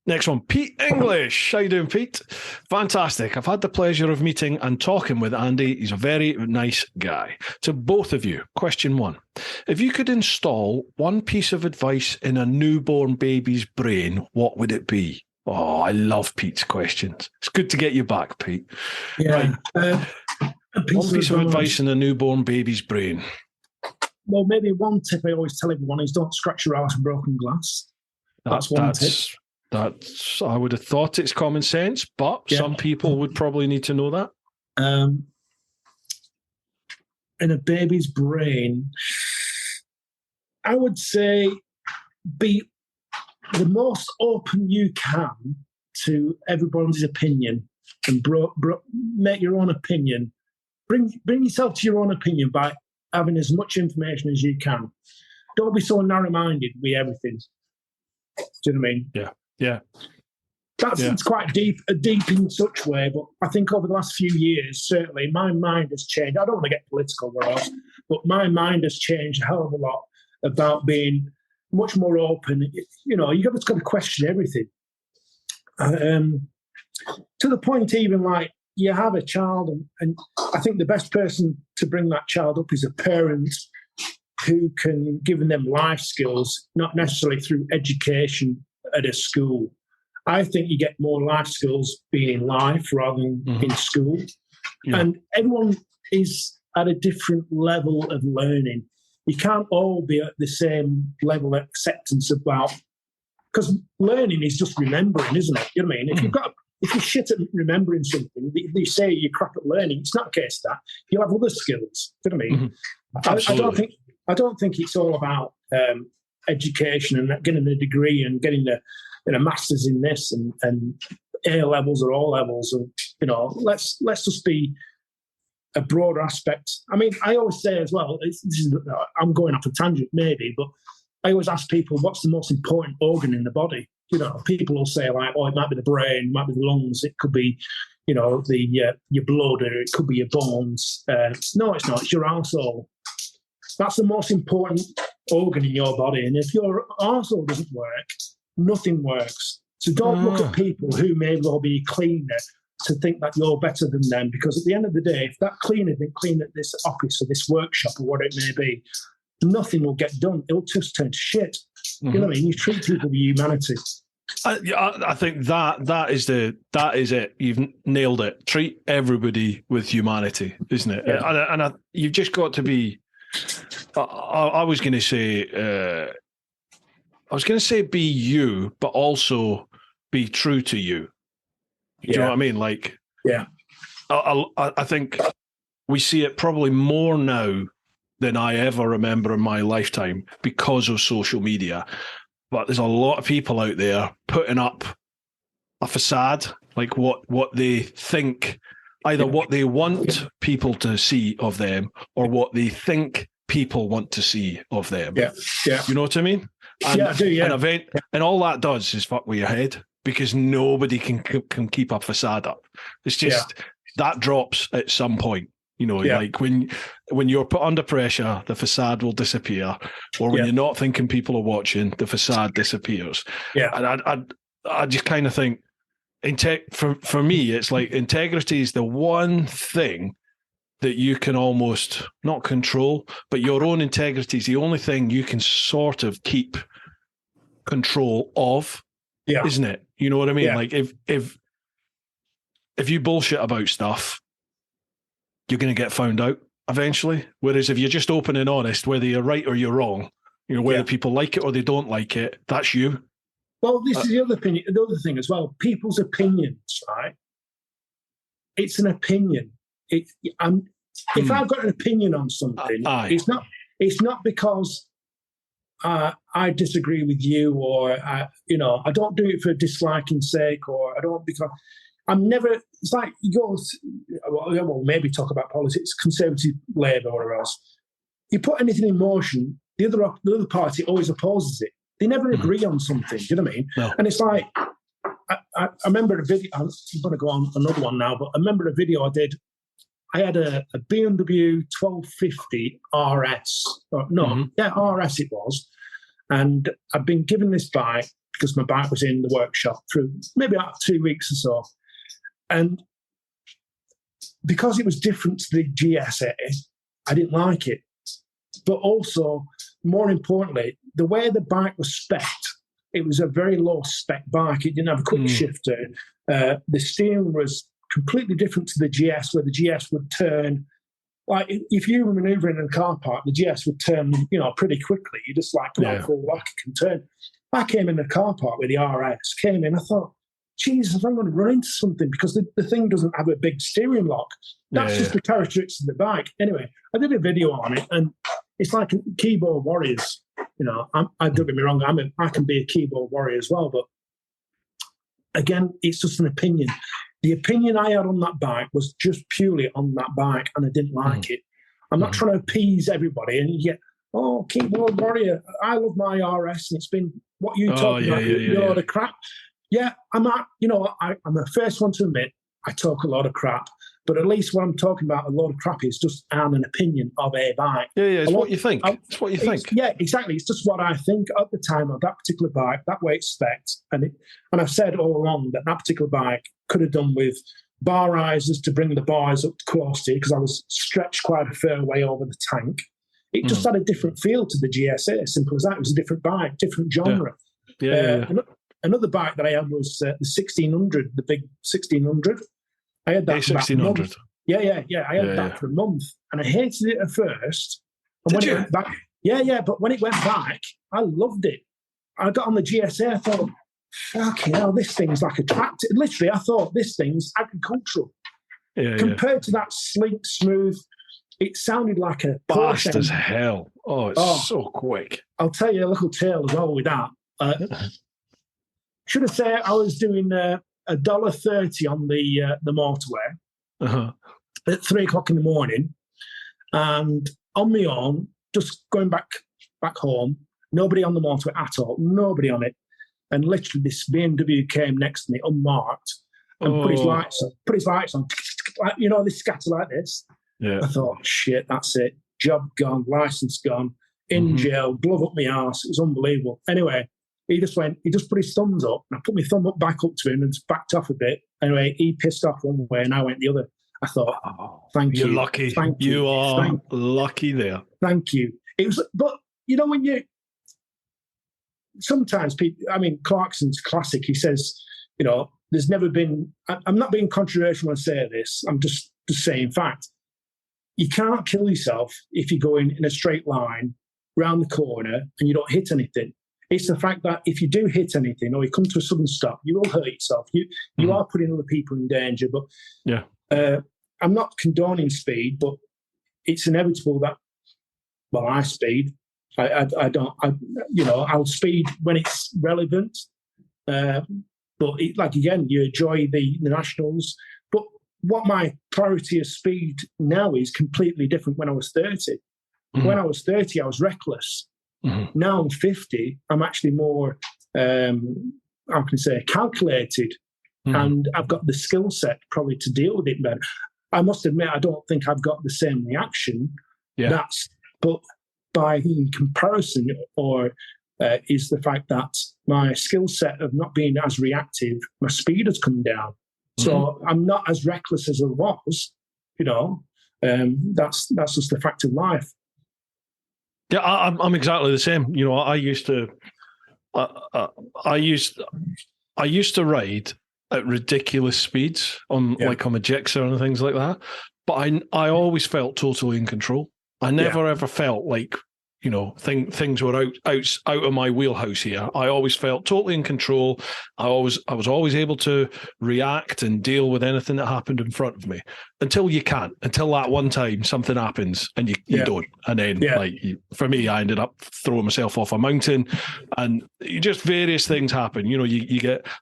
Next one, Pete English. How you doing, Pete? Fantastic. I've had the pleasure of meeting and talking with Andy. He's a very nice guy. To both of you, question one. If you could install one piece of advice in a newborn baby's brain, what would it be? Oh, I love Pete's questions. It's good to get you back, Pete. Yeah. Right. One piece of advice in a newborn baby's brain. Well, maybe one tip I always tell everyone is don't scratch your ass with broken glass. That's one tip. I would have thought it's common sense, but some people would probably need to know that. In a baby's brain, I would say be the most open you can to everyone's opinion and make your own opinion. Bring yourself to your own opinion by having as much information as you can. Don't be so narrow-minded with everything. Do you know what I mean? Yeah. It's quite deep in such way, but I think over the last few years, certainly, my mind has changed. I don't want to get political, but my mind has changed a hell of a lot about being much more open. You've got to question everything. To the point even like you have a child, and I think the best person to bring that child up is a parent who can give them life skills, not necessarily through education at a school. I think you get more life skills being in life rather than in school. Yeah. And everyone is at a different level of learning. You can't all be at the same level of acceptance about, because learning is just remembering, isn't it? You know what I mean? If you're shit at remembering something, they say you're crap at learning. It's not the case that you'll have other skills. You know what I mean? I don't think it's all about education and getting a degree and getting a master's in this and A levels or O levels. And let's just be a broader aspect. I mean, I always say as well. I'm going off a tangent maybe, but I always ask people, what's the most important organ in the body? People will say like, it might be the brain, it might be the lungs, it could be, your blood, or it could be your bones. No, it's not. It's your arsehole. That's the most important organ in your body. And if your arsehole doesn't work, nothing works. So don't look at people who may well be cleaner to think that you're better than them, because at the end of the day, if that cleaner didn't clean at this office or this workshop or what it may be, nothing will get done. It'll just turn to shit. You know what I mean? You treat people with humanity. I think that is it. You've nailed it. Treat everybody with humanity, isn't it? Yeah. And you've just got to be. I was going to say. I was going to say be you, but also be true to you. Do you know what I mean? Like, yeah, I think we see it probably more now than I ever remember in my lifetime because of social media. But there's a lot of people out there putting up a facade, like what they think, either what they want people to see of them or what they think people want to see of them. Yeah. You know what I mean? And, I do, yeah. And all that does is fuck with your head because nobody can keep a facade up. It's just that drops at some point. You know, like when you're put under pressure, the facade will disappear. Or when you're not thinking people are watching, the facade disappears. Yeah. And I just kind of think, for me, it's like integrity is the one thing that you can almost not control, but your own integrity is the only thing you can sort of keep control of, isn't it? You know what I mean? Like if you bullshit about stuff, you're going to get found out eventually. Whereas if you're just open and honest, whether you're right or you're wrong, you know, whether people like it or they don't like it, that's you. Well, this is the other thing as well. People's opinions, right? It's an opinion. If I've got an opinion on something, it's not because I disagree with you, or I don't do it for disliking sake, or I don't because I'm never. It's like you go. Well, maybe talk about politics, Conservative, Labour, or whatever else. You put anything in motion, the other party always opposes it. They never agree on something. Do you know what I mean? No. And it's like I remember a video. I'm going to go on another one now, but I remember a video I did. I had a BMW 1250 RS. RS it was. And I've been given this bike because my bike was in the workshop through maybe about 2 weeks or so. And because it was different to the GSA, I didn't like it. But also, more importantly, the way the bike was spec'd, it was a very low spec bike. It didn't have a quick shifter. The steering was completely different to the GS, where the GS would turn. Like if you were manoeuvring in a car park, the GS would turn, pretty quickly. You just like, full lock, it can turn. I came in a car park with the RS, I thought, Jesus, I'm going to run into something because the thing doesn't have a big steering lock. That's just the characteristics of the bike. Anyway, I did a video on it, and it's like keyboard warriors. I don't get me wrong, I can be a keyboard warrior as well, but again, it's just an opinion. The opinion I had on that bike was just purely on that bike, and I didn't like it. I'm not trying to appease everybody, and you get, keyboard warrior, I love my RS, and it's been what you talking about, the crap. Yeah, I'm the first one to admit I talk a lot of crap, but at least what I'm talking about, a lot of crap, is just an opinion of a bike. It's what you think. It's what you think. Yeah, exactly. It's just what I think at the time of that particular bike, that way it's spec'd. And I've said all along that particular bike could have done with bar risers to bring the bars up close to you, because I was stretched quite a fair way over the tank. It just had a different feel to the GSA, simple as that. It was a different bike, different genre. Another bike that I had was the 1600, the big 1600. I had that for about a month. Yeah. I had that for a month, and I hated it at first. And when it went back, but when it went back, I loved it. I got on the GSA, I thought, fucking hell, this thing's like a tractor. Literally, I thought this thing's agricultural. Compared to that sleek, smooth, it sounded like a fast as hell. Oh, it's so quick. I'll tell you a little tale as well with that. Should have said I was doing $1.30 on the motorway at 3 o'clock in the morning, and on my own, just going back home. Nobody on the motorway at all. Nobody on it. And literally, this BMW came next to me, unmarked, and put his lights on. Like, they scatter like this. Yeah. I thought, shit, that's it. Job gone, license gone, in jail, glove up my arse. It's unbelievable. Anyway, he just put his thumbs up, and I put my thumb back up to him and backed off a bit. Anyway, he pissed off one way, and I went the other. I thought, thank you. You're lucky. You are lucky there. Thank you. It was, but when you, sometimes people, I mean, Clarkson's classic, he says, there's never been, I'm not being controversial when I say this, I'm just saying fact. You can't kill yourself if you're going in a straight line round the corner and you don't hit anything. It's the fact that if you do hit anything or you come to a sudden stop, you will hurt yourself. You are putting other people in danger. But I'm not condoning speed, but it's inevitable that, I speed. I don't, I'll speed when it's relevant. But again, you enjoy the nationals. But what my priority of speed now is completely different when I was 30. Mm-hmm. When I was 30, I was reckless. Mm-hmm. Now I'm 50, I'm actually more, calculated. Mm-hmm. And I've got the skill set probably to deal with it better. I must admit, I don't think I've got the same reaction. Yeah. But by comparison, is the fact that my skill set of not being as reactive, my speed has come down. Mm-hmm. So I'm not as reckless as I was, that's just the fact of life. Yeah, I'm exactly the same. I used to ride at ridiculous speeds on a Gixxer and things like that. But I always felt totally in control. I never ever felt like, things were out of my wheelhouse here. I always felt totally in control. I was always able to react and deal with anything that happened in front of me until you can't. Until that one time something happens and you don't. And then, for me, I ended up throwing myself off a mountain, and just various things happen.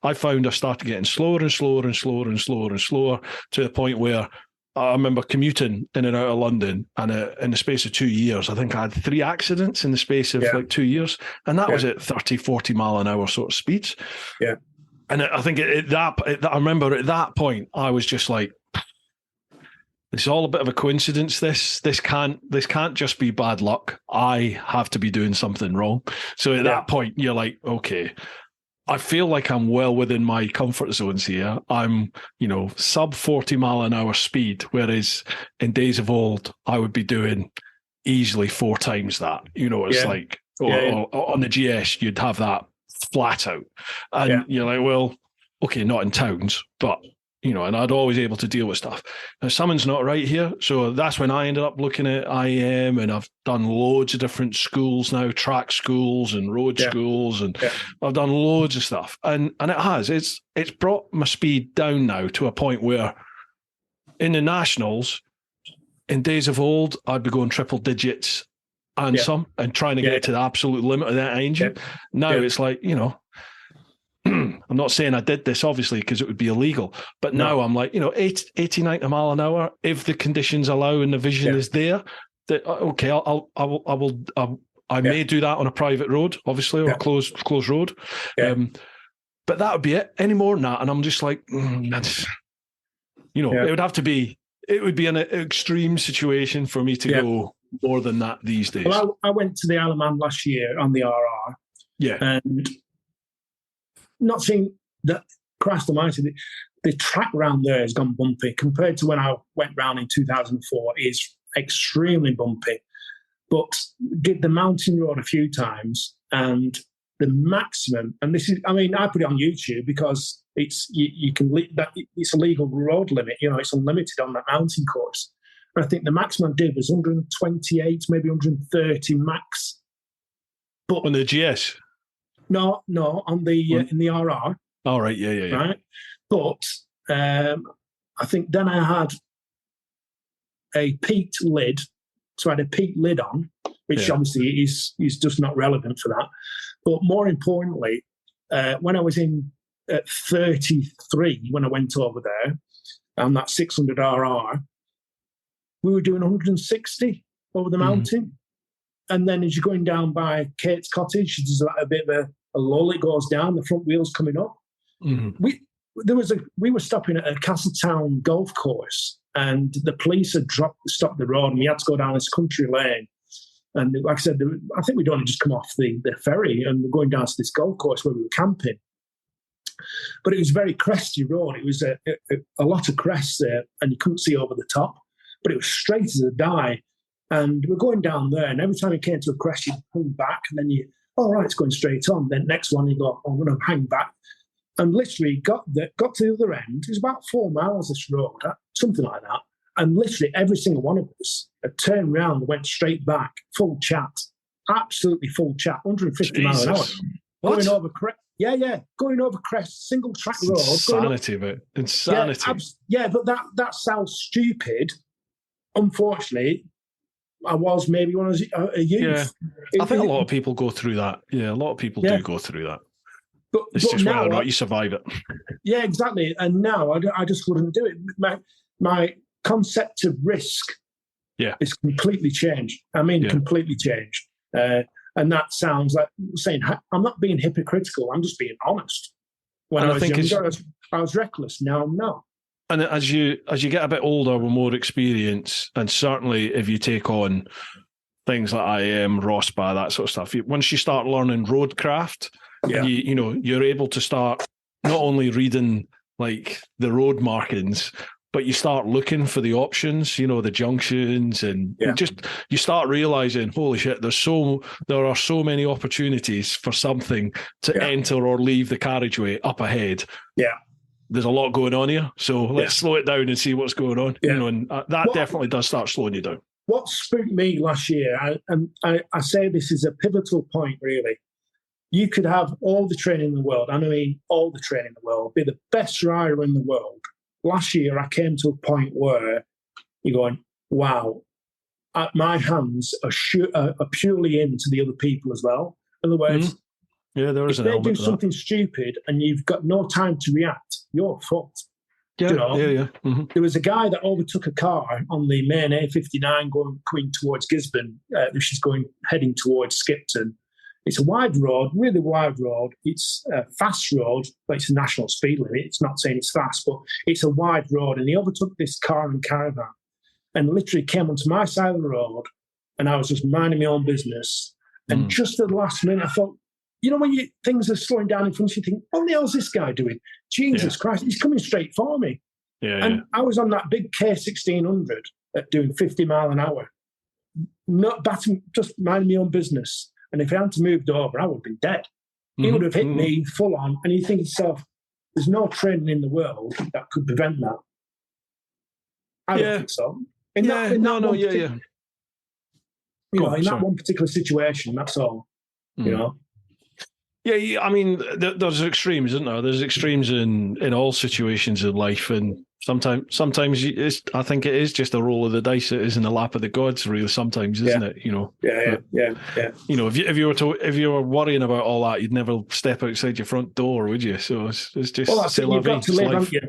I found I started getting slower and slower and slower and slower and slower to the point where I remember commuting in and out of London, and in the space of 2 years, I think I had 3 accidents in the space of 2 years. And that was at 30, 40 mile an hour sort of speeds. Yeah. And I think I remember at that point, I was just like, this is all a bit of a coincidence. This can't just be bad luck. I have to be doing something wrong. So at that point, you're like, okay, I feel like I'm well within my comfort zones here. I'm, sub 40 mile an hour speed, whereas in days of old, I would be doing easily 4 times that. It's like, or on the GS, you'd have that flat out. And you're like, well, okay, not in towns, but, and I'd always able to deal with stuff. Now, something's not right here. So that's when I ended up looking at IEM, and I've done loads of different schools now, track schools and road schools, and I've done loads of stuff. And it's brought my speed down now to a point where in the nationals, in days of old, I'd be going triple digits and some, and trying to get to the absolute limit of that engine. Yeah. Now it's like, I'm not saying I did this, obviously, because it would be illegal. But now I'm like, 80, 90 mile an hour, if the conditions allow and the vision is there, that okay, I may do that on a private road, obviously, or a closed road. Yeah. But that would be it. Any more than that, and I'm just like, it would be an extreme situation for me to go more than that these days. Well, I went to the Isle of Man last year on the RR. Yeah. And not saying that, Christ almighty, the track round there has gone bumpy compared to when I went round in 2004. It's extremely bumpy. But did the mountain road a few times, and the maximum, and this is, I put it on YouTube because it's it's a legal road limit. It's unlimited on that mountain course. And I think the maximum I did was 128, maybe 130 max. But on the GS. No, on the in the RR. All right, yeah. Right, but I think then I had a peaked lid, so I had a peaked lid on, which obviously is just not relevant for that. But more importantly, when I was in 33, when I went over there on that 600 RR, we were doing 160 over the mountain. And then as you're going down by Kate's Cottage, there's a bit of a lull, it goes down, the front wheel's coming up. Mm-hmm. We were stopping at a Castletown golf course, and the police had stopped the road, and we had to go down this country lane. And like I said, I think we'd only just come off the ferry, and we're going down to this golf course where we were camping. But it was a very cresty road. It was a lot of crests there, and you couldn't see over the top. But it was straight as a die. And we're going down there, and every time you came to a crest, you'd pull back, and then all right, it's going straight on. Then next one, you go, I'm going to hang back. And literally got to the other end. It was about 4 miles this road, something like that. And literally every single one of us had turned around and went straight back, full chat, absolutely full chat, 150 miles an hour. What? Going over going over crest, single track road. Insanity, but insanity. Yeah, but that sounds stupid. Unfortunately, I was maybe when I was a youth. Yeah, I think a lot of people go through that. Yeah, a lot of people do go through that. But it's just now, whether or not you survive it. Yeah, exactly. And now I just wouldn't do it. My concept of risk is completely changed. I mean, completely changed. And that sounds like saying, I'm not being hypocritical. I'm just being honest. When I was younger, I was reckless. Now I'm not. And as you get a bit older with more experience, and certainly if you take on things like IM, ROSPA, that sort of stuff, once you start learning roadcraft, you're able to start not only reading like the road markings, but you start looking for the options, the junctions, and you start realizing, holy shit, there are so many opportunities for something to enter or leave the carriageway up ahead. Yeah. There's a lot going on here, so let's slow it down and see what's going on. Yeah. And that definitely does start slowing you down. What spooked me last year, and I say this is a pivotal point, really. You could have all the training in the world, and I mean all the training in the world, be the best rider in the world. Last year, I came to a point where you're going, wow, my hands are purely into the other people as well. In other words, there is if they do something stupid and you've got no time to react, you're fucked. Yeah, Mm-hmm. There was a guy that overtook a car on the main A59 going towards Gisborne, which is heading towards Skipton. It's a wide road, really wide road. It's a fast road, but it's a national speed limit. It's not saying it's fast, but it's a wide road. And he overtook this car and caravan and literally came onto my side of the road, and I was just minding my own business. And just at the last minute, I thought, when things are slowing down in front of you, you think, what the hell's this guy doing? Jesus Christ, he's coming straight for me. And I was on that big K1600 at doing 50 mile an hour, not batting, just minding my own business. And if he hadn't moved over, I would have been dead. He would have hit me full on. And you think to yourself, there's no training in the world that could prevent that. I don't think so. In that one particular situation, that's all. Yeah, I mean, there's extremes, isn't there? There's extremes in all situations in life, and sometimes I think it is just a roll of the dice. It is in the lap of the gods, really. Sometimes, isn't it? Yeah. If you were worrying about all that, you'd never step outside your front door, would you? So it's just you've got to live, haven't you?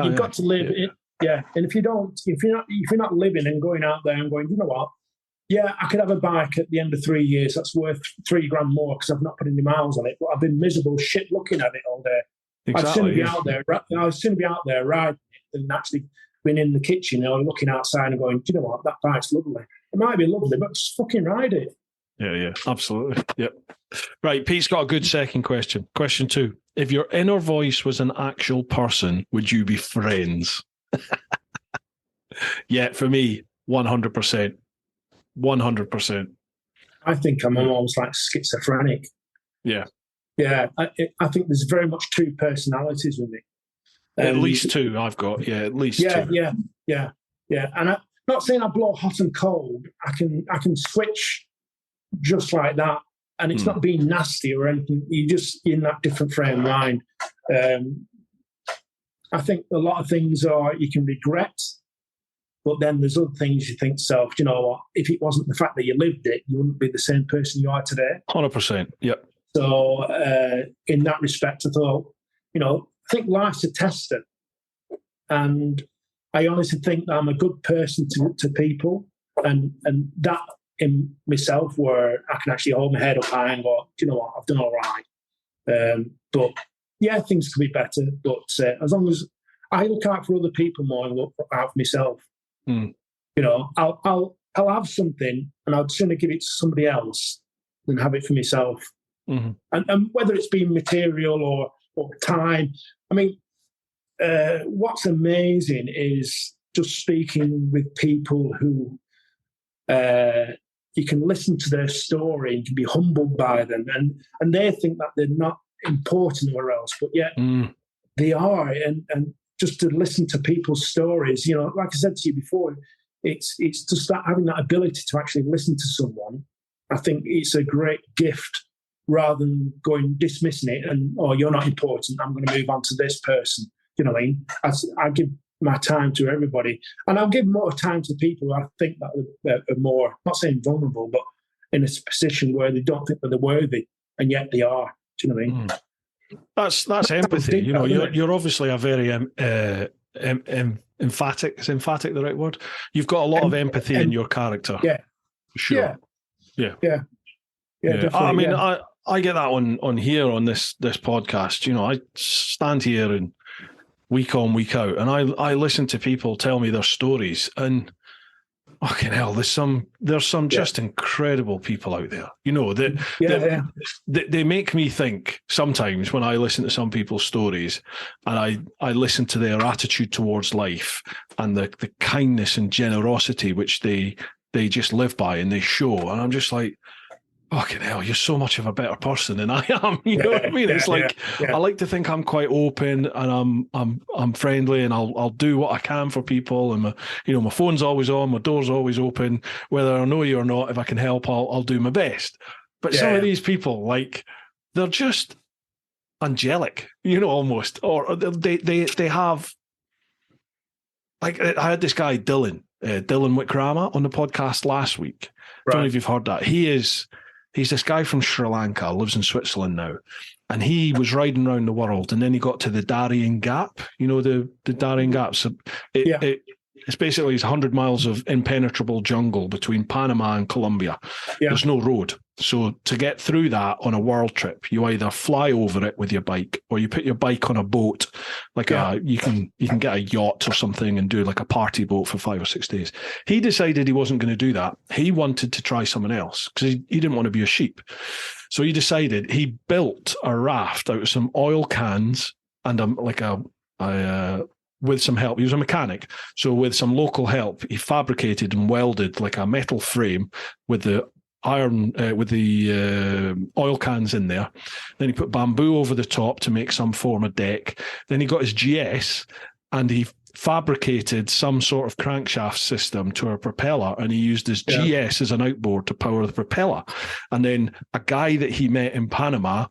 You've got to live. And if you're not living and going out there and going, you know what? Yeah, I could have a bike at the end of 3 years that's worth $3,000 more because I've not put any miles on it, but I've been miserable shit looking at it all day. Exactly, I'd sooner be out there riding it than actually being in the kitchen or looking outside and going, do you know what, that bike's lovely. It might be lovely, but just fucking ride it. Yeah, absolutely. Yep. Right, Pete's got a good second question. Question 2. If your inner voice was an actual person, would you be friends? Yeah, for me, 100%. 100%. I think I'm almost like schizophrenic. Yeah. I think there's very much two personalities with me. At least two I've got. Yeah, at least two. Yeah. And I'm not saying I blow hot and cold. I can switch just like that, and it's not being nasty or anything. You're just in that different frame of mind. I think a lot of things are you can regret. But then there's other things you think to yourself, you know what, if it wasn't the fact that you lived it, you wouldn't be the same person you are today. 100%, yep. So in that respect, I thought, I think life's a tester. And I honestly think that I'm a good person to people. And that in myself where I can actually hold my head up high and go, you know what, I've done all right. But yeah, things could be better. But as long as I look out for other people more and look out for myself, I'll have something and I'd sooner give it to somebody else than have it for myself. And whether it's been material or time, I mean, what's amazing is just speaking with people who, you can listen to their story and can be humbled by them, and they think that they're not important or else, but yet they are. And just to listen to people's stories, like I said to you before, it's to start having that ability to actually listen to someone. I think it's a great gift rather than dismissing it and, oh, you're not important, I'm going to move on to this person. You know what I mean? I give my time to everybody, and I'll give more time to people who I think that are more, not saying vulnerable, but in a position where they don't think that they're worthy, and yet they are. Do you know what I mean? That's empathy. You're obviously a very emphatic. Is emphatic the right word? You've got a lot of empathy in your character. Yeah, for sure. Yeah. Definitely, I mean, I get that on here on this podcast. I stand here and week on, week out, and I listen to people tell me their stories, and fucking hell, there's some just incredible people out there. They make me think sometimes when I listen to some people's stories, and I listen to their attitude towards life and the kindness and generosity which they just live by and they show, and I'm just like, fucking hell, you're so much of a better person than I am. You know what I mean? It's like I like to think I'm quite open and I'm friendly, and I'll do what I can for people. And my phone's always on, my door's always open, whether I know you or not. If I can help, I'll do my best. But some of these people, like, they're just angelic, almost, or they have. Like, I had this guy Dylan Wickrama on the podcast last week. I don't know if you've heard that. He's this guy from Sri Lanka, lives in Switzerland now, and he was riding around the world, and then he got to the Darien Gap. The Darien Gap. So it's basically 100 miles of impenetrable jungle between Panama and Colombia. Yeah. There's no road. So to get through that on a world trip, you either fly over it with your bike, or you put your bike on a boat, like you can get a yacht or something and do like a party boat for 5 or 6 days. He decided he wasn't going to do that. He wanted to try something else because he didn't want to be a sheep. So he decided he built a raft out of some oil cans and with some help. He was a mechanic. So with some local help, he fabricated and welded like a metal frame with the iron, with the oil cans in there. Then he put bamboo over the top to make some form of deck. Then he got his GS and he fabricated some sort of crankshaft system to a propeller, and he used his GS as an outboard to power the propeller. And then a guy that he met in Panama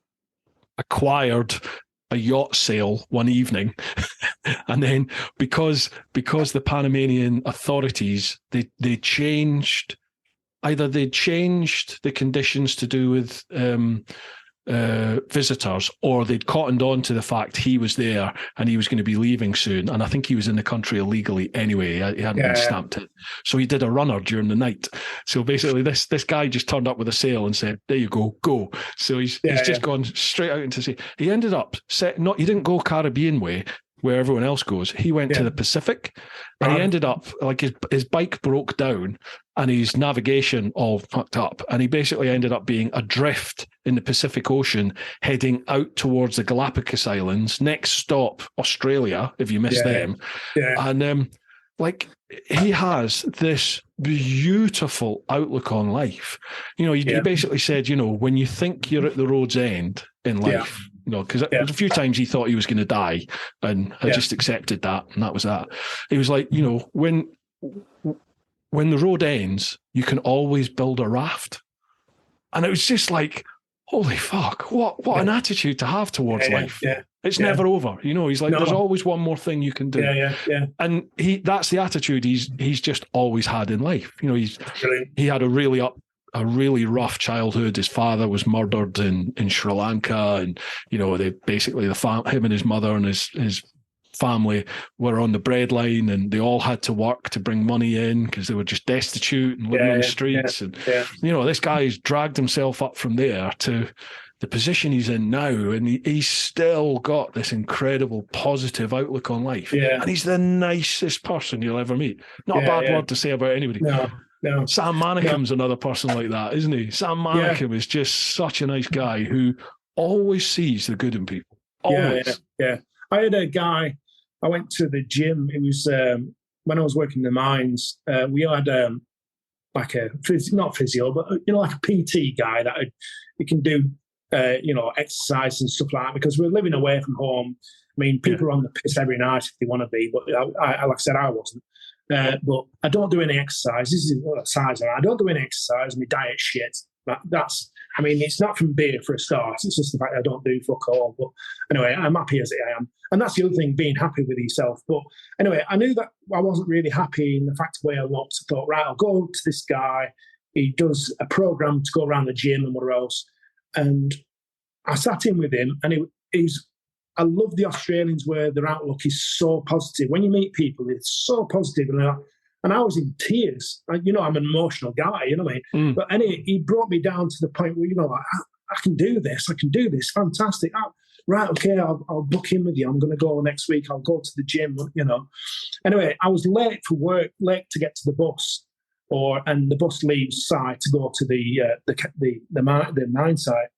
acquired a yacht sail one evening. And then because the Panamanian authorities, they changed the conditions to do with visitors, or they'd cottoned on to the fact he was there and he was going to be leaving soon. And I think he was in the country illegally anyway. He hadn't been stamped in. So he did a runner during the night. So basically this guy just turned up with a sail and said, there you go. So he's just gone straight out into sea. He ended up he didn't go Caribbean way where everyone else goes. He went to the Pacific, and he ended up, like, his bike broke down and his navigation all fucked up, and he basically ended up being adrift in the Pacific Ocean, heading out towards the Galapagos Islands. Next stop, Australia, if you miss them. And he has this beautiful outlook on life. He basically said, when you think you're at the road's end in life, because a few times he thought he was going to die, and I just accepted that, and that was that. He was like, when the road ends, you can always build a raft. And it was just like, holy fuck, what an attitude to have towards life. It's never over. He's like, there's always one more thing you can do. And that's the attitude he's just always had in life. He had a really rough childhood. His father was murdered in Sri Lanka, and they basically him and his mother and his family were on the breadline, and they all had to work to bring money in because they were just destitute and living on the streets. And this guy's dragged himself up from there to the position he's in now, and he's still got this incredible positive outlook on life. And he's the nicest person you'll ever meet. Not a bad word to say about anybody. No. Sam Manicom's another person like that, isn't he? Sam Manicom is just such a nice guy who always sees the good in people. Always. I had a guy, I went to the gym. It was when I was working in the mines. We had like a not physio, but like a PT guy that you can do exercise and stuff like that, because we're living away from home. I mean, people are on the piss every night if they want to be, but I like I said, I wasn't. But I don't do any exercise. This is a size. I don't do any exercise. My diet shit. That's. I mean, it's not from beer for a start. It's just the fact that I don't do fuck all. But anyway, I'm happy as I am, and that's the other thing: being happy with yourself. But anyway, I knew that I wasn't really happy in the fact of where I looked. I thought, right, I'll go to this guy. He does a program to go around the gym and whatever else. And I sat in with him, and I love the Australians where their outlook is so positive. When you meet people, it's so positive. And I was in tears. I'm an emotional guy, you know what I mean? But anyway, he brought me down to the point where, I can do this. I can do this. Fantastic. Right, okay, I'll book in with you. I'm going to go next week. I'll go to the gym, Anyway, I was late for work, late to get to the bus. And the bus leaves site to go to the mine site,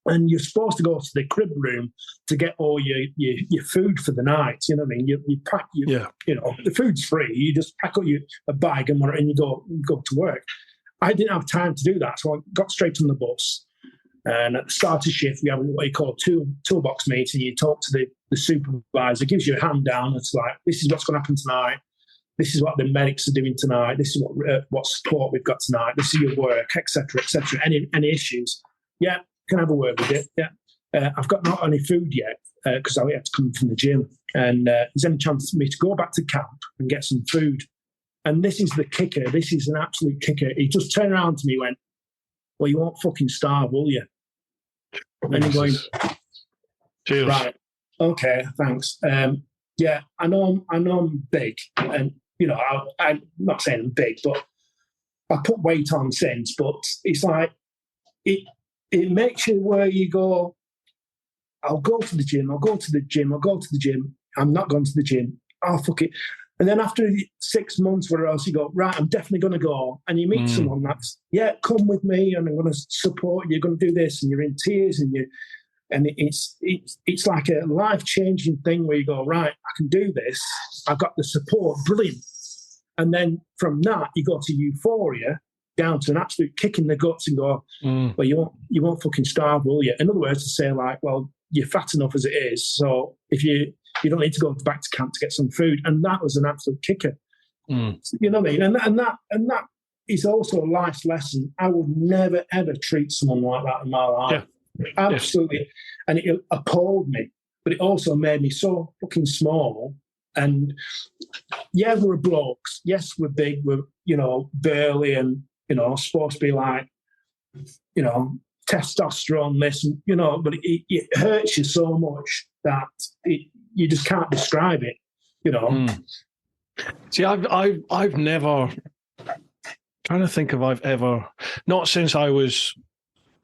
and you're supposed to go to the crib room to get all your food for the night. You know what I mean? You pack the food's free. You just pack up a bag and you go to work. I didn't have time to do that, so I got straight on the bus. And at the start of shift, we have what you call a toolbox meeting. You talk to the supervisor, gives you a hand down. It's like, this is what's going to happen tonight. This is what the medics are doing tonight. This is what support we've got tonight. This is your work, etc., etc. Any issues? Yeah, can I have a word with it? Yeah. I've got not any food yet because I had to come from the gym. And there's any chance for me to go back to camp and get some food? And this is the kicker. This is an absolute kicker. He just turned around to me and went, well, you won't fucking starve, will you? And he's going, cheers. Right, okay, thanks. Yeah, I know I'm big, and I'm not saying I'm big, but I put weight on since. But it's like it makes you where you go. I'll go to the gym. I'll go to the gym. I'll go to the gym. I'm not going to the gym. Oh, fuck it. And then after 6 months, where else you go, right, I'm definitely going to go. And you meet someone that's, come with me and I'm going to support you. You're going to do this, and you're in tears, and it's like a life-changing thing where you go, right, I can do this. I've got the support, brilliant. And then from that, you go to euphoria, down to an absolute kick in the guts and go, well, you won't fucking starve, will you? In other words, to say like, well, you're fat enough as it is, so if you don't need to go back to camp to get some food. And that was an absolute kicker. You know what I mean? And that is also a life lesson. I would never, ever treat someone like that in my life. Yeah. Absolutely. Yes. And it appalled me, but it also made me so fucking small. And yeah, we're blokes. Yes, we're big. We're, burly and, supposed to be like, testosterone, this, but it hurts you so much that you just can't describe it, See, I've never, trying to think if I've ever, not since I was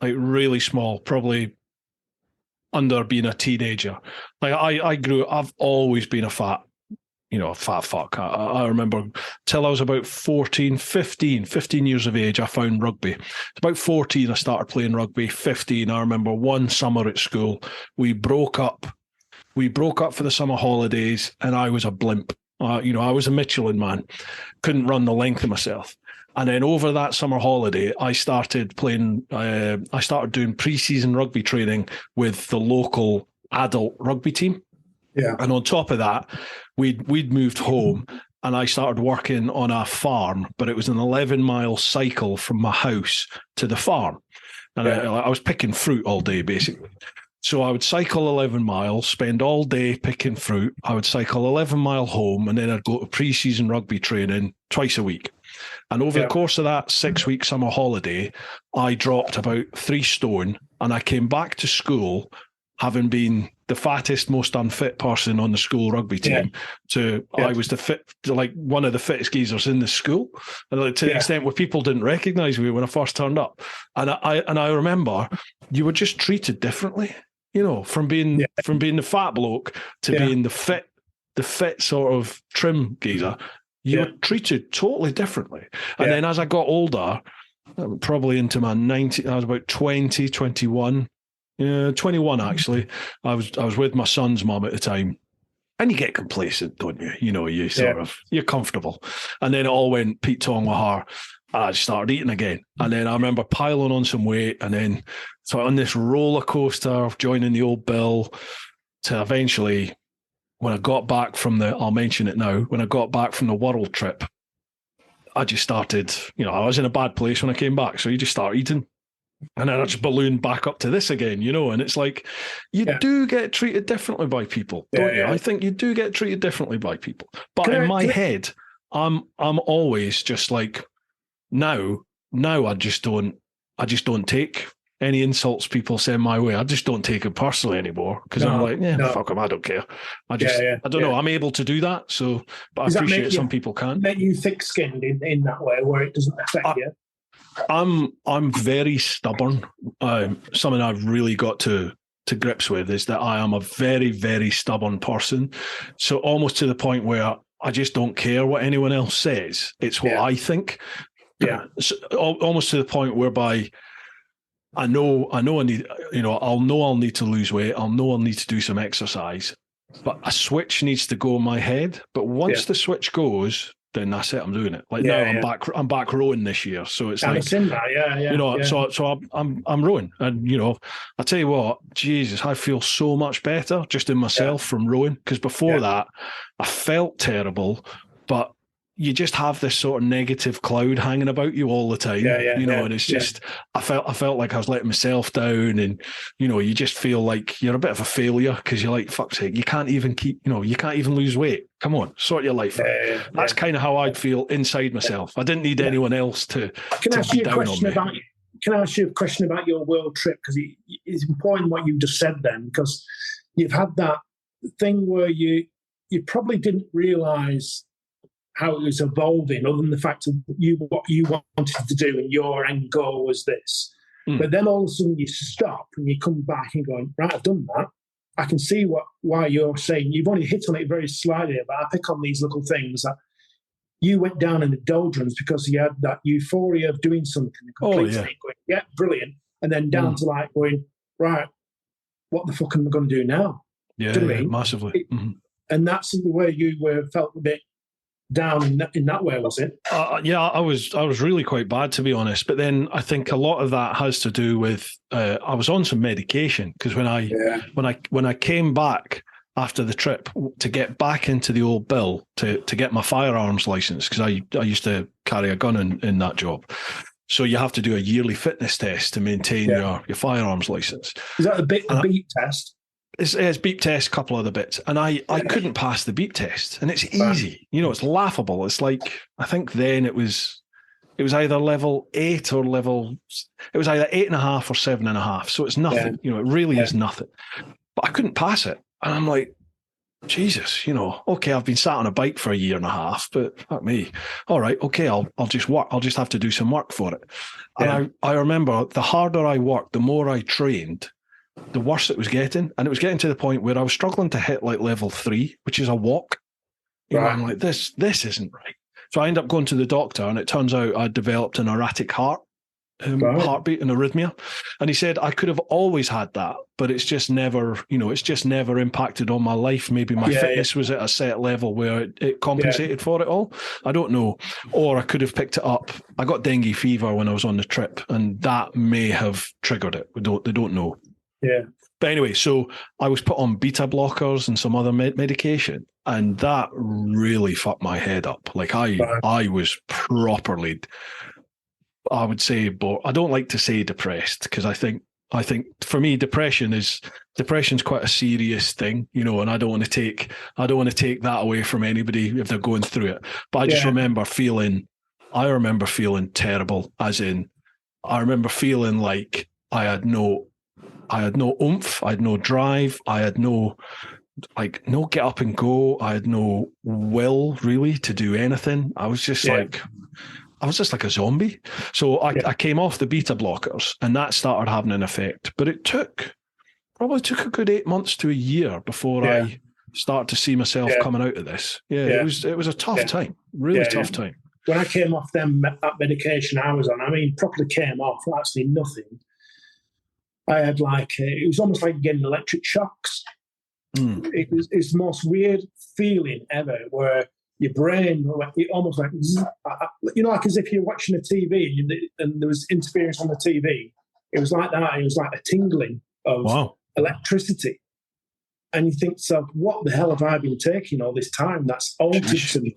like really small, probably under being a teenager. Like I've always been a fat fuck. I remember till I was about 15 years of age, I found rugby. About 14, I started playing rugby. 15, I remember one summer at school, we broke up for the summer holidays, and I was a blimp. I was a Michelin man, couldn't run the length of myself. And then over that summer holiday, I started doing pre-season rugby training with the local adult rugby team. Yeah. And on top of that, we'd moved home, and I started working on a farm, but it was an 11-mile cycle from my house to the farm. And I was picking fruit all day, basically. So I would cycle 11 miles, spend all day picking fruit. I would cycle 11-mile home, and then I'd go to pre-season rugby training twice a week. And over the course of that 6-week summer holiday, I dropped about 3 stone, and I came back to school having been the fattest, most unfit person on the school rugby team I was one of the fittest geezers in the school. And to the extent where people didn't recognize me when I first turned up. And I remember you were just treated differently, from being the fat bloke to being the fit sort of trim geezer. You were treated totally differently. And then as I got older, probably into my 90s, I was about 20, 21. 21 actually. I was with my son's mum at the time, and you get complacent, don't you? You sort of, you're comfortable. And then it all went Pete Tong with her I started eating again. And then I remember piling on some weight, and then so on this roller coaster of joining the old bill to eventually, when I got back from I'll mention it now, when I got back from the world trip, I just started, I was in a bad place when I came back. So you just start eating. And then I just ballooned back up to this again, and it's like you do get treated differently by people, don't you? I think you do get treated differently by people. But in my head, I'm always just like, now I just don't take any insults people send my way. I just don't take it personally anymore, because I'm like, fuck them, I don't care. I don't know. I'm able to do that, so, but I appreciate some people can't. Make you thick-skinned in that way where it doesn't affect you? I'm very stubborn. Something I've really got to grips with is that I am a very, very stubborn person. So almost to the point where I just don't care what anyone else says. It's what I think. Yeah. So, almost to the point whereby I know I need, I'll need to lose weight. I'll need to do some exercise, but a switch needs to go in my head. But once the switch goes, then that's it. I'm doing it. Like now, I'm back rowing this year, so it's like, So I'm rowing, and I tell you what, Jesus, I feel so much better just in myself from rowing, because before that, I felt terrible, but you just have this sort of negative cloud hanging about you all the time, and it's just, I felt like I was letting myself down, and, you just feel like you're a bit of a failure, because you're like, fuck's sake, you can't even lose weight. Come on, sort your life out. That's kind of how I'd feel inside myself. I didn't need anyone else to be down on me. Can I ask you a question about your world trip? Because it's important what you just said then, because you've had that thing where you probably didn't realise how it was evolving, other than the fact of what you wanted to do and your end goal was this. But then all of a sudden you stop and you come back and going, right, I've done that. I can see why you're saying, you've only hit on it very slightly, but I pick on these little things that you went down in the doldrums because you had that euphoria of doing something completely going, brilliant. And then down to like going, right, what the fuck am I going to do now? Yeah, do you know what I mean? Massively. And that's the way you felt a bit down in that way, was it? I was really quite bad, to be honest. But then I think a lot of that has to do with I was on some medication, because when I came back after the trip to get back into the old bill to get my firearms license, because I used to carry a gun in that job. So you have to do a yearly fitness test to maintain your firearms license. Is that the beep test? It's beep test, a couple other bits, and I couldn't pass the beep test, and it's easy, it's laughable. It's like, I think then it was either level 8 or it was either 8.5 or 7.5, so it's nothing. It really is nothing. But I couldn't pass it, and I'm like, Jesus, okay, I've been sat on a bike for 1.5 years, but fuck me. All right, okay, I'll just work. I'll just have to do some work for it. And I remember the harder I worked, the more I trained, the worse it was getting. And it was getting to the point where I was struggling to hit like level 3, which is a walk. I'm like, this isn't right. So I ended up going to the doctor, and it turns out I'd developed an erratic heartbeat and arrhythmia. And he said I could have always had that, but it's just never impacted on my life. Maybe my fitness was at a set level where it compensated for it all. I don't know. Or I could have picked it up. I got dengue fever when I was on the trip, and that may have triggered it. They don't know. Yeah. But anyway, so I was put on beta blockers and some other medication, and that really fucked my head up. Like I was properly, I would say, but I don't like to say depressed, because I think for me depression's quite a serious thing, and I don't want to take that away from anybody if they're going through it. But I just remember feeling terrible, as in I remember feeling like I had no oomph, I had no drive, I had no get up and go, I had no will really to do anything. I was just like a zombie. So I came off the beta blockers, and that started having an effect. But it probably took a good 8 months to a year before I started to see myself coming out of this. It was a tough time, really tough time. When I came off that medication I was on, properly came off, actually nothing. I had it was almost like getting electric shocks. It's the most weird feeling ever, where your brain, it almost like, like as if you're watching a TV and there was interference on the TV. It was like that. It was like a tingling of electricity. And you think to yourself, what the hell have I been taking all this time? That's altered something.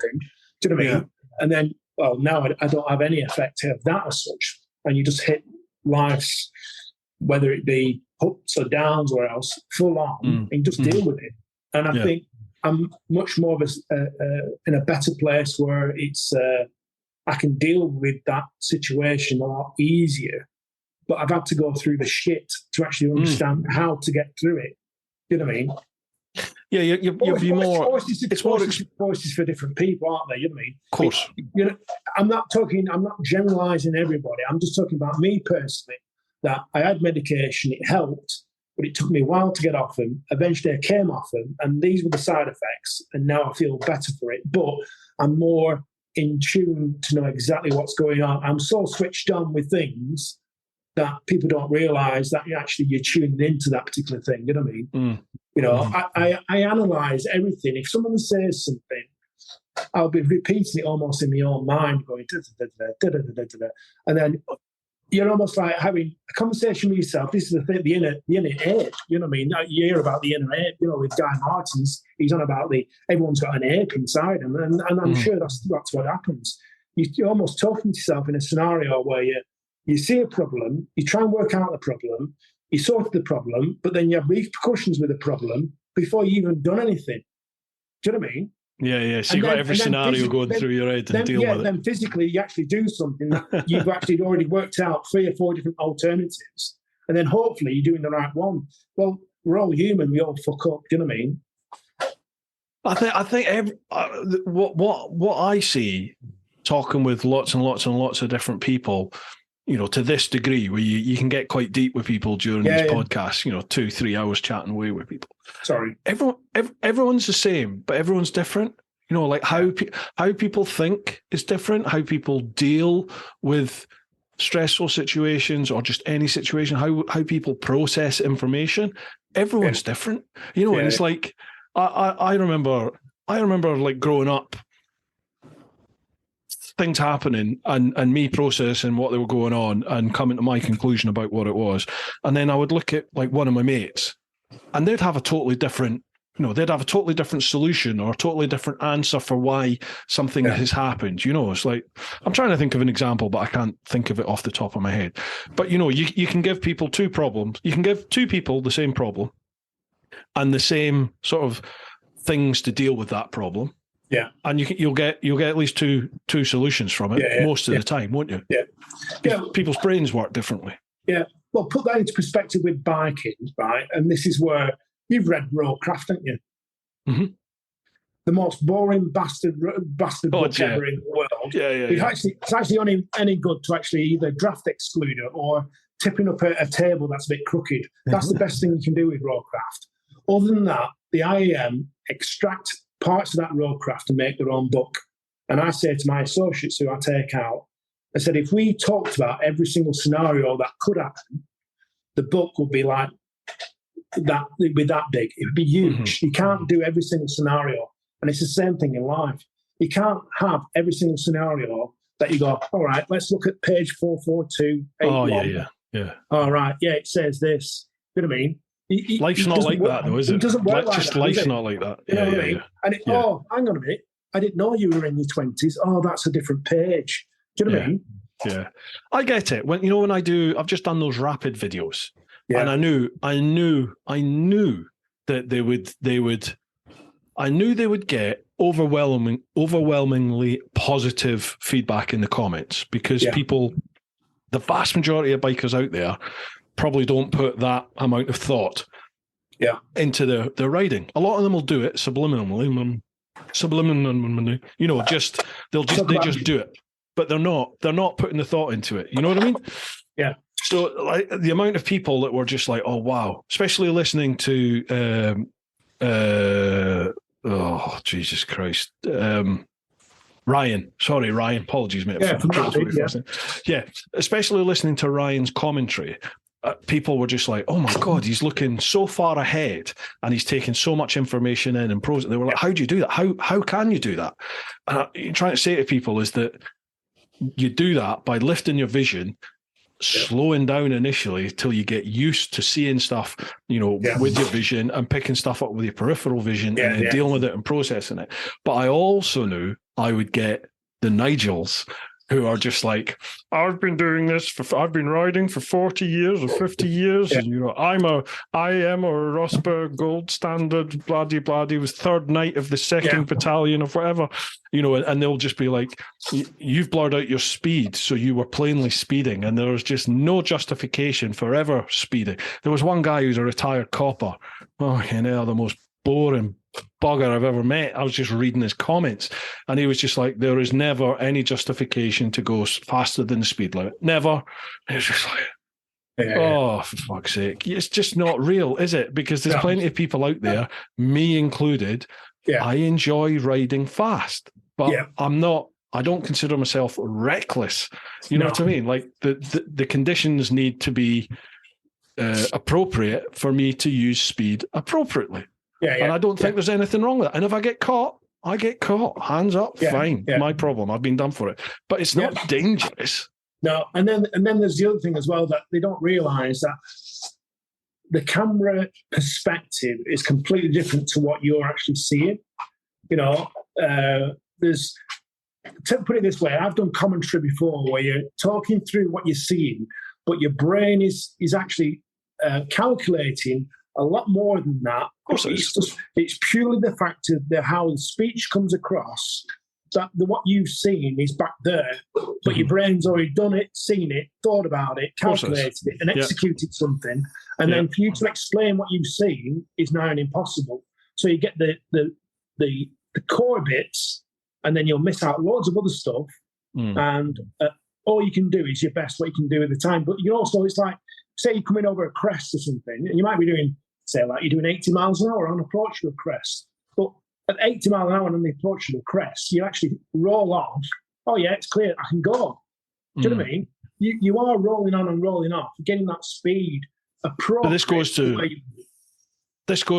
Do you know what I mean? And then, well, now I don't have any effect of that as such. And you just hit life's, whether it be ups or downs or else, full on, and you just deal with it. And I think I'm much more of in a better place where it's I can deal with that situation a lot easier. But I've had to go through the shit to actually understand how to get through it. You know what I mean? Yeah, you'll be more. It's voices for different people, aren't they? You know what I mean? Of course. I'm not generalising everybody. I'm just talking about me personally. That I had medication, it helped, but it took me a while to get off them. Eventually, I came off them, and these were the side effects. And now I feel better for it. But I'm more in tune to know exactly what's going on. I'm so switched on with things that people don't realise that you're tuning into that particular thing. You know what I mean? I analyse everything. If someone says something, I'll be repeating it almost in my own mind, going da-da-da-da-da-da-da-da-da. And then you're almost like having a conversation with yourself. This is the thing, the inner ape. You know what I mean? You hear about the inner ape. With Guy Martins, he's on about everyone's got an ape inside them, and I'm sure that's what happens. You're almost talking to yourself in a scenario where you see a problem, you try and work out the problem, you sort the problem, but then you have repercussions with the problem before you even done anything. Do you know what I mean? Yeah. So you've got every scenario going through your head to deal with it. Then physically you actually do something that you've actually already worked out 3 or 4 different alternatives, and then hopefully you're doing the right one. Well, we're all human, we all fuck up. Do you know what I mean? I think what I see talking with lots and lots and lots of different people, to this degree, where you can get quite deep with people during these podcasts, 2-3 hours chatting away with people. Sorry. Everyone's the same, but everyone's different. Like how people think is different, how people deal with stressful situations or just any situation, how people process information. Everyone's different, and it's like, I remember like growing up, things happening and me processing what they were going on and coming to my conclusion about what it was. And then I would look at like one of my mates and they'd have a totally different, they'd have a totally different solution or a totally different answer for why something has happened. It's like, I'm trying to think of an example, but I can't think of it off the top of my head. But, you can give people 2 problems. You can give 2 people the same problem and the same sort of things to deal with that problem. Yeah, and you'll get at least two solutions from it most of the time, won't you? Yeah. People's brains work differently. Yeah. Well, put that into perspective with biking, right? And this is where you've read Roadcraft, haven't you? Mm-hmm. The most boring bastard book ever in the world. Yeah. It's actually only any good to actually either draft excluder or tipping up a table that's a bit crooked. That's the best thing you can do with Roadcraft. Other than that, the IEM extract parts of that Roadcraft and make their own book. And I say to my associates who I take out, I said, if we talked about every single scenario that could happen, the book would be like that, it'd be that big. It would be huge. Mm-hmm. You can't do every single scenario. And it's the same thing in life. You can't have every single scenario that you go, all right, let's look at page 44281. Yeah. All right, it says this. You know what I mean? Life's not like that, though, is it? It doesn't work like that. Life's not like that. You know what I mean? And hang on a minute. I didn't know you were in your 20s. Oh, that's a different page. Do you know what I mean? Yeah. I get it. I've just done those rapid videos. Yeah. And I knew that they would get overwhelmingly positive feedback in the comments because people, the vast majority of bikers out there, probably don't put that amount of thought into their riding. A lot of them will do it subliminally, they just do it, but they're not putting the thought into it. You know what I mean? Yeah. So like the amount of people that were just like, oh wow, especially listening to oh Jesus Christ, Ryan. Sorry, Ryan. Apologies, mate. Yeah, especially listening to Ryan's commentary. people were just like, oh my God, he's looking so far ahead and he's taking so much information in and pros. They were like, how do you do that? How can you do that? And you're trying to say to people is that you do that by lifting your vision, slowing down initially till you get used to seeing stuff, with your vision and picking stuff up with your peripheral vision and then dealing with it and processing it. But I also knew I would get the Nigels who are just like, I've been doing this I've been riding for 40 years or 50 years. And, I am a Rosberg gold standard, bloody was third knight of the second battalion of whatever, and they'll just be like, you've blurred out your speed. So you were plainly speeding and there was just no justification for ever speeding. There was one guy who's a retired copper. Oh, the most boring bugger I've ever met. I was just reading his comments and he was just like, there is never any justification to go faster than the speed limit. Never. And it's just like, oh, for fuck's sake. It's just not real, is it? Because there's plenty of people out there, me included, I enjoy riding fast, but I don't consider myself reckless. You know what I mean? Like the conditions need to be appropriate for me to use speed appropriately. And I don't think there's anything wrong with that. And if I get caught, I get caught. Hands up, fine. My problem. I've been done for it. But it's not dangerous. No, and then there's the other thing as well that they don't realise that the camera perspective is completely different to what you're actually seeing. There's, to put it this way, I've done commentary before where you're talking through what you're seeing, but your brain is actually calculating a lot more than that. It's purely the fact of how the speech comes across, that what you've seen is back there, but your brain's already done it, seen it, thought about it, calculated it, and executed something. And then for you to explain what you've seen is now impossible. So you get the core bits, and then you'll miss out loads of other stuff. And all you can do is your best what you can do at the time. But you also, it's like, say you're coming over a crest or something, and you might be doing, say, like you're doing 80 miles an hour on approach to a crest. But at 80 miles an hour on the approach to the crest, you actually roll off. Oh, yeah, it's clear. I can go. Do you know what I mean? You are rolling on and rolling off, getting that speed approach. But this goes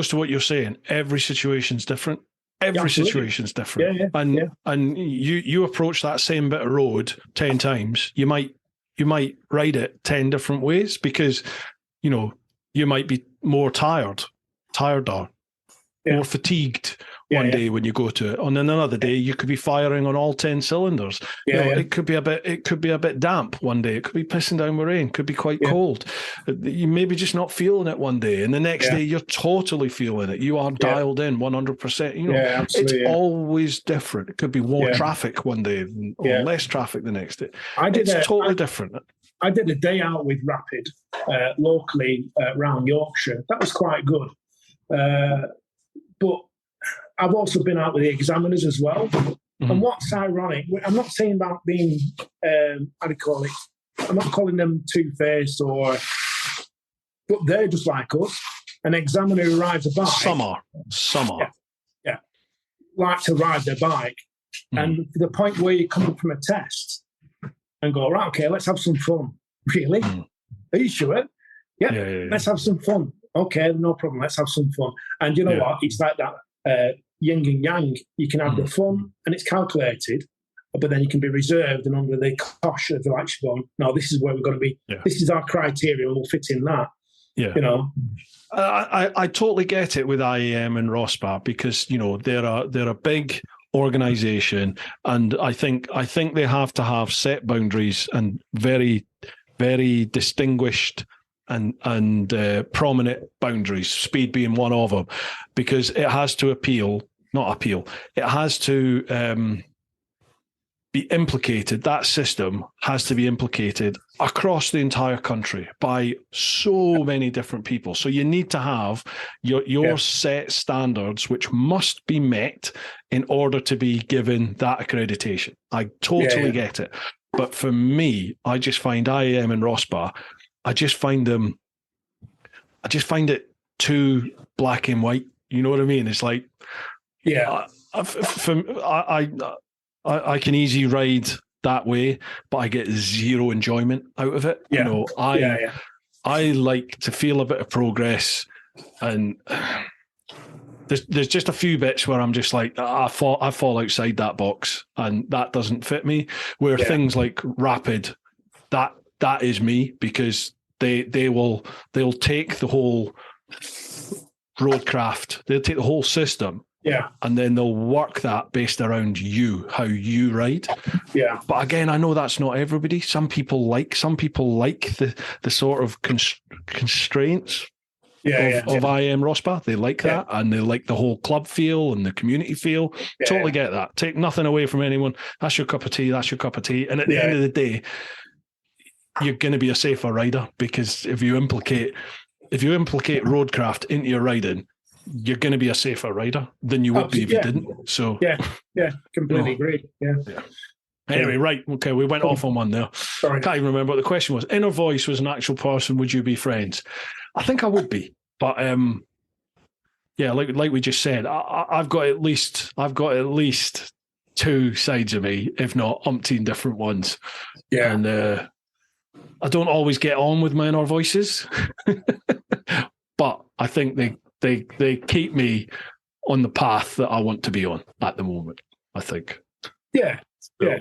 to what you're saying. Every situation's different. Every situation's different. And you approach that same bit of road 10 times. You might ride it 10 different ways because, you might be more tireder, more fatigued one day when you go to it. And then another day you could be firing on all 10 cylinders. It could be a bit damp one day. It could be pissing down with rain. It could be quite cold. You maybe just not feeling it one day, and the next day you're totally feeling it. You are dialed in 100%. It's always different. It could be more traffic one day or less traffic the next day. It's totally different. I did a day out with Rapid locally around Yorkshire. That was quite good. But I've also been out with the examiners as well. And what's ironic, I'm not saying about being, how do you call it? I'm not calling them two-faced but they're just like us. An examiner who rides a bike. Some are. Yeah. Like to ride their bike. And to the point where you come up from a test and go, right, okay, let's have some fun. Really? Are you sure? Yeah, let's have some fun. Okay, no problem. Let's have some fun. And you know what? It's like that yin and yang. You can have the fun and it's calculated, but then you can be reserved and under the caution of actually going, no, this is where we're going to be. This is our criteria and we'll fit in that. I totally get it with IAM and ROSPA because, they're a big organization, and I think they have to have set boundaries and very, very distinguished and prominent boundaries, speed being one of them, because it has to it has to be implicated. That system has to be implicated across the entire country by so many different people. So you need to have your set standards, which must be met in order to be given that accreditation. I totally get it. But for me, I just find IAM and ROSPA, I just find it too black and white. You know what I mean? It's like, I can easily ride that way, but I get zero enjoyment out of it. I like to feel a bit of progress, and there's just a few bits where I'm just like, I fall outside that box, and that doesn't fit me. Where things like rapid, that is me, because they'll take the whole roadcraft, they'll take the whole system, and then they'll work that based around you, how you ride. Yeah. But again, I know that's not everybody. Some people like the sort of constraints of IM Rospa. They like that, and they like the whole club feel and the community feel. Totally get that. Take nothing away from anyone. That's your cup of tea. That's your cup of tea. And at the end of the day, you're going to be a safer rider, because if you implicate roadcraft into your riding, you're going to be a safer rider than you would be if you didn't. So completely agree. Yeah. Anyway, right, okay, we went off on one there. Sorry. I can't even remember what the question was. Inner Voice was an actual person. Would you be friends? I think I would be, but like we just said, I've got at least two sides of me, if not umpteen different ones. Yeah, and I don't always get on with my inner voices, but I think they keep me on the path that I want to be on at the moment. I think. Yeah. Yeah.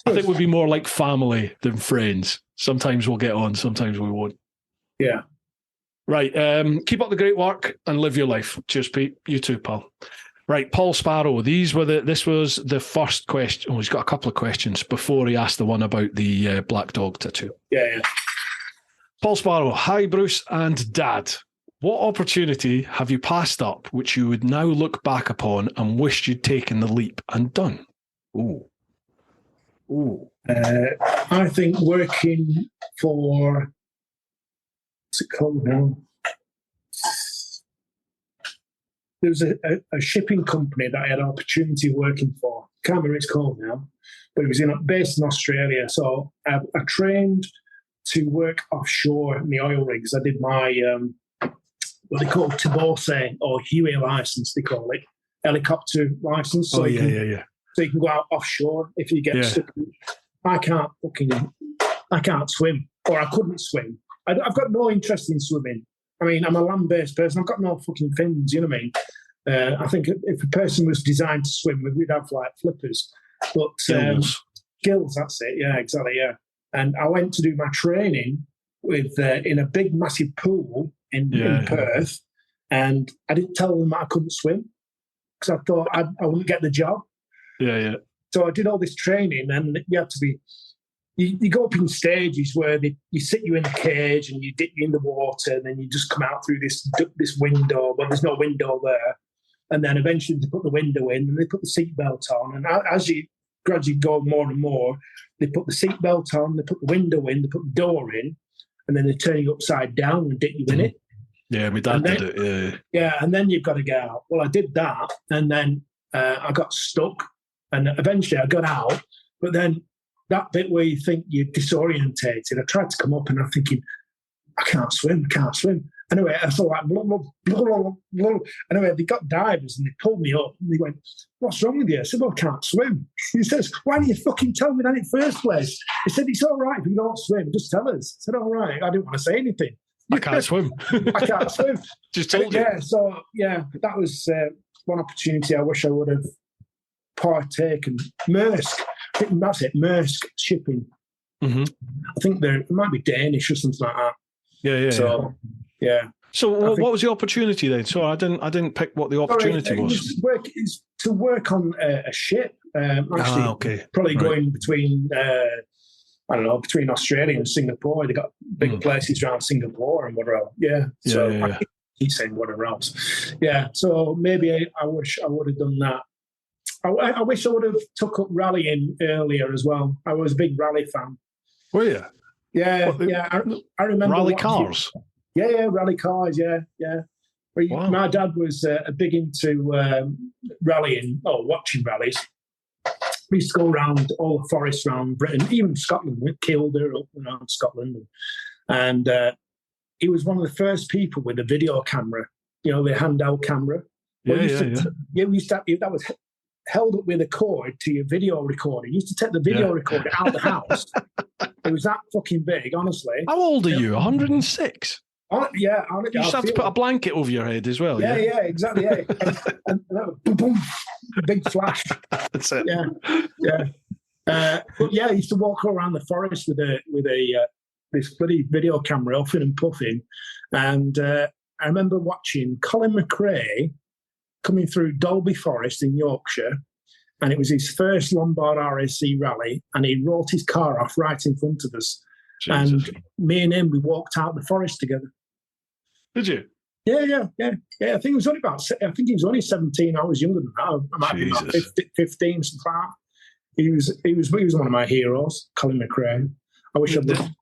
I think we'd be more like family than friends. Sometimes we'll get on, sometimes we won't. Yeah. Right. Keep up the great work and live your life. Cheers, Pete. You too, pal. Right. Paul Sparrow. This was the first question. Oh, he's got a couple of questions before he asked the one about the black dog tattoo. Yeah. Paul Sparrow. Hi, Bruce and Dad. What opportunity have you passed up which you would now look back upon and wished you'd taken the leap and done? Ooh. I think working for, what's it called now? There was a shipping company that I had an opportunity working for. Can't remember what it's called now, but it was based in Australia. So I trained to work offshore in the oil rigs. I did my what they call TeapotOne or humour license. They call it helicopter license. So So you can go out offshore if you get stuck. I can't swim, or I couldn't swim. I've got no interest in swimming. I mean, I'm a land-based person. I've got no fucking fins, you know what I mean? I think if a person was designed to swim, we'd have like flippers. But gills, that's it. Yeah, exactly, yeah. And I went to do my training with in a big, massive pool in Perth, and I didn't tell them that I couldn't swim because I thought I wouldn't get the job. Yeah. So I did all this training, and you have to be. You go up in stages where you sit you in a cage and you dip you in the water, and then you just come out through this window, but there's no window there. And then eventually they put the window in, and they put the seatbelt on. And as you gradually go more and more, they put the seatbelt on, they put the window in, they put the door in, and then they turn you upside down and dip you in it. Yeah, my dad did it. Yeah, and then you've got to get out. Well, I did that, and then I got stuck, and eventually I got out. But then that bit where you think you're disorientated, I tried to come up, and I'm thinking, I can't swim. Anyway, I felt like blah, blah, blah, blah, blah. Anyway, they got divers and they pulled me up and they went, "What's wrong with you?" I said, "Well, I can't swim." He says, "Why didn't you fucking tell me that in the first place?" He said, "It's all right if you don't swim, just tell us." I said, "All right." I didn't want to say anything. I can't swim. I can't swim. Just told you. Yeah, so, that was one opportunity I wish I would have partaken. Maersk. I think that's it, Maersk shipping. Mm-hmm. I think it might be Danish or something like that. Yeah. So what was the opportunity then? So I didn't pick what the opportunity was. It's to work on a ship. Probably going between between Australia and Singapore. They got big places around Singapore and whatever else. I keep saying whatever else. Yeah. So maybe I wish I would have done that. I wish I would have took up rallying earlier as well. I was a big rally fan. Were you? Yeah. I remember rally cars. Yeah, rally cars. Yeah. Wow. My dad was big into rallying or watching rallies. We used to go around all the forests around Britain, even Scotland, with Kildare up around Scotland, and he was one of the first people with a video camera. You know, the handheld camera. Yeah. We used to. That was held up with a cord to your video recorder. You used to take the video recorder out of the house. It was that fucking big, honestly. How old are you? 106? Yeah. You just have to put a blanket over your head as well. Yeah, exactly. Yeah. and boom, boom, big flash. That's it. Yeah. But yeah, I used to walk around the forest with this bloody video camera, huffing and puffing. And I remember watching Colin McRae coming through Dolby Forest in Yorkshire, and it was his first Lombard RAC rally, and he wrote his car off right in front of us. Jesus. And me and him, we walked out the forest together. Did you? Yeah. I think he was only 17. I was younger than that. I might be about 15, something like that. He was one of my heroes, Colin McRae. I wish I'd been.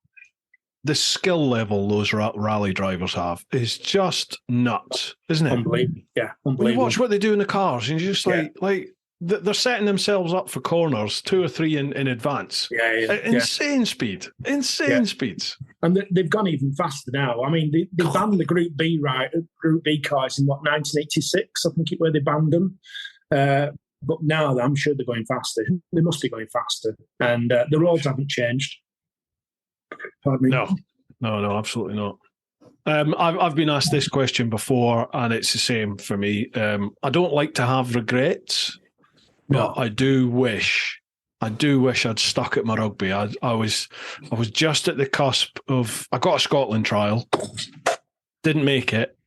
The skill level those rally drivers have is just nuts, isn't it? Unbelievable. Yeah, unbelievable. When you watch what they do in the cars, and you're just like they're setting themselves up for corners 2 or 3 in advance. Yeah. Insane speeds. And they've gone even faster now. I mean, they banned the Group B cars in 1986, I think, where they banned them. But now I'm sure they're going faster. They must be going faster, and the roads haven't changed. Pardon me. No, absolutely not. I've been asked this question before, and it's the same for me. I don't like to have regrets, but I do wish I'd stuck at my rugby. I was just at the cusp of. I got a Scotland trial, didn't make it,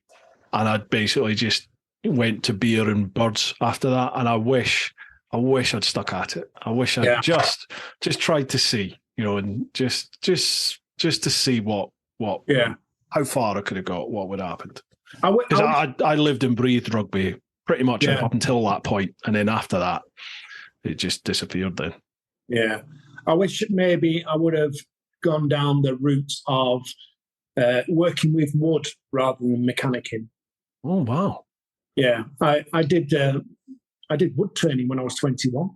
and I basically just went to beer and birds after that. And I wish I'd stuck at it. I wish I'd just tried to see. And just to see what how far I could have got, what would have happened. Because I lived and breathed rugby pretty much up until that point, and then after that, it just disappeared. Then, I wish maybe I would have gone down the route of working with wood rather than mechanicking. Oh wow! Yeah, I did wood turning when I was 21.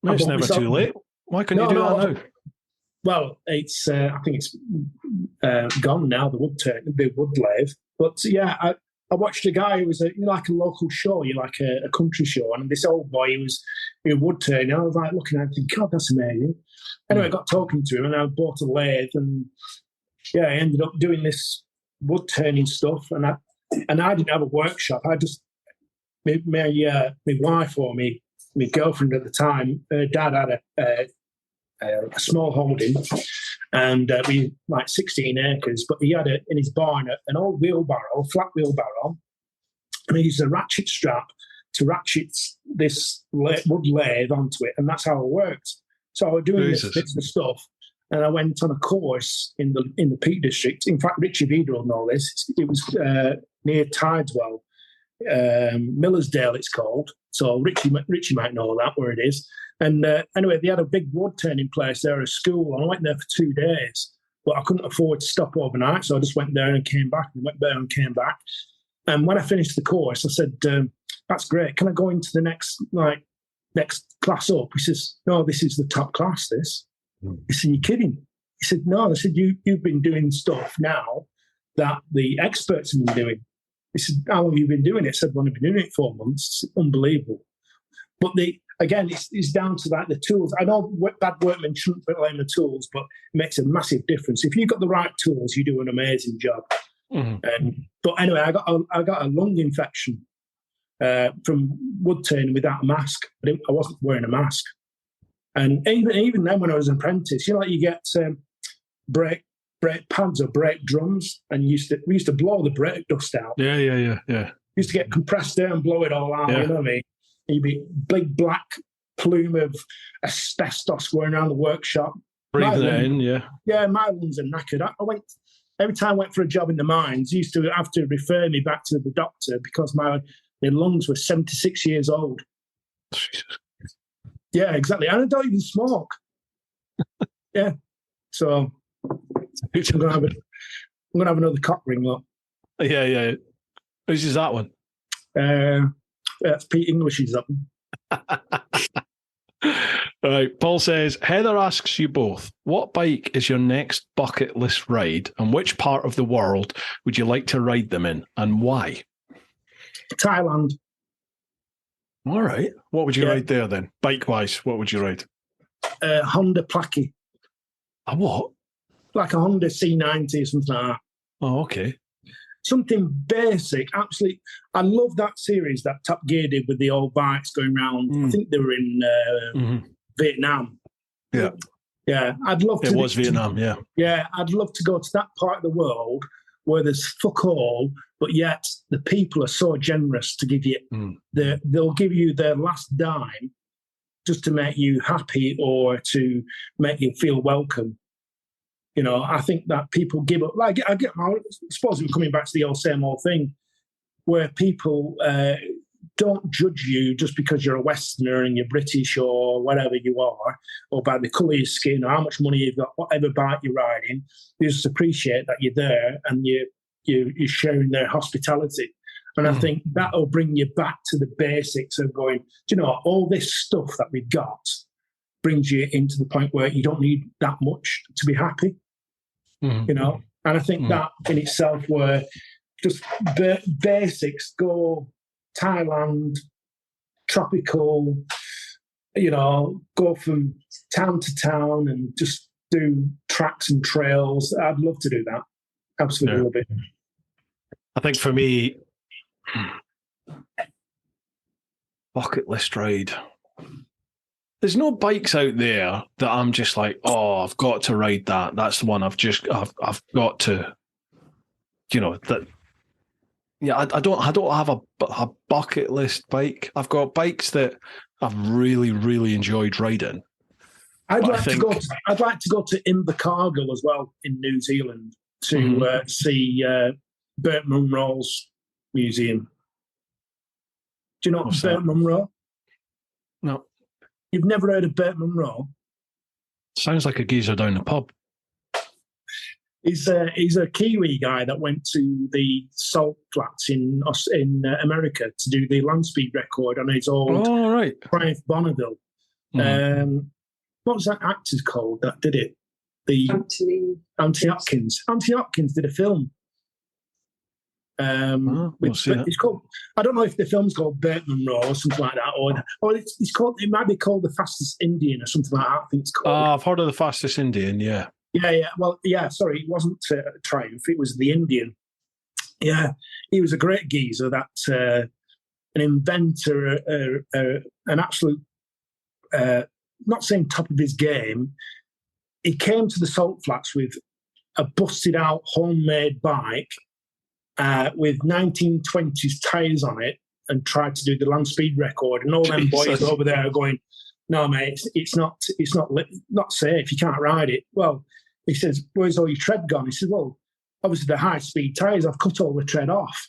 It's never too late. Why couldn't you do that now? Well, it's I think it's gone now, the wood lathe. But yeah, I watched a guy who was like a local show, like a country show, and this old boy who wood turning. I was like looking at him, thinking, God, that's amazing. Anyway, I got talking to him, and I bought a lathe, and I ended up doing this wood turning stuff. And I didn't have a workshop. I just my wife or my girlfriend at the time, her dad had a small holding, and we like 16 acres. But he had in his barn an old flat wheelbarrow, and he used a ratchet strap to ratchet this wood lathe onto it, and that's how it worked. So I was doing this bits of stuff, and I went on a course in the Peak District. In fact, Richie Vida will know this. It was near Tideswell, Millersdale, it's called. So Richie might know that where it is. And anyway, they had a big wood turning place there at school. And I went there for 2 days, but I couldn't afford to stop overnight. So I just went there and came back, and went there and came back. And when I finished the course, I said, that's great. Can I go into the next class up? He says, no, this is the top class, this. He said, you're kidding. He said, no. I said, you've been doing stuff now that the experts have been doing. He said, how long have you been doing it? I said, well, I've been doing it 4 months. It's unbelievable. But again, it's down to the tools. I know bad workmen shouldn't blame the tools, but it makes a massive difference. If you've got the right tools, you do an amazing job. Mm-hmm. But anyway, I got a lung infection from wood turning without a mask. I wasn't wearing a mask. And even then, when I was an apprentice, like you get brake pads or brake drums, and we used to blow the brake dust out. Yeah. Used to get compressed air and blow it all out. Yeah. You know what I mean? You'd be big black plume of asbestos going around the workshop. Breathing it in, yeah. Yeah, my lungs are knackered. Every time I went for a job in the mines, used to have to refer me back to the doctor because my lungs were 76 years old. Yeah, exactly. And I don't even smoke. Yeah. So I'm gonna have another cock ring up. Yeah. Whose is that one? That's Pete English's up. Right. Paul says, Heather asks you both, what bike is your next bucket list ride, and which part of the world would you like to ride them in, and why? Thailand. All right. What would you ride there then? Bike-wise, what would you ride? Honda Placky. A what? Like a Honda C90 or something like that. Oh, okay. Something basic, absolutely. I love that series that Top Gear did with the old bikes going around. I think they were in Vietnam. Yeah. Yeah, I'd love to. It was Vietnam, yeah. Yeah, I'd love to go to that part of the world where there's fuck all, but yet the people are so generous to give you, they'll give you their last dime just to make you happy or to make you feel welcome. You know, I think that people give up. Like I suppose we're coming back to the same old thing, where people don't judge you just because you're a Westerner and you're British or whatever you are, or by the colour of your skin or how much money you've got, whatever bike you're riding. They just appreciate that you're there and you're sharing their hospitality. And I think that'll bring you back to the basics of going, do you know what, all this stuff that we've got brings you into the point where you don't need that much to be happy, you know? And I think that in itself were just basics, go Thailand, tropical, you know, go from town to town and just do tracks and trails. I'd love to do that. Absolutely love it. I think for me, bucket list ride. There's no bikes out there that I'm just like, oh, I've got to ride that. That's the one I've got to, you know, that. Yeah, I don't have a bucket list bike. I've got bikes that I've really, really enjoyed riding. I'd like to go to Invercargill as well in New Zealand to see Burt Munro's museum. Do you know Burt Munro? No. You've never heard of Burt Munro? Sounds like a geezer down the pub. He's a Kiwi guy that went to the salt flats in America to do the land speed record on his old Triumph Bonneville. What was that actor called that did it? Anthony Hopkins. Anthony Hopkins did a film. It's called. I don't know if the film's called Burt Munro or something like that, or it's called. It might be called The Fastest Indian or something like that. I think it's called. I've heard of The Fastest Indian. Yeah. Yeah. Well, yeah. Sorry, it wasn't Triumph. It was the Indian. Yeah, he was a great geezer. That an inventor, an absolute. Not saying top of his game. He came to the salt flats with a busted out homemade bike with 1920s tyres on it and tried to do the land speed record. And all them boys over there are going, "No, mate, it's not safe. You can't ride it." Well, he says, "Where's all your tread gone?" He says, "Well, obviously the high speed tyres. I've cut all the tread off."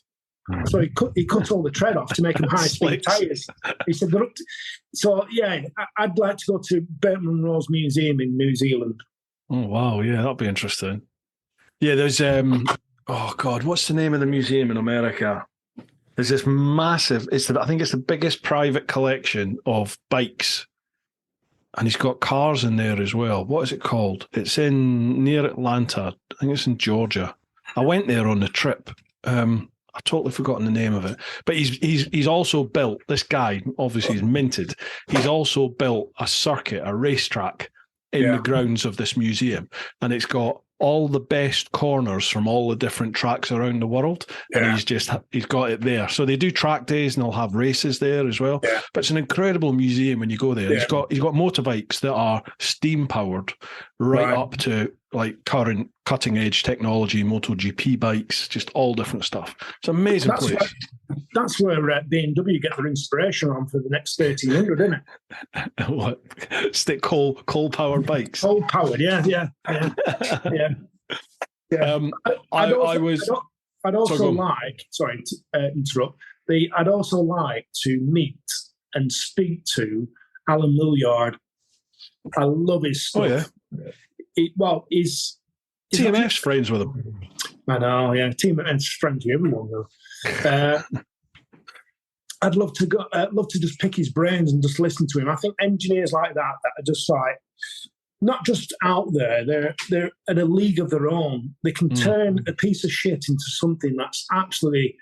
So he cut all the tread off to make them high speed tyres. He said, "So yeah, I'd like to go to Burt Munro's museum in New Zealand." Oh wow, yeah, that'd be interesting. Yeah, there's oh God, what's the name of the museum in America? There's this massive. I think it's the biggest private collection of bikes, and he's got cars in there as well. What is it called? It's near Atlanta. I think it's in Georgia. I went there on the trip. I've totally forgotten the name of it. But he's also built, this guy, obviously he's minted, he's also built a circuit, a racetrack in the grounds of this museum. And it's got all the best corners from all the different tracks around the world. And he's got it there. So they do track days and they'll have races there as well. Yeah. But it's an incredible museum when you go there. Yeah. He's got motorbikes that are steam powered right up to like current cutting edge technology, MotoGP bikes, just all different stuff. It's an amazing place. That's where BMW get their inspiration on for the next 1300, isn't it? What? Stick coal powered bikes. Coal powered, yeah. I'd also like to meet and speak to Alan Millyard. I love his stuff. Oh, yeah. He's TMF's friends with him. I know, yeah. TMF's friends with everyone, though. I'd love to just pick his brains and just listen to him. I think engineers like that are just like, not just out there, they're at a league of their own. They can turn a piece of shit into something that's absolutely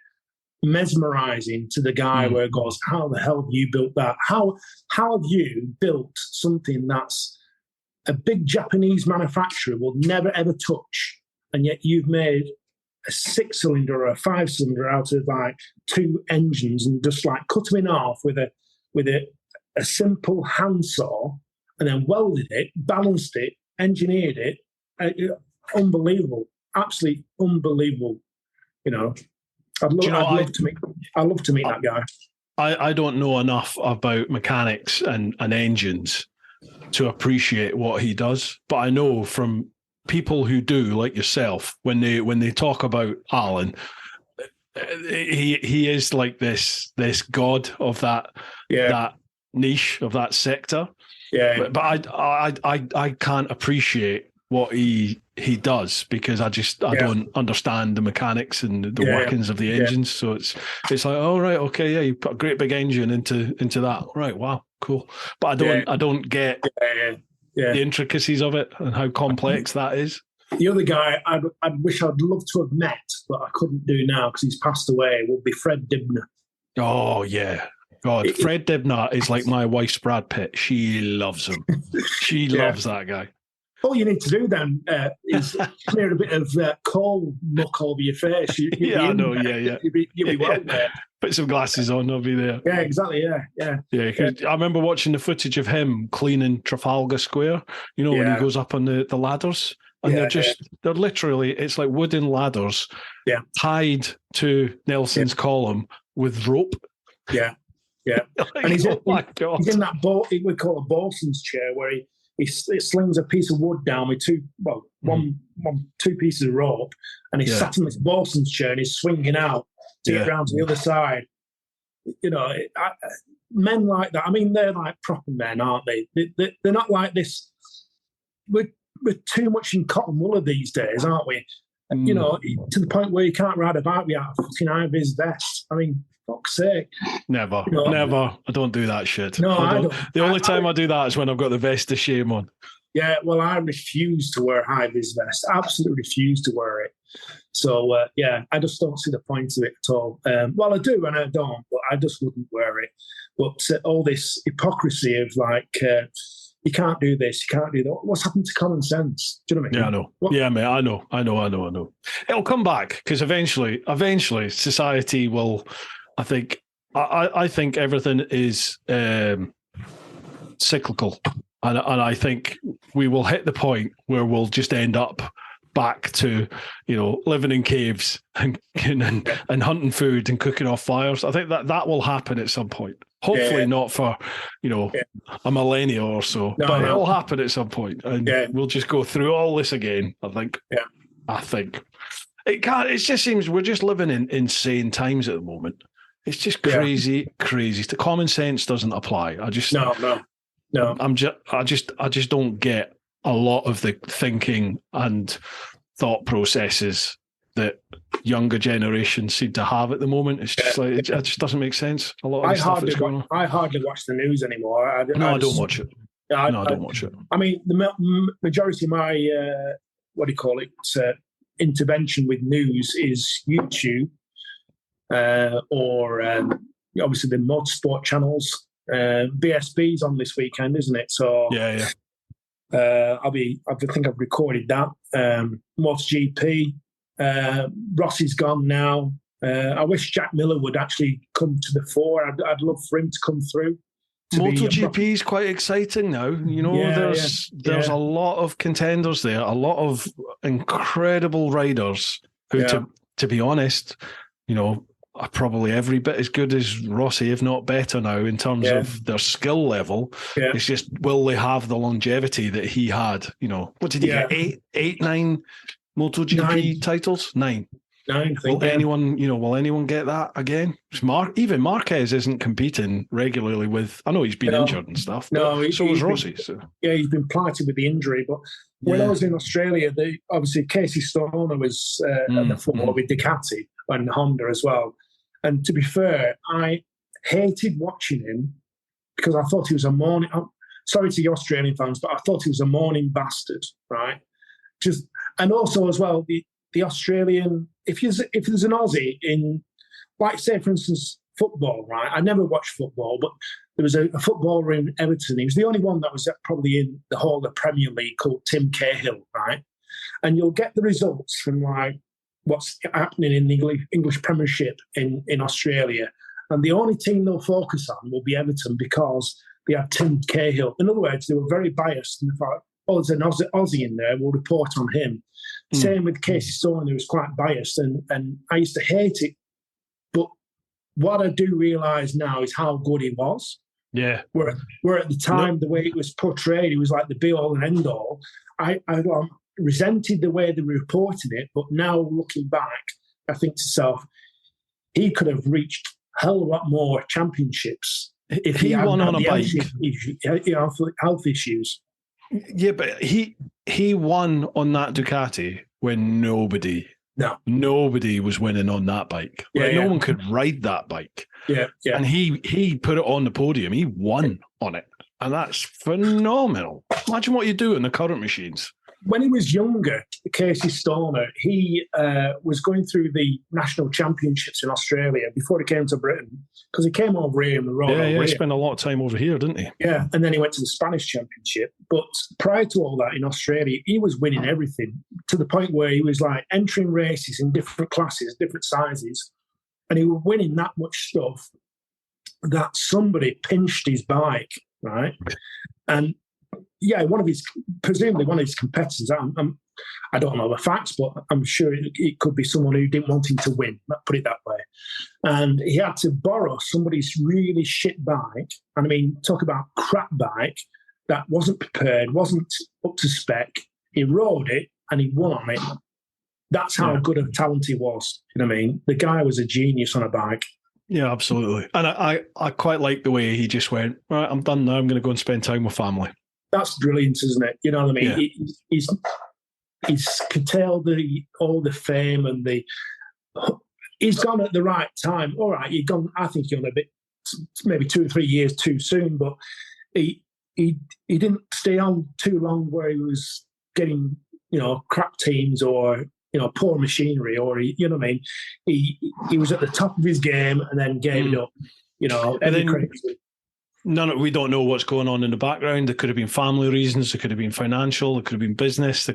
mesmerizing to the guy where it goes, how the hell have you built that? How have you built something that's a big Japanese manufacturer will never ever touch, and yet you've made a 6-cylinder or a 5-cylinder out of like 2 engines and just like cut them in half with a simple handsaw, and then welded it, balanced it, engineered it. Unbelievable, absolutely unbelievable. You know, I'd love to meet that guy. I don't know enough about mechanics and engines to appreciate what he does, but I know from people who do, like yourself, when they talk about Alan, he is like this god of that niche, of that sector. Yeah, but I can't appreciate what he does because I don't understand the mechanics and the workings of the engines. So it's like, oh right, okay, yeah, you put a great big engine into that, right? Wow, cool. But I don't get the intricacies of it and how complex that is. The other guy I'd wish I'd love to have met, but I couldn't do now because he's passed away, would be Fred Dibner. Oh yeah. God, Fred Dibner is like my wife's Brad Pitt. She loves him. She loves that guy. All you need to do then is smear a bit of coal muck over your face. I know. Yeah. You'll be well there. Put some glasses on, I'll be there. Yeah, exactly. Yeah. I remember watching the footage of him cleaning Trafalgar Square. You know, when he goes up on the ladders, and they're literally, it's like wooden ladders, tied to Nelson's column with rope. Yeah. And he's in that boat we call a bosun's chair, where he slings a piece of wood down with two pieces of rope, and he's sat in this bosun's chair and he's swinging out to get around to the other side. You know, men like that. I mean, they're like proper men, aren't they? They're not like this. We're too much in cotton wool these days, aren't we? You know, to the point where you can't ride a bike without a fucking high-vis vest. I mean, fuck's sake. Never. I don't do that shit. No, I don't. The only time I do that is when I've got the vest of shame on. Yeah, well, I refuse to wear a high-vis vest. Absolutely refuse to wear it. So, I just don't see the point of it at all. Well, I do and I don't, but I just wouldn't wear it. But all this hypocrisy of like, you can't do this, you can't do that. What's happened to common sense? Do you know what I mean? Yeah, I know. Yeah, mate, I know. It'll come back because eventually society will... I think everything is cyclical, and I think we will hit the point where we'll just end up back to, you know, living in caves and hunting food and cooking off fires. I think that will happen at some point. Hopefully not for, you know, a millennia or so, but it'll happen at some point, and we'll just go through all this again. I think. Yeah. I think it can't. It just seems we're just living in insane times at the moment. It's just crazy. The common sense doesn't apply. I just no. I just don't get a lot of the thinking and thought processes that younger generations seem to have at the moment. It's just like it just doesn't make sense. A lot of the stuff that's going on. I hardly watch the news anymore. I don't watch it. I don't watch it. I mean, the majority of my intervention with news is YouTube. Or obviously the motorsport channels. BSB's on this weekend, isn't it? So yeah. I think I've recorded that. MotoGP. Rossi's gone now. I wish Jack Miller would actually come to the fore. I'd love for him to come through. MotoGP is quite exciting now. You know, there's a lot of contenders there, a lot of incredible riders who, to be honest, you know, are probably every bit as good as Rossi, if not better now, in terms of their skill level. Yeah. It's just, will they have the longevity that he had? You know, what did he get? 9 MotoGP titles? 9. 9, I think. Will anyone get that again? Even Marquez isn't competing regularly with. I know he's been injured and stuff. No, so was Rossi. Yeah, he's been plighted with the injury. But when I was in Australia, obviously Casey Stoner was at the fore with Ducati and Honda as well. And to be fair, I hated watching him because I thought he was a morning. Sorry to the Australian fans, but I thought he was a morning bastard, right? And also as well, the Australian. If there's an Aussie in like say, for instance, football, right? I never watched football, but there was a footballer in Everton. He was the only one that was probably in the whole of the Premier League called Tim Cahill, right? And you'll get the results from like what's happening in the English Premiership in Australia. And the only team they'll focus on will be Everton because they have Tim Cahill. In other words, they were very biased and they thought, oh, there's an Aussie in there, we'll report on him. Same with Casey Stoner, who was quite biased, and I used to hate it. But what I do realise now is how good he was. Yeah. Where at the time, the way it was portrayed, it was like the be-all and end-all. I resented the way they were reporting it, but now looking back, I think to myself, he could have reached a hell of a lot more championships if he won on a bike. Health issues. Yeah, but he won on that Ducati when nobody was winning on that bike. No one could ride that bike. Yeah. And he put it on the podium. He won on it. And that's phenomenal. Imagine what you do in the current machines. When he was younger, Casey Stoner, he was going through the national championships in Australia before he came to Britain, because he came over here in the road. Yeah, he spent a lot of time over here, didn't he? Yeah, and then he went to the Spanish championship. But prior to all that in Australia, he was winning everything to the point where he was like entering races in different classes, different sizes, and he was winning that much stuff that somebody pinched his bike, right? And yeah, presumably one of his competitors, I don't know the facts, but I'm sure it could be someone who didn't want him to win, let's put it that way. And he had to borrow somebody's really shit bike. And I mean, talk about crap bike that wasn't prepared, wasn't up to spec. He rode it and he won on it. That's how good of a talent he was. You know what I mean? The guy was a genius on a bike. Yeah, absolutely. And I quite like the way he just went, right, I'm done now. I'm going to go and spend time with family. That's brilliant, isn't it? You know what I mean? Yeah. He's curtailed all the fame and he's gone at the right time. All right, I think you're gone a bit, maybe 2 or 3 years too soon, but he didn't stay on too long where he was getting, crap teams or, poor machinery, or you know what I mean? He was at the top of his game and then gave it up, we don't know what's going on in the background. There could have been family reasons. There could have been financial. There could have been business.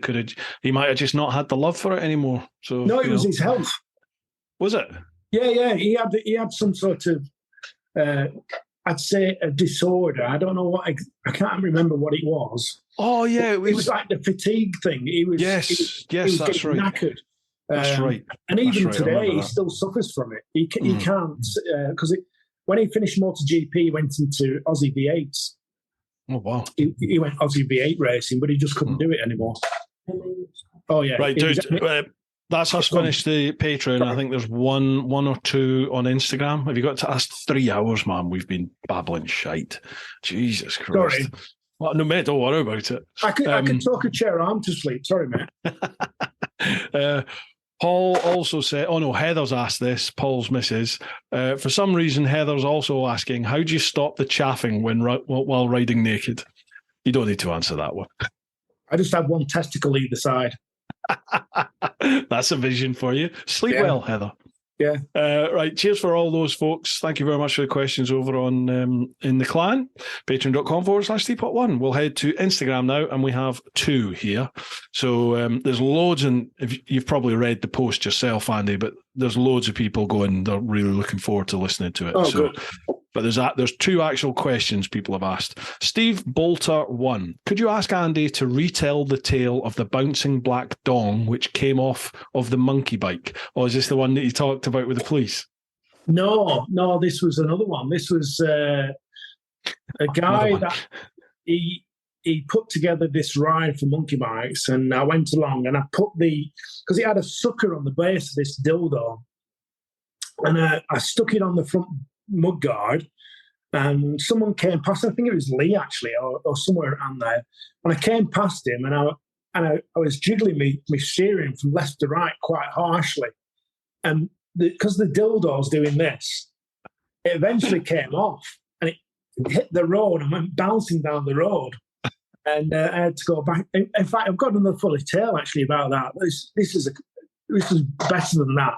He might have just not had the love for it anymore. So no, it was his health. Was it? Yeah. He had some sort of, I'd say, a disorder. I don't know what. I can't remember what it was. Oh yeah, it was like the fatigue thing. He was that's right. Knackered. That's right. And even today, he still suffers from it. He can't because when he finished MotoGP, he went into Aussie V8s. Oh, wow. He went Aussie V8 racing, but he just couldn't do it anymore. Oh, yeah. Right, dude, that's us finished the Patreon. I think there's one or two on Instagram. Have you got to ask 3 hours, man? We've been babbling shite. Jesus Christ. Sorry. Well, no, mate, don't worry about it. I could talk a chair arm to sleep. Sorry, mate. Paul also said, Heather's asked this, Paul's missus. For some reason, Heather's also asking, how do you stop the chaffing while riding naked? You don't need to answer that one. I just have one testicle either side. That's a vision for you. Sleep well, Heather. Yeah. Right. Cheers for all those folks. Thank you very much for the questions over on in the clan. Patreon.com/TeapotOne. We'll head to Instagram now, and we have 2 here. So there's loads, and if you've probably read the post yourself, Andy, but there's loads of people going, they're really looking forward to listening to it. Oh, good. But there's 2 actual questions people have asked. Steve Bolter 1. Could you ask Andy to retell the tale of the bouncing black dong which came off of the monkey bike? Or is this the one that you talked about with the police? No, this was another one. This was a guy that he put together this ride for monkey bikes, and I went along and I put because it had a sucker on the base of this dildo, and I stuck it on the front mudguard, and someone came past. I think it was Lee actually, or somewhere around there. And I came past him, and I was jiggling me steering from left to right quite harshly, and because the dildo's doing this, it eventually came off, and it hit the road and went bouncing down the road. And I had to go back. In fact, I've got another funny tale actually about that. This is better than that.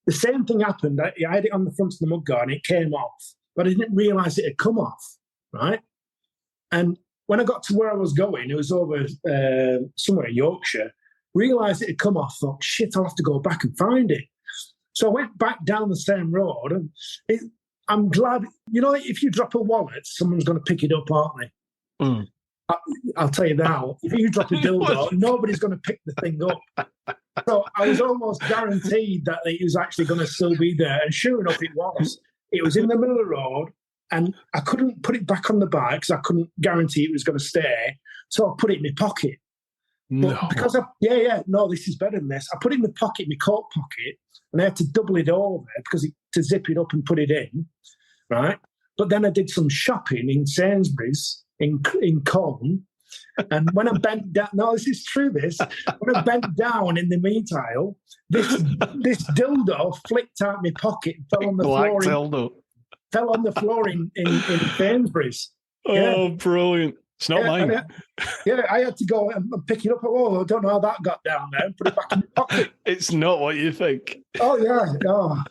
the same thing happened. I had it on the front of the mudguard and it came off, but I didn't realise it had come off, right? And when I got to where I was going, it was over somewhere in Yorkshire, realised it had come off, thought, shit, I'll have to go back and find it. So I went back down the same road, and I'm glad, if you drop a wallet, someone's going to pick it up, aren't they? Mm. I'll tell you now, if you drop a dildo, nobody's going to pick the thing up. So I was almost guaranteed that it was actually going to still be there. And sure enough, it was. It was in the middle of the road, and I couldn't put it back on the bike because I couldn't guarantee it was going to stay. So I put it in my pocket. No. But because this is better than this. I put it in my pocket, my coat pocket, and I had to double it over to zip it up and put it in, right? But then I did some shopping in Sainsbury's in Colne, and when I bent down, this is true. When I bent down in the meat aisle, this dildo flicked out my pocket and fell on the floor. Fell on the floor in Sainsbury's. Oh, brilliant! It's not mine. I had to go and pick it up. Oh, I don't know how that got down there and put it back in my pocket. It's not what you think. Oh, yeah. Oh.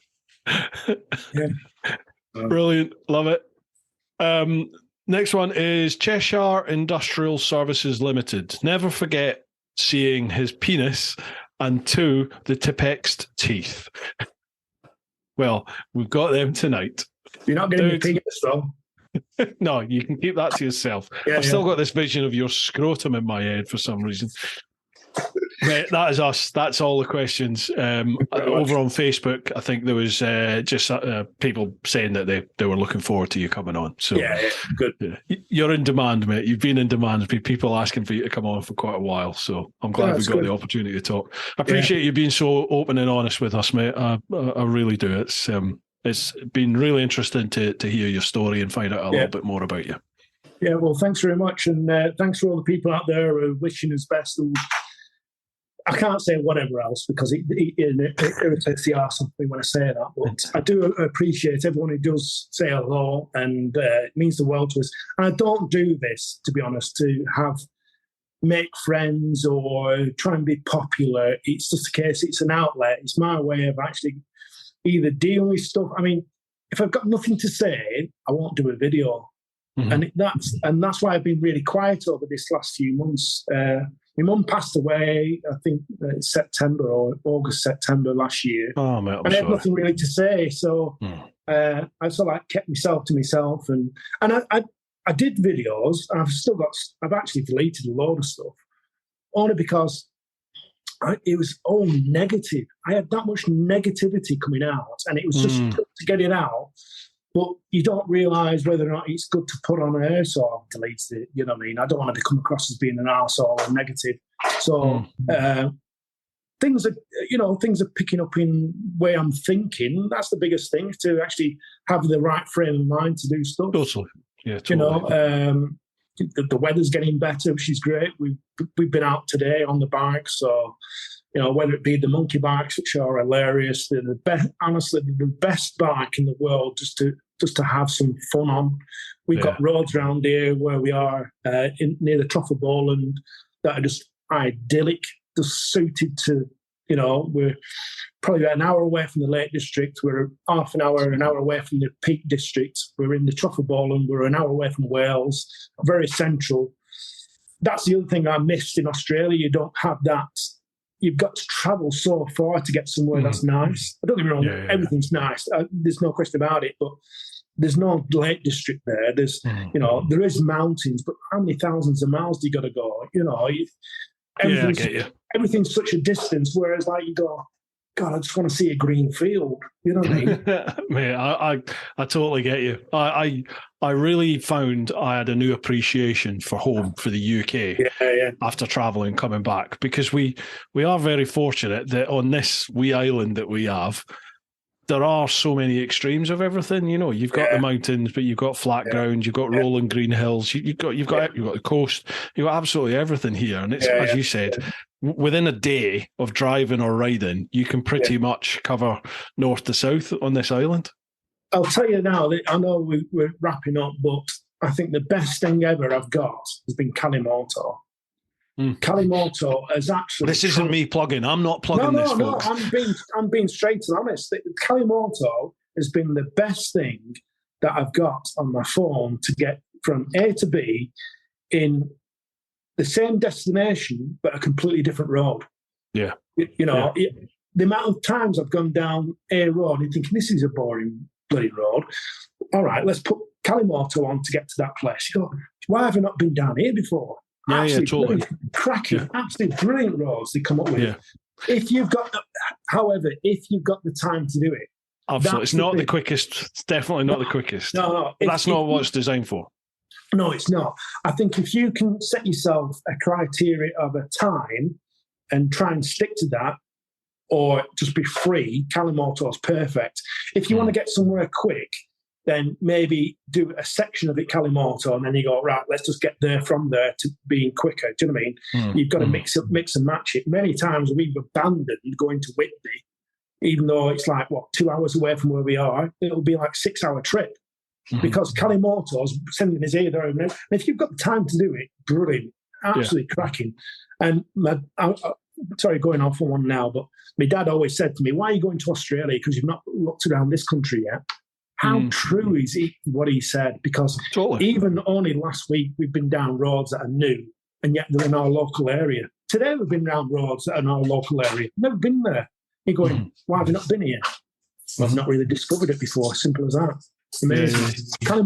Yeah. Brilliant. Love it. Next one is Cheshire Industrial Services Limited. Never forget seeing his penis, and 2, the Tipexed teeth. Well, we've got them tonight. You're not getting the penis, though. No, you can keep that to yourself. I've still got this vision of your scrotum in my head for some reason. Right, that is us. That's all the questions. Over on Facebook, I think there was just people saying that they were looking forward to you coming on. So good. You're in demand, mate. You've been in demand. There's been people asking for you to come on for quite a while. So I'm glad we got the opportunity to talk. I appreciate you being so open and honest with us, mate. I really do. It's been really interesting to hear your story and find out a little bit more about you. Yeah, well, thanks very much. And thanks for all the people out there who are wishing us best. And I can't say whatever else because it irritates the arse of me when I say that. But I do appreciate everyone who does say hello, and it means the world to us. And I don't do this, to be honest, to make friends or try and be popular. It's just a case, it's an outlet. It's my way of actually either dealing with stuff. I mean, if I've got nothing to say, I won't do a video. Mm-hmm. And that's why I've been really quiet over this last few months. My mum passed away, I think, September or August, September last year. Oh, mate, and I had nothing really to say. So I sort of kept myself to myself. And I did videos, and I've actually deleted a load of stuff, only because it was all negative. I had that much negativity coming out, and it was just to get it out. But you don't realise whether or not it's good to put on air, so I've deleted it. You know what I mean? I don't want to come across as being an arsehole or negative. So things are picking up in the way I'm thinking. That's the biggest thing, to actually have the right frame of mind to do stuff. Totally. Yeah, totally. The weather's getting better, which is great. We've been out today on the bike, so whether it be the monkey bikes, which are hilarious, they're the best. Honestly, the best bike in the world, just to have some fun on. We've got roads around here where we are near the Trough of Bowland that are just idyllic, just suited to. We're probably about an hour away from the Lake District. We're half an hour away from the Peak District. We're in the Trough of Bowland. We're an hour away from Wales, very central. That's the other thing I missed in Australia. You don't have that. You've got to travel so far to get somewhere that's nice. Don't get me wrong, everything's nice. There's no question about it, but there's no Lake District there. There's, there is mountains, but how many thousands of miles do you got to go? Everything's such a distance, whereas you go, God, I just want to see a green field. You know what I mean? Mate, I totally get you. I really found I had a new appreciation for home, for the UK, after travelling, coming back, because we are very fortunate that on this wee island that we have, there are so many extremes of everything. You've got the mountains, but you've got flat ground, you've got rolling green hills, you've got the coast, you've got absolutely everything here. And it's as you said, within a day of driving or riding, you can pretty much cover north to south on this island. I'll tell you now, I know we're wrapping up, but I think the best thing ever I've got has been Kalimoto. Kalimoto has actually... This isn't me plugging. I'm not plugging this, folks. No, I'm being straight and honest. Kalimoto has been the best thing that I've got on my phone to get from A to B in the same destination, but a completely different road. Yeah. The amount of times I've gone down a road and thinking, this is a boring bloody road. All right, let's put Kalimoto on to get to that place. You go, why have I not been down here before? Yeah, totally. Cracking, absolutely brilliant roads they come up with. Yeah. If you've got the time to do it. Absolutely. It's not the quickest. It's definitely not the quickest. No. That's not what it's designed for. No, it's not. I think if you can set yourself a criteria of a time and try and stick to that, or just be free, Kalimoto's perfect. If you want to get somewhere quick, then maybe do a section of it Kalimoto, and then you go, right, let's just get there from there to being quicker. Do you know what I mean? You've got to mix and match it. Many times we've abandoned going to Whitby, even though it's like, 2 hours away from where we are. It'll be like a 6-hour trip because Kalimoto's sending his ear there. And if you've got the time to do it, brilliant, absolutely cracking. And sorry, going off on one now, but my dad always said to me, why are you going to Australia? Because you've not looked around this country yet. How true is what he said? Because even only last week, we've been down roads that are new, and yet they're in our local area. Today, we've been down roads that are in our local area. Never been there. You're going, why have you not been here? Well, I've not really discovered it before. Simple as that. Amazing. Yeah.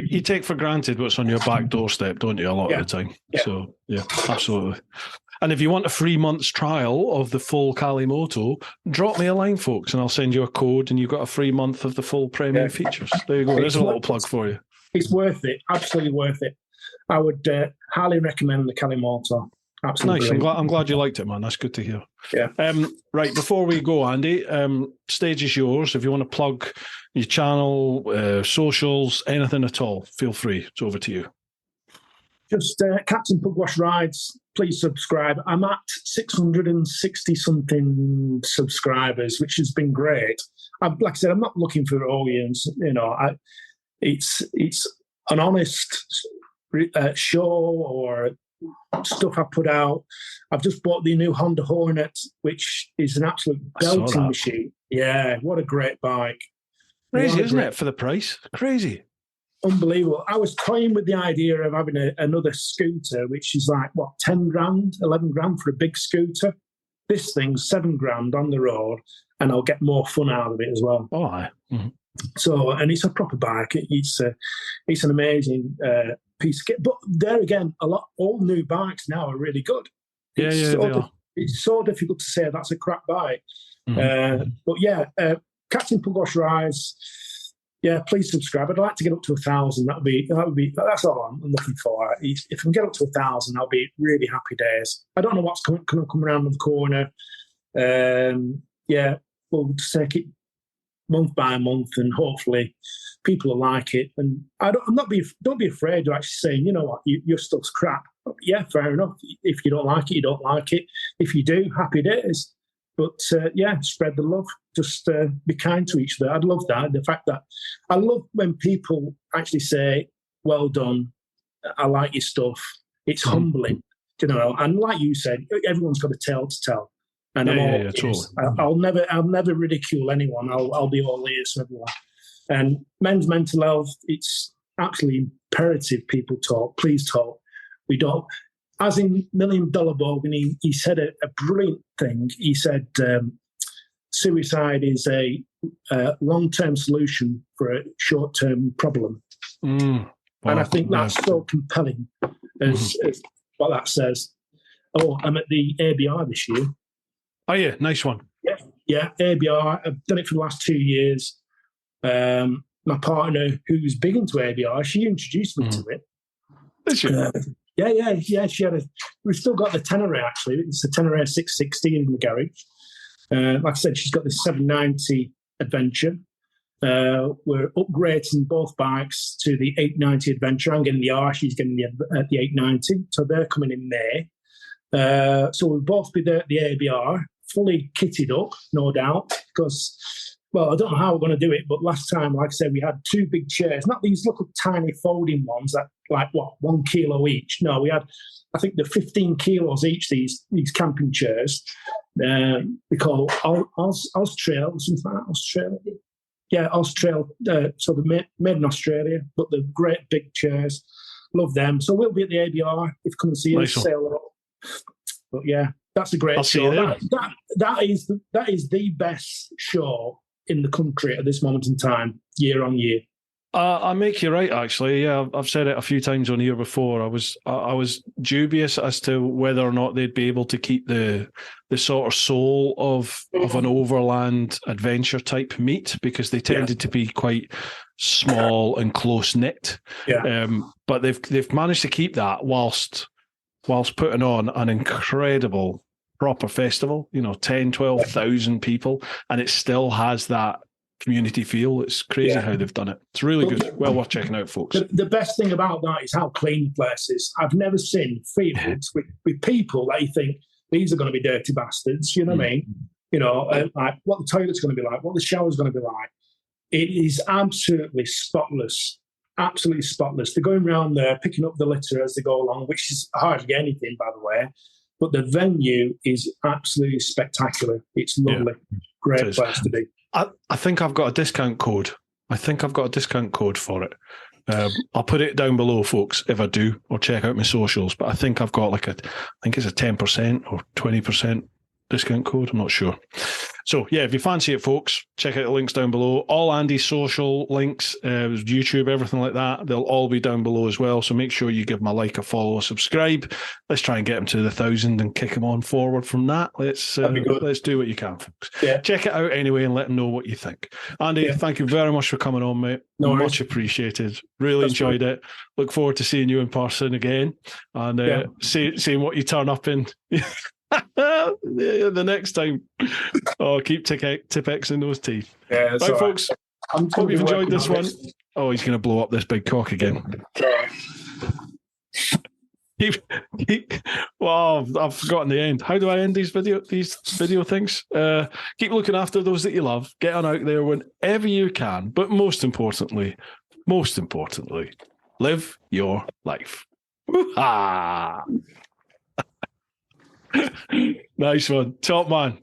You take for granted what's on your back doorstep, don't you, a lot of the time? Yeah. So, yeah, absolutely. And if you want a 3 months trial of the full Kalimoto, drop me a line, folks, and I'll send you a code, and you've got a 3 month of the full premium features. There you go. There's a little plug for you. It's worth it. Absolutely worth it. I would highly recommend the Kalimoto. Absolutely. Nice. I'm glad you liked it, man. That's good to hear. Yeah. Right, before we go, Andy, stage is yours. If you want to plug your channel, socials, anything at all, feel free. It's over to you. Just Captain Pugwash Rides. Please subscribe. I'm at 660-something subscribers, which has been great. Like I said, I'm not looking for audience. It's an honest show or stuff I put out. I've just bought the new Honda Hornet, which is an absolute belting machine. Yeah, what a great bike. Crazy, isn't it, for the price? Crazy. Unbelievable. I was toying with the idea of having another scooter, which is like, 10 grand, 11 grand for a big scooter. This thing's 7 grand on the road, and I'll get more fun out of it as well. Oh, aye. Mm-hmm. So, and it's a proper bike. It's an amazing piece of kit. But there again, all new bikes now are really good. It's so difficult to say that's a crap bike. Mm-hmm. But yeah, Captain Pugwash Rides. Yeah, please subscribe. I'd like to get up to 1,000. That's all I'm looking for. If I can get up to 1,000, I'll be really happy days. I don't know what's going to come around the corner. We'll just take it month by month, and hopefully people will like it. And don't be afraid of actually saying, you know what, your stuff's crap. Yeah, fair enough. If you don't like it, you don't like it. If you do, happy days. But spread the love. Just be kind to each other. I'd love that. The fact that I love when people actually say, well done, I like your stuff. It's humbling, and like you said, everyone's got a tale to tell. And totally. I'll never ridicule anyone. I'll be all ears for everyone. And men's mental health, it's absolutely imperative people talk. Please talk. We don't. As in $1 Million Bogan, he said a brilliant thing. He said suicide is a long-term solution for a short-term problem. And I think that's so compelling as what that says. Oh, I'm at the ABR this year. Oh, yeah, nice one. Yeah, ABR. I've done it for the last 2 years. My partner, who's big into ABR, she introduced me to it. Is she? Yeah. She had we've still got the Tenere, actually. It's the Tenere 660 in the garage. Like I said, she's got this 790 Adventure. We're upgrading both bikes to the 890 Adventure. I'm getting the R, she's getting the 890. So they're coming in May. So we'll both be there at the ABR, fully kitted up, no doubt, because well, I don't know how we're going to do it, but last time, like I said, we had 2 big chairs, not these little tiny folding ones that, like, what, 1 kilo each. No, we had, I think, they're 15 kilos each, these camping chairs. They call Austrail, something like that, Australia. Yeah, Austrail. So they're made in Australia, but they're great big chairs. Love them. So we'll be at the ABR if you come and see us. But yeah, that's a great show. That is the best show in the country at this moment in time, year on year. I make you right, actually. Yeah, I've said it a few times on here before. I was dubious as to whether or not they'd be able to keep the sort of soul of an overland adventure type meet, because they tended to be quite small and close knit. Yeah. But they've managed to keep that whilst putting on an incredible proper festival. 10, 12,000 people, and it still has that community feel. It's crazy how they've done it. It's really good. Well worth checking out, folks. The best thing about that is how clean the place is. I've never seen fields with people that you think these are going to be dirty bastards. You know what I mean? Like what the toilet's going to be like, what the shower's going to be like. It is absolutely spotless. Absolutely spotless. They're going around there picking up the litter as they go along, which is hardly anything, by the way. But the venue is absolutely spectacular. It's lovely. Great place to be. I think I've got a discount code. For it. I'll put it down below, folks, if I do, or check out my socials. But I think I've got I think it's a 10% or 20% discount code. I'm not sure. So, yeah, if you fancy it, folks, check out the links down below. All Andy's social links, YouTube, everything like that, they'll all be down below as well. So make sure you give him a like, a follow, a subscribe. Let's try and get him to the 1,000 and kick him on forward from that. Let's do what you can, folks. Yeah. Check it out anyway and let him know what you think. Andy, thank you very much for coming on, mate. Much appreciated. Really enjoyed it. Look forward to seeing you in person again and seeing what you turn up in. The next time. Keep Tipex in those teeth. Yeah, right, folks. Hope you've enjoyed this one. Oh, he's going to blow up this big cock again. Wow, I've forgotten the end. How do I end these video things? Keep looking after those that you love. Get on out there whenever you can. But most importantly, live your life. Woo-ha! Nice one. Top man.